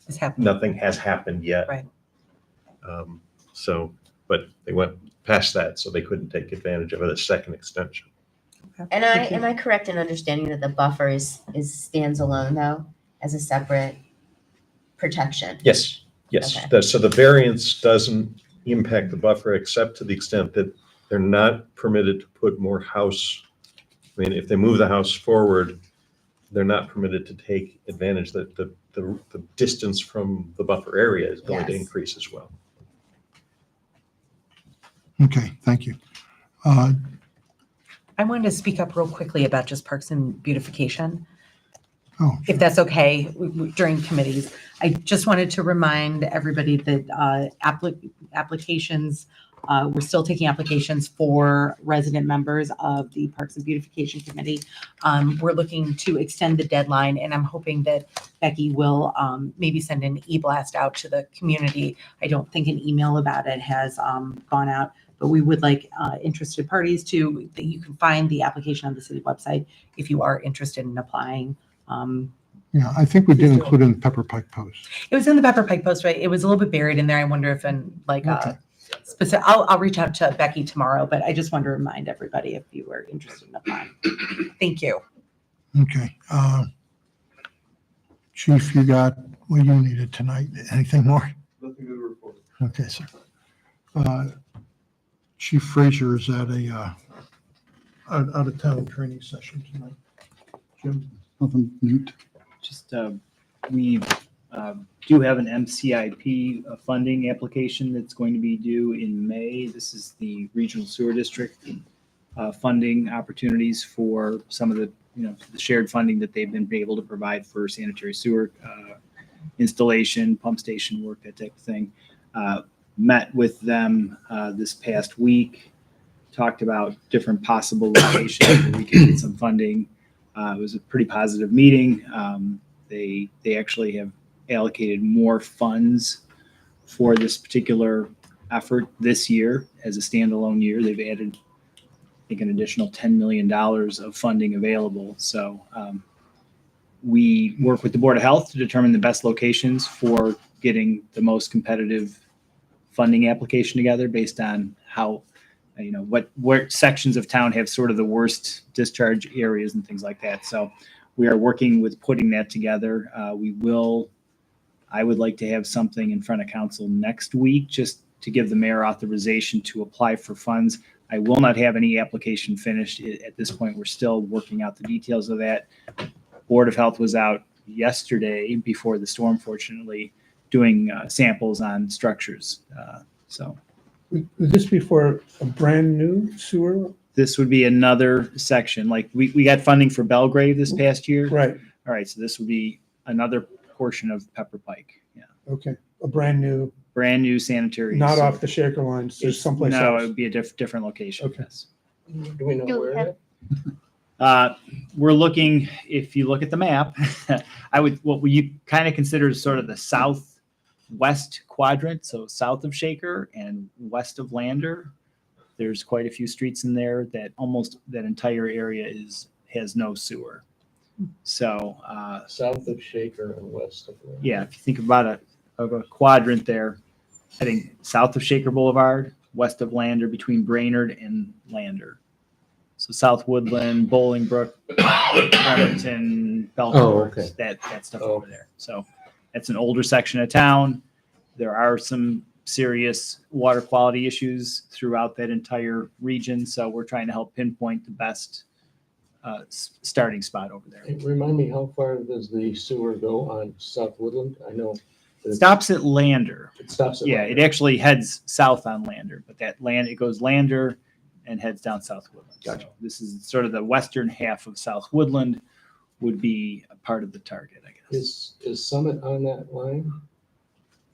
It's happening. nothing has happened yet. Right. So, but they went past that, so they couldn't take advantage of it, a second extension. And am I correct in understanding that the buffer is stands alone though, as a separate protection? Yes, yes. Okay. So the variance doesn't impact the buffer except to the extent that they're not permitted to put more house. I mean, if they move the house forward, they're not permitted to take advantage that the distance from the buffer area is going to Yes. increase as well. Okay, thank you. I wanted to speak up real quickly about just parks and beautification, Oh, if that's okay, during committees. I just wanted to remind everybody that applications, we're still taking applications for resident members of the Parks and Beautification Committee. We're looking to extend the deadline, and I'm hoping that Becky will maybe send an e-blast out to the community. I don't think an email about it has gone out, but we would like interested parties to, that you can find the application on the city website if you are interested in applying. yeah, I think we did include it in the Pepper Pike Post. It was in the Pepper Pike Post, right? It was a little bit buried in there. I wonder if Okay. specific, I'll reach out to Becky tomorrow, but I just want to remind everybody if you were interested in applying. Thank you. Okay. Chief, you got what you needed tonight. Anything more? Nothing to report. Okay, sir. Chief Frazier is at a out of town training session tonight. Jim? Nothing neat. Just, we do have an MCIP funding application that's going to be due in May. This is the Regional Sewer District funding opportunities for some of the, the shared funding that they've been able to provide for sanitary sewer installation, pump station work, that type of thing. Met with them this past week, talked about different possible locations where we could get some funding. It was a pretty positive meeting. They actually have allocated more funds for this particular effort this year as a standalone year. They've added, I think, an additional $10 million of funding available. So we work with the Board of Health to determine the best locations for getting the most competitive funding application together based on how, what sections of town have sort of the worst discharge areas and things like that. So we are working with putting that together. I would like to have something in front of council next week just to give the mayor authorization to apply for funds. I will not have any application finished at this point. We're still working out the details of that. Board of Health was out yesterday before the storm, fortunately, doing samples on structures. So Would this be for a brand new sewer This would be another section, like we got funding for Belgrave this past year. Right, All right, so this would be another portion of Pepper Pike. Yeah, okay, a brand new, brand new sanitary. not sewer. off the Shaker lines, there's It's- someplace No, it else. would be a different location. Okay. Yes. Do we know Do we where have- that? We're looking, if you look at the map, what you kind of consider sort of the southwest quadrant, so south of Shaker and west of Lander. There's quite a few streets in there that almost that entire area has no sewer. So, South of Shaker and west of. yeah, if you think about a quadrant there, I think south of Shaker Boulevard, west of Lander, between Brainerd and Lander. So South Woodland, Bolingbrook, Bremerton, Belcourt, okay. that stuff Oh. over there. So that's an older section of town. There are some serious water quality issues throughout that entire region. So we're trying to help pinpoint the best starting spot over there. Hey, remind me, how far does the sewer go on South Woodland? I know. that It stops at Lander. It stops at. Yeah, it actually heads south on Lander, but it goes Lander and heads down South Woodland. Gotcha. So this is sort of the western half of South Woodland would be a part of the target, I guess. Is Summit on that line?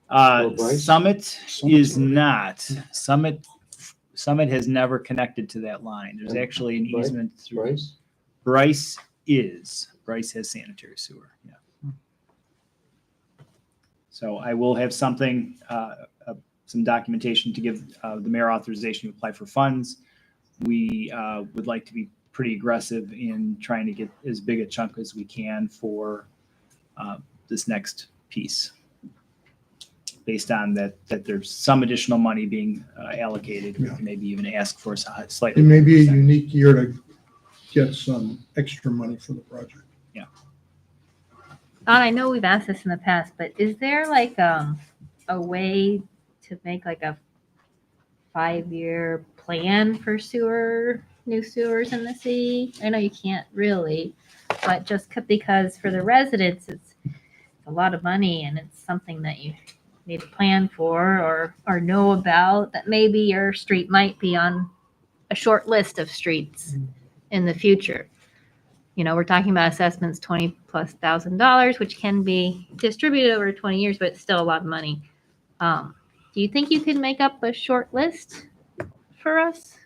or Bryce? Summit is Summit's not. Summit has never connected to that line. There's And actually an Bryce? easement through. Bryce? Bryce has sanitary sewer, yeah. So I will have something, some documentation to give the mayor authorization to apply for funds. We would like to be pretty aggressive in trying to get as big a chunk as we can for this next piece. Based on that there's some additional money being allocated, we can maybe even ask for a slightly. It may be a unique year to get some extra money for the project. Don, I know we've asked this in the past, but is there like a way to make like a 5-year plan for new sewers in the city? I know you can't really, but just because for the residents, it's a lot of money and it's something that you need to plan for or know about, that maybe your street might be on a short list of streets in the future. You know, we're talking about assessments $20,000+, which can be distributed over 20 years, but it's still a lot of money. Do you think you can make up a short list for us?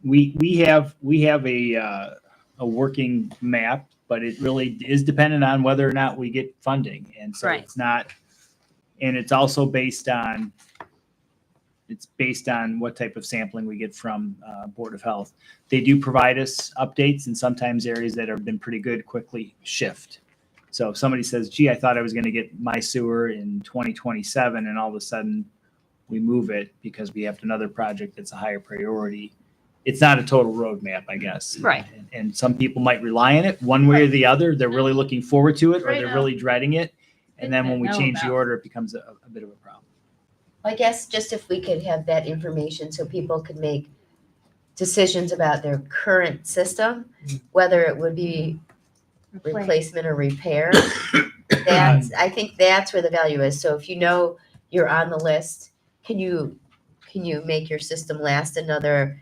We have a working map, but it really is dependent on whether or not we get funding. And so Right. it's not, and it's also based on what type of sampling we get from Board of Health. They do provide us updates, and sometimes areas that have been pretty good quickly shift. So if somebody says, gee, I thought I was going to get my sewer in 2027, and all of a sudden we move it because we have another project that's a higher priority. It's not a total roadmap, I guess. Right. And some people might rely on it one way or the other. They're really looking forward to it, or Right they're now. really dreading it. And then when we Know change the about. order, it becomes a bit of a problem. I guess just if we could have that information so people could make decisions about their current system, whether it would be replacement or repair. I think that's where the value is. So if you know you're on the list, can you make your system last another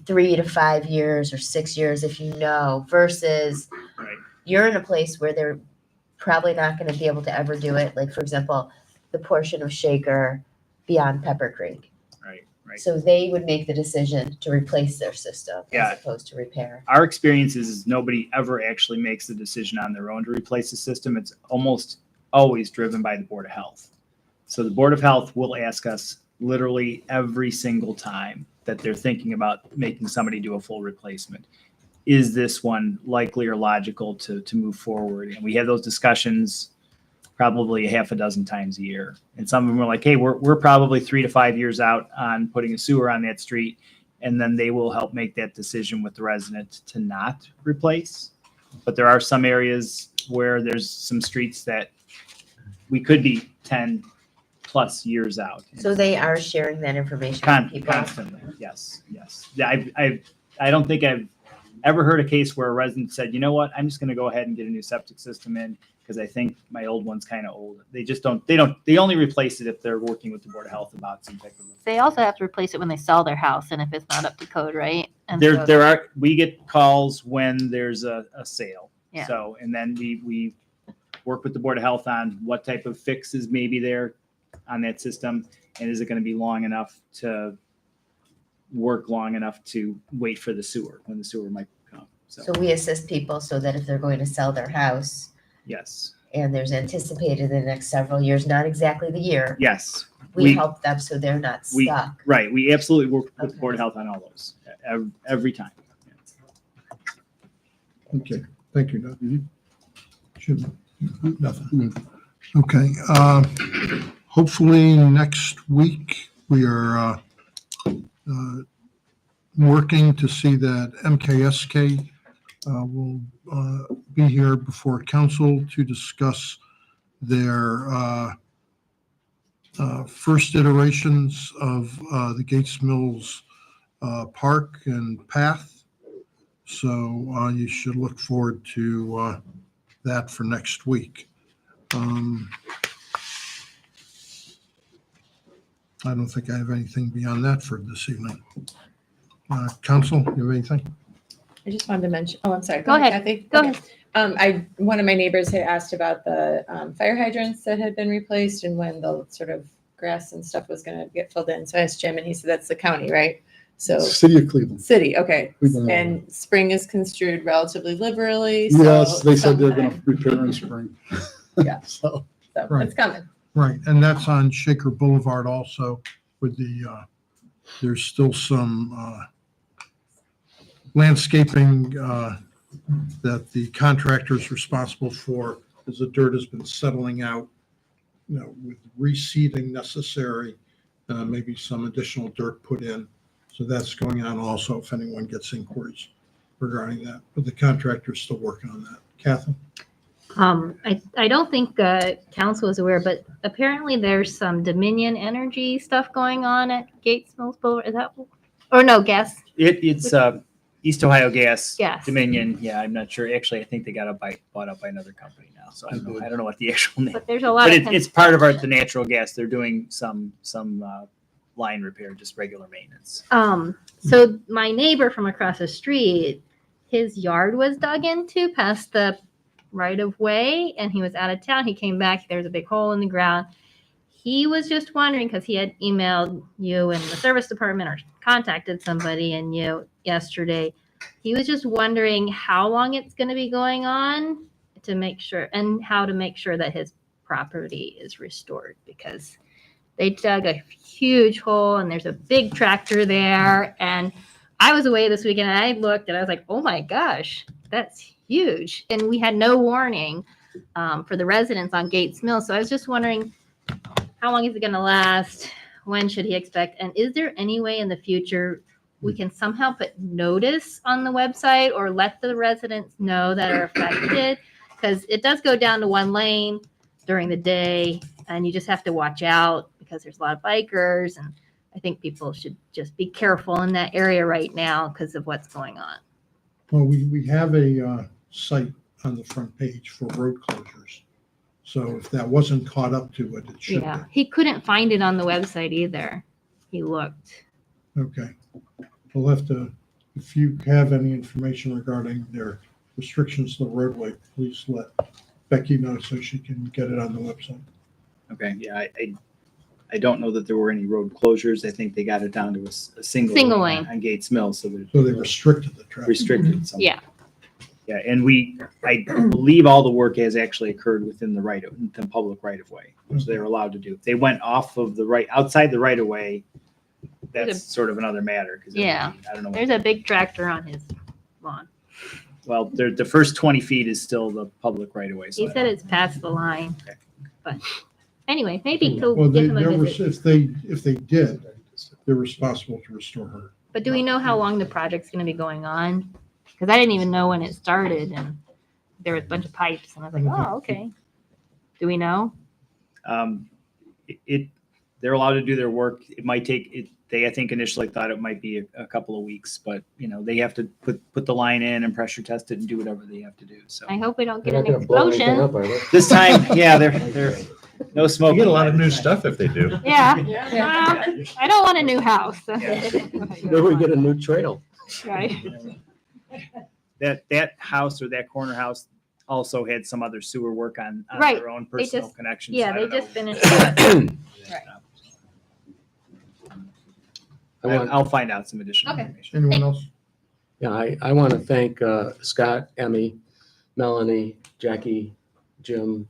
3 to 5 years or 6 years if you know, versus Right. you're in a place where they're probably not going to be able to ever do it. Like, for example, the portion of Shaker beyond Pepper Creek. Right. So they would make the decision to replace their system Yeah. as opposed to repair. Our experience is nobody ever actually makes the decision on their own to replace the system. It's almost always driven by the Board of Health. So the Board of Health will ask us literally every single time that they're thinking about making somebody do a full replacement. Is this one likely or logical to move forward? And we have those discussions probably 6 times a year. And some of them are like, hey, we're probably 3 to 5 years out on putting a sewer on that street. And then they will help make that decision with the resident to not replace. But there are some areas where there's some streets that we could be 10+ years out. So they are sharing that information with people. Constantly, yes. Yeah, I don't think I've ever heard a case where a resident said, you know what, I'm just going to go ahead and get a new septic system in because I think my old one's kind of old. They only replace it if they're working with the Board of Health about some type of. They also have to replace it when they sell their house and if it's not up to code, right? And so- We get calls when there's a sale. Yeah. So, and then we work with the Board of Health on what type of fixes may be there on that system. And is it going to be long enough to work long enough to wait for the sewer when the sewer might come? So we assist people so that if they're going to sell their house Yes. and there's anticipated in the next several years, not exactly the year, Yes. we help them so they're not we- stuck. Right. We absolutely work with the Okay. Board of Health on all those every time. Okay, thank you, Doug. Should, nothing. Mm. Okay, hopefully next week, we are working to see that MKSK will be here before council to discuss their first iterations of the Gates Mills Park and Path. So you should look forward to that for next week. I don't think I have anything beyond that for this evening. Council, you have anything? I just wanted to mention, oh, I'm sorry. Go ahead. Kathy. Go Okay. One of my neighbors had asked about the fire hydrants that had been replaced and when the sort of grass and stuff was going to get filled in. So I asked Jim and he said that's the county, right? So City of Cleveland. city, okay. Cleveland. And spring is construed relatively liberally. So Yes, they said they're going to sometime- repair in spring. Yeah. So, So Right. it's coming. Right, and that's on Shaker Boulevard also with the, there's still some landscaping that the contractor is responsible for as the dirt has been settling out, with reseeding necessary, maybe some additional dirt put in. So that's going on also if anyone gets inquiries regarding that, but the contractor is still working on that. Kathy? I don't think council is aware, but apparently there's some Dominion Energy stuff going on at Gates Mills Boulevard. Is that, or no, gas? It's East Ohio Gas. Gas. Dominion. Yeah, I'm not sure. Actually, I think they got bought up by another company now. So I don't know what the actual name. But there's a lot But of. it's part of the natural gas. They're doing some line repair, just regular maintenance. So my neighbor from across the street, his yard was dug into past the right of way and he was out of town. He came back, there was a big hole in the ground. He was just wondering because he had emailed you and the service department or contacted somebody and you yesterday. He was just wondering how long it's going to be going on to make sure and how to make sure that his property is restored because they dug a huge hole and there's a big tractor there. And I was away this weekend and I looked and I was like, oh my gosh, that's huge. And we had no warning for the residents on Gates Mill. So I was just wondering, how long is it going to last? When should he expect? And is there any way in the future we can somehow put notice on the website or let the residents know that are affected? Because it does go down to one lane during the day and you just have to watch out because there's a lot of bikers. And I think people should just be careful in that area right now because of what's going on. Well, we have a site on the front page for road closures. So if that wasn't caught up to it, it should Yeah, he couldn't find it on the website either. He looked. be. Okay. We'll have to, if you have any information regarding their restrictions to the roadway, please let Becky know so she can get it on the website. Okay. Yeah, I don't know that there were any road closures. I think they got it down to a Single lane. on Gates Mill, so So they restricted the traffic. restricted. Some. Yeah. Yeah, and I believe all the work has actually occurred within the public right of way, which they're allowed to do. If they went off of outside the right of way, that's sort of another matter. Yeah. I don't know. There's a big tractor on his lawn. Well, the first 20 feet is still the public right of way. He said it's past the line. But anyway, maybe Well, he'll give him a was, visit. if they did, they're responsible to restore her. But do we know how long the project's going to be going on? Because I didn't even know when it started and there was a bunch of pipes and I was like, oh, okay. Do we know? The they're allowed to do their work. It might take it. They, I think, initially thought it might be a couple of weeks, but they have to put the line in and pressure test it and do whatever they have to do. So I hope we don't get They're an not gonna blow anything explosion. up, are they? this time, yeah, they're no You smoke. get a lot of new stuff if they do. Yeah. I don't want a new house. Maybe we get a new trail. Right. That house or that corner house also had some other sewer work on Right. their own They personal just- connections. Yeah, I they don't know. just finished. it. I'll find out some additional Okay. information. Anyone else? Yeah, I want to thank Scott, Emmy, Melanie, Jackie, Jim,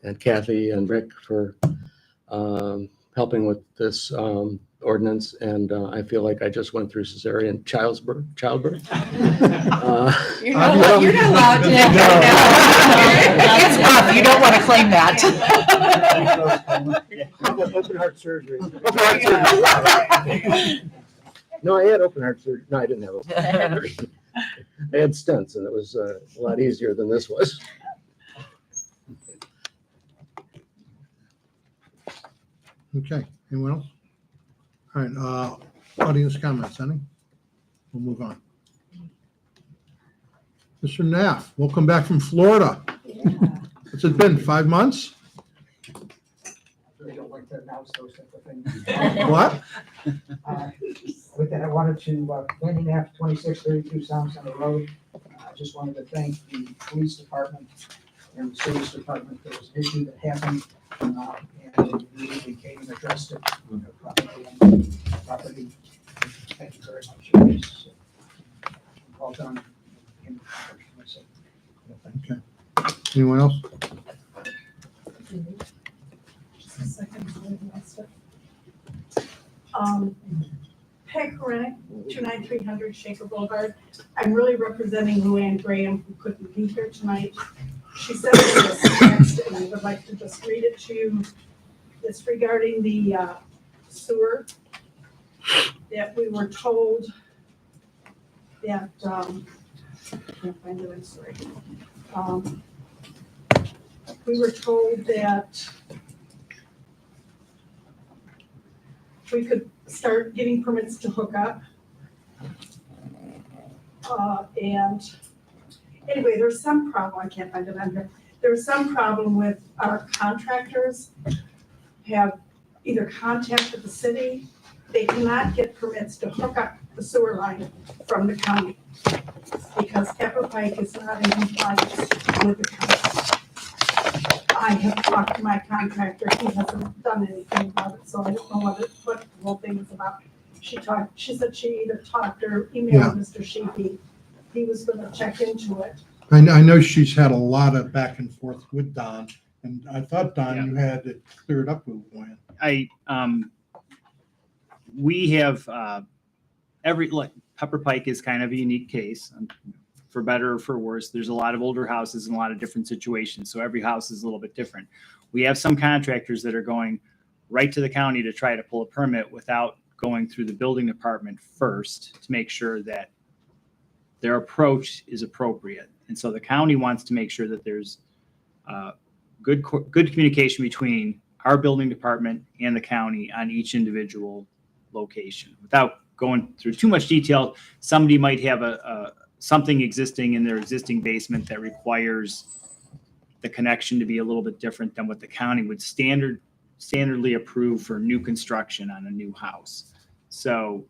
and Kathy and Rick for helping with this ordinance. And I feel like I just went through cesarean childbirth. You're not allowed to. It's tough. You don't want to claim that. Open heart surgery. No, I had open heart surgery. No, I didn't have open heart surgery. I had stents, and it was a lot easier than this was. Okay, anyone else? All right, audience comments, any? We'll move on. Mr. Knapp, welcome back from Florida. What's it been, 5 months? I don't like to announce those type of things. What? With that, I wanted to, Landing Ave 2632 Sound Center Road, I just wanted to thank the police department and the service department. There was an issue that happened, and they immediately came and addressed it properly. Thank you very much. It was, well done. Okay. Anyone else? Peg Korenick, 29300 Shaker Boulevard. I'm really representing Luann Graham, who couldn't be here tonight. She sent me this text, and I would like to just read it to you. It's regarding the sewer, that we were told that, can't find it, I'm sorry. We were told that we could start getting permits to hook up. And anyway, there's some problem, I can't find it on here. There's some problem with our contractors have either contacted the city. They cannot get permits to hook up the sewer line from the county because Pepper Pike is not in compliance with the county. I have talked to my contractor, he hasn't done anything about it, so I don't know what the whole thing is about. She said she either talked or emailed Mr. Sheepy. He was gonna check into it. I know she's had a lot of back and forth with Don, and I thought, Don, you had it cleared up with Luann. We have Pepper Pike is kind of a unique case, for better or for worse. There's a lot of older houses and a lot of different situations, so every house is a little bit different. We have some contractors that are going right to the county to try to pull a permit without going through the building department first to make sure that their approach is appropriate. And so the county wants to make sure that there's good communication between our building department and the county on each individual location. Without going through too much detail, somebody might have something existing in their existing basement that requires the connection to be a little bit different than what the county would standardly approve for new construction on a new house. So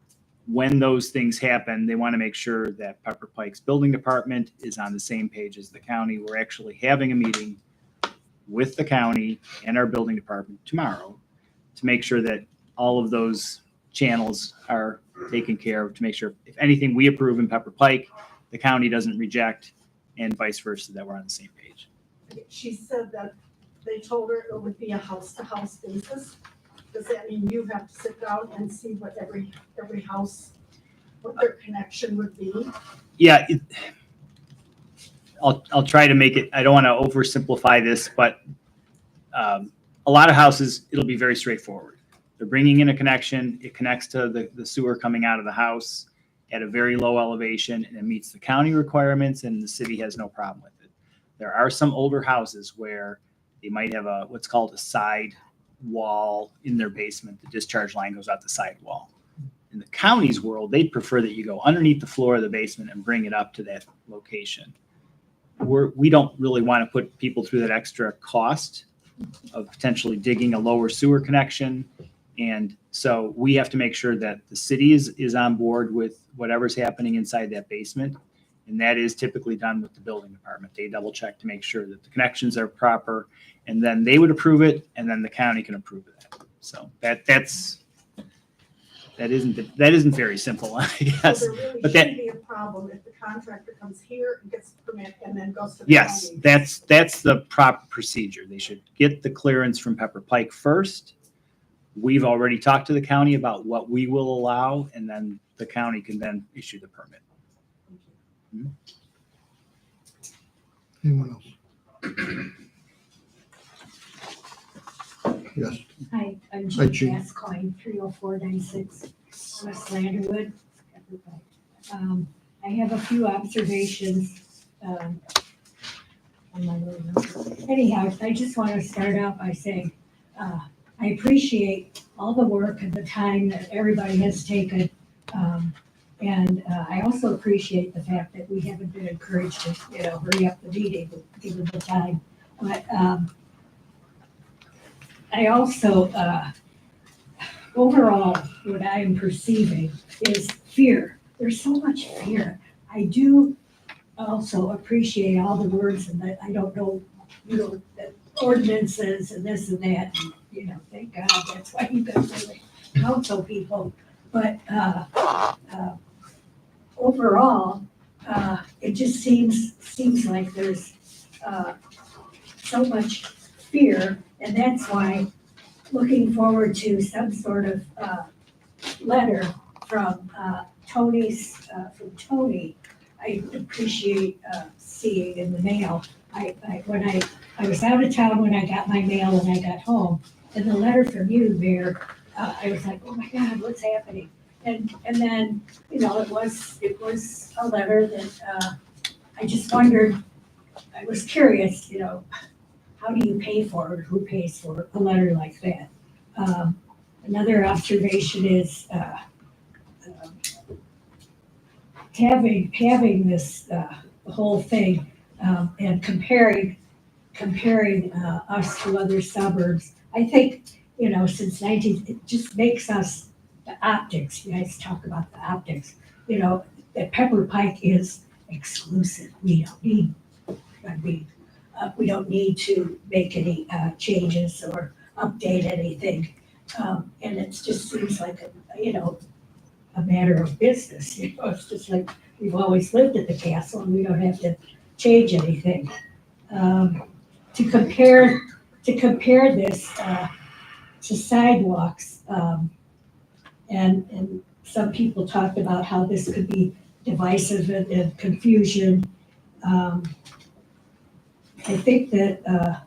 when those things happen, they want to make sure that Pepper Pike's building department is on the same page as the county. We're actually having a meeting with the county and our building department tomorrow to make sure that all of those channels are taken care of, to make sure if anything we approve in Pepper Pike, the county doesn't reject, and vice versa, that we're on the same page. She said that they told her it would be a house-to-house basis. Does that mean you have to sit down and see what every house, what their connection would be? Yeah, I'll try to make it, I don't want to oversimplify this, but a lot of houses, it'll be very straightforward. They're bringing in a connection, it connects to the sewer coming out of the house at a very low elevation, and it meets the county requirements, and the city has no problem with it. There are some older houses where they might have what's called a side wall in their basement, the discharge line goes out the side wall. In the county's world, they'd prefer that you go underneath the floor of the basement and bring it up to that location. We don't really want to put people through that extra cost of potentially digging a lower sewer connection. And so we have to make sure that the city is on board with whatever's happening inside that basement. And that is typically done with the building department. They double check to make sure that the connections are proper, and then they would approve it, and then the county can approve it. So that isn't very simple, I guess. So there really But that, shouldn't be a problem if the contractor comes here and gets the permit and then goes to the yes, county. that's the proper procedure. They should get the clearance from Pepper Pike first. We've already talked to the county about what we will allow, and then the county can then issue the permit. Anyone else? Yes. Hi, I'm Hi, Jean Jean. Gascoigne, 30496 West Landerwood. I have a few observations. On my road notes. Anyhow, I just want to start out by saying, I appreciate all the work and the time that everybody has taken. And I also appreciate the fact that we haven't been encouraged to, hurry up the meeting given the time. But I also, overall, what I am perceiving is fear. There's so much fear. I do also appreciate all the words, and I don't know, the ordinances and this and that. And, thank God, that's why you guys are the council people. But overall, it just seems like there's so much fear, and that's why looking forward to some sort of letter from Tony. I appreciate seeing in the mail. When I was out of town when I got my mail and I got home, and the letter from you, Mayor, I was like, oh my God, what's happening? And then, it was a letter that I just wondered, I was curious, how do you pay for it? Who pays for a letter like that? Another observation is having this the whole thing and comparing us to other suburbs. I think, since it just makes us the optics. You guys talk about the optics. That Pepper Pike is exclusive. We don't need to make any changes or update anything. And it just seems like a matter of business. It's just like we've always lived at the castle and we don't have to change anything. To compare this to sidewalks, and some people talked about how this could be divisive and confusion. I think that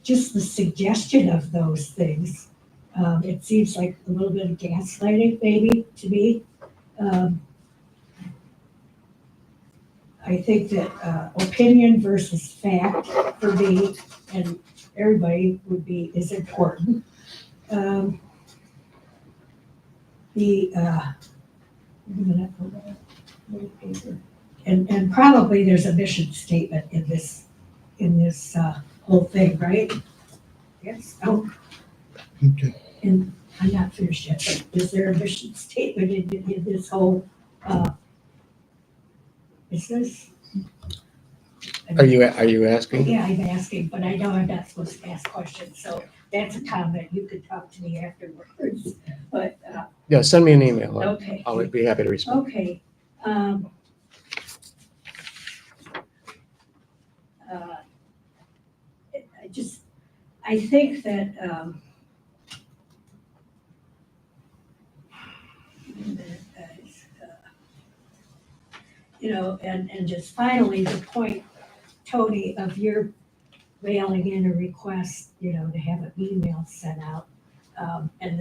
just the suggestion of those things, it seems like a little bit of gaslighting maybe to me. I think that opinion versus fact for me and everybody is important. And probably there's a mission statement in this whole thing, right? Yes. Oh. Okay. And I'm not finished yet, but is there a mission statement in this whole business? Are you asking? Yeah, I'm asking, but I know I'm not supposed to ask questions, so that's a comment. You could talk to me afterwards, but, Yeah, send me an email. okay. I'll be happy to respond. Okay. I think that, and just finally, the point, Tony, of your mailing in a request, to have an email sent out, and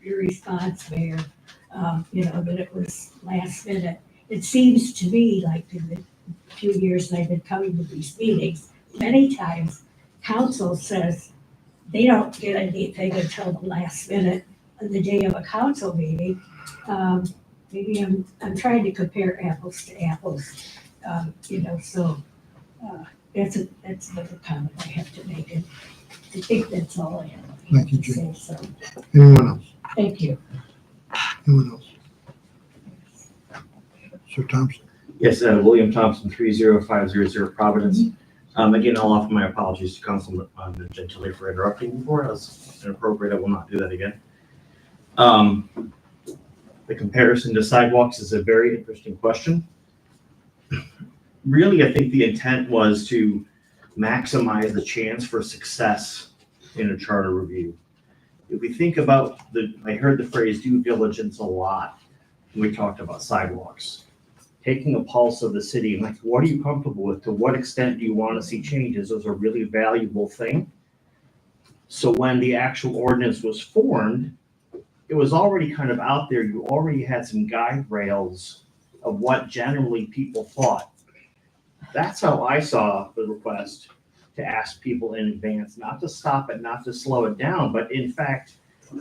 your response, Mayor, that it was last minute. It seems to me like in the few years that I've been coming to these meetings, many times council says, they don't get anything until the last minute on the day of a council meeting. Maybe I'm trying to compare apples to apples, so that's another comment I have to make. And I think that's all I have. Thank you, to Jane. say, so, Anyone else? thank you. Anyone else? Sir Thompson? Yes, William Thompson, 30500 Providence. Again, I'll offer my apologies to Councilman Gentile for interrupting before. That was inappropriate. I will not do that again. The comparison to sidewalks is a very interesting question. Really, I think the intent was to maximize the chance for success in a charter review. If we think about I heard the phrase due diligence a lot when we talked about sidewalks. Taking a pulse of the city and like, what are you comfortable with? To what extent do you want to see changes? Is a really valuable thing. So when the actual ordinance was formed, it was already kind of out there. You already had some guide rails of what generally people thought. That's how I saw the request, to ask people in advance, not to stop it, not to slow it down, but in fact,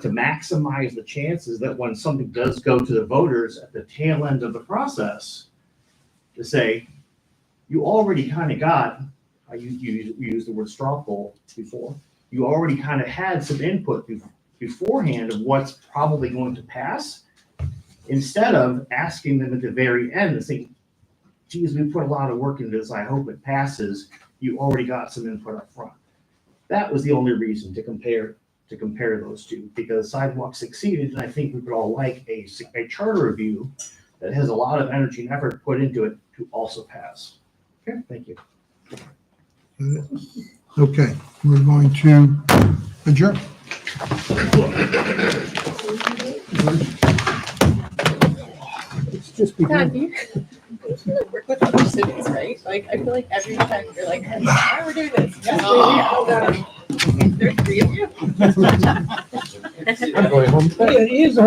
to maximize the chances that when something does go to the voters at the tail end of the process, to say, you already kind of got, you used the word straw poll before, you already kind of had some input beforehand of what's probably going to pass, instead of asking them at the very end and saying, geez, we put a lot of work into this, I hope it passes, you already got some input up front. That was the only reason to compare those two, because sidewalks succeeded, and I think we would all like a charter review that has a lot of energy and effort put into it to also pass. Okay, thank you. Okay, we're going to adjourn. It's just God, you work with other cities, right? Like, I feel like every time you're like, why we're doing this? Yes, there's 3 of you. I'm going home. It is a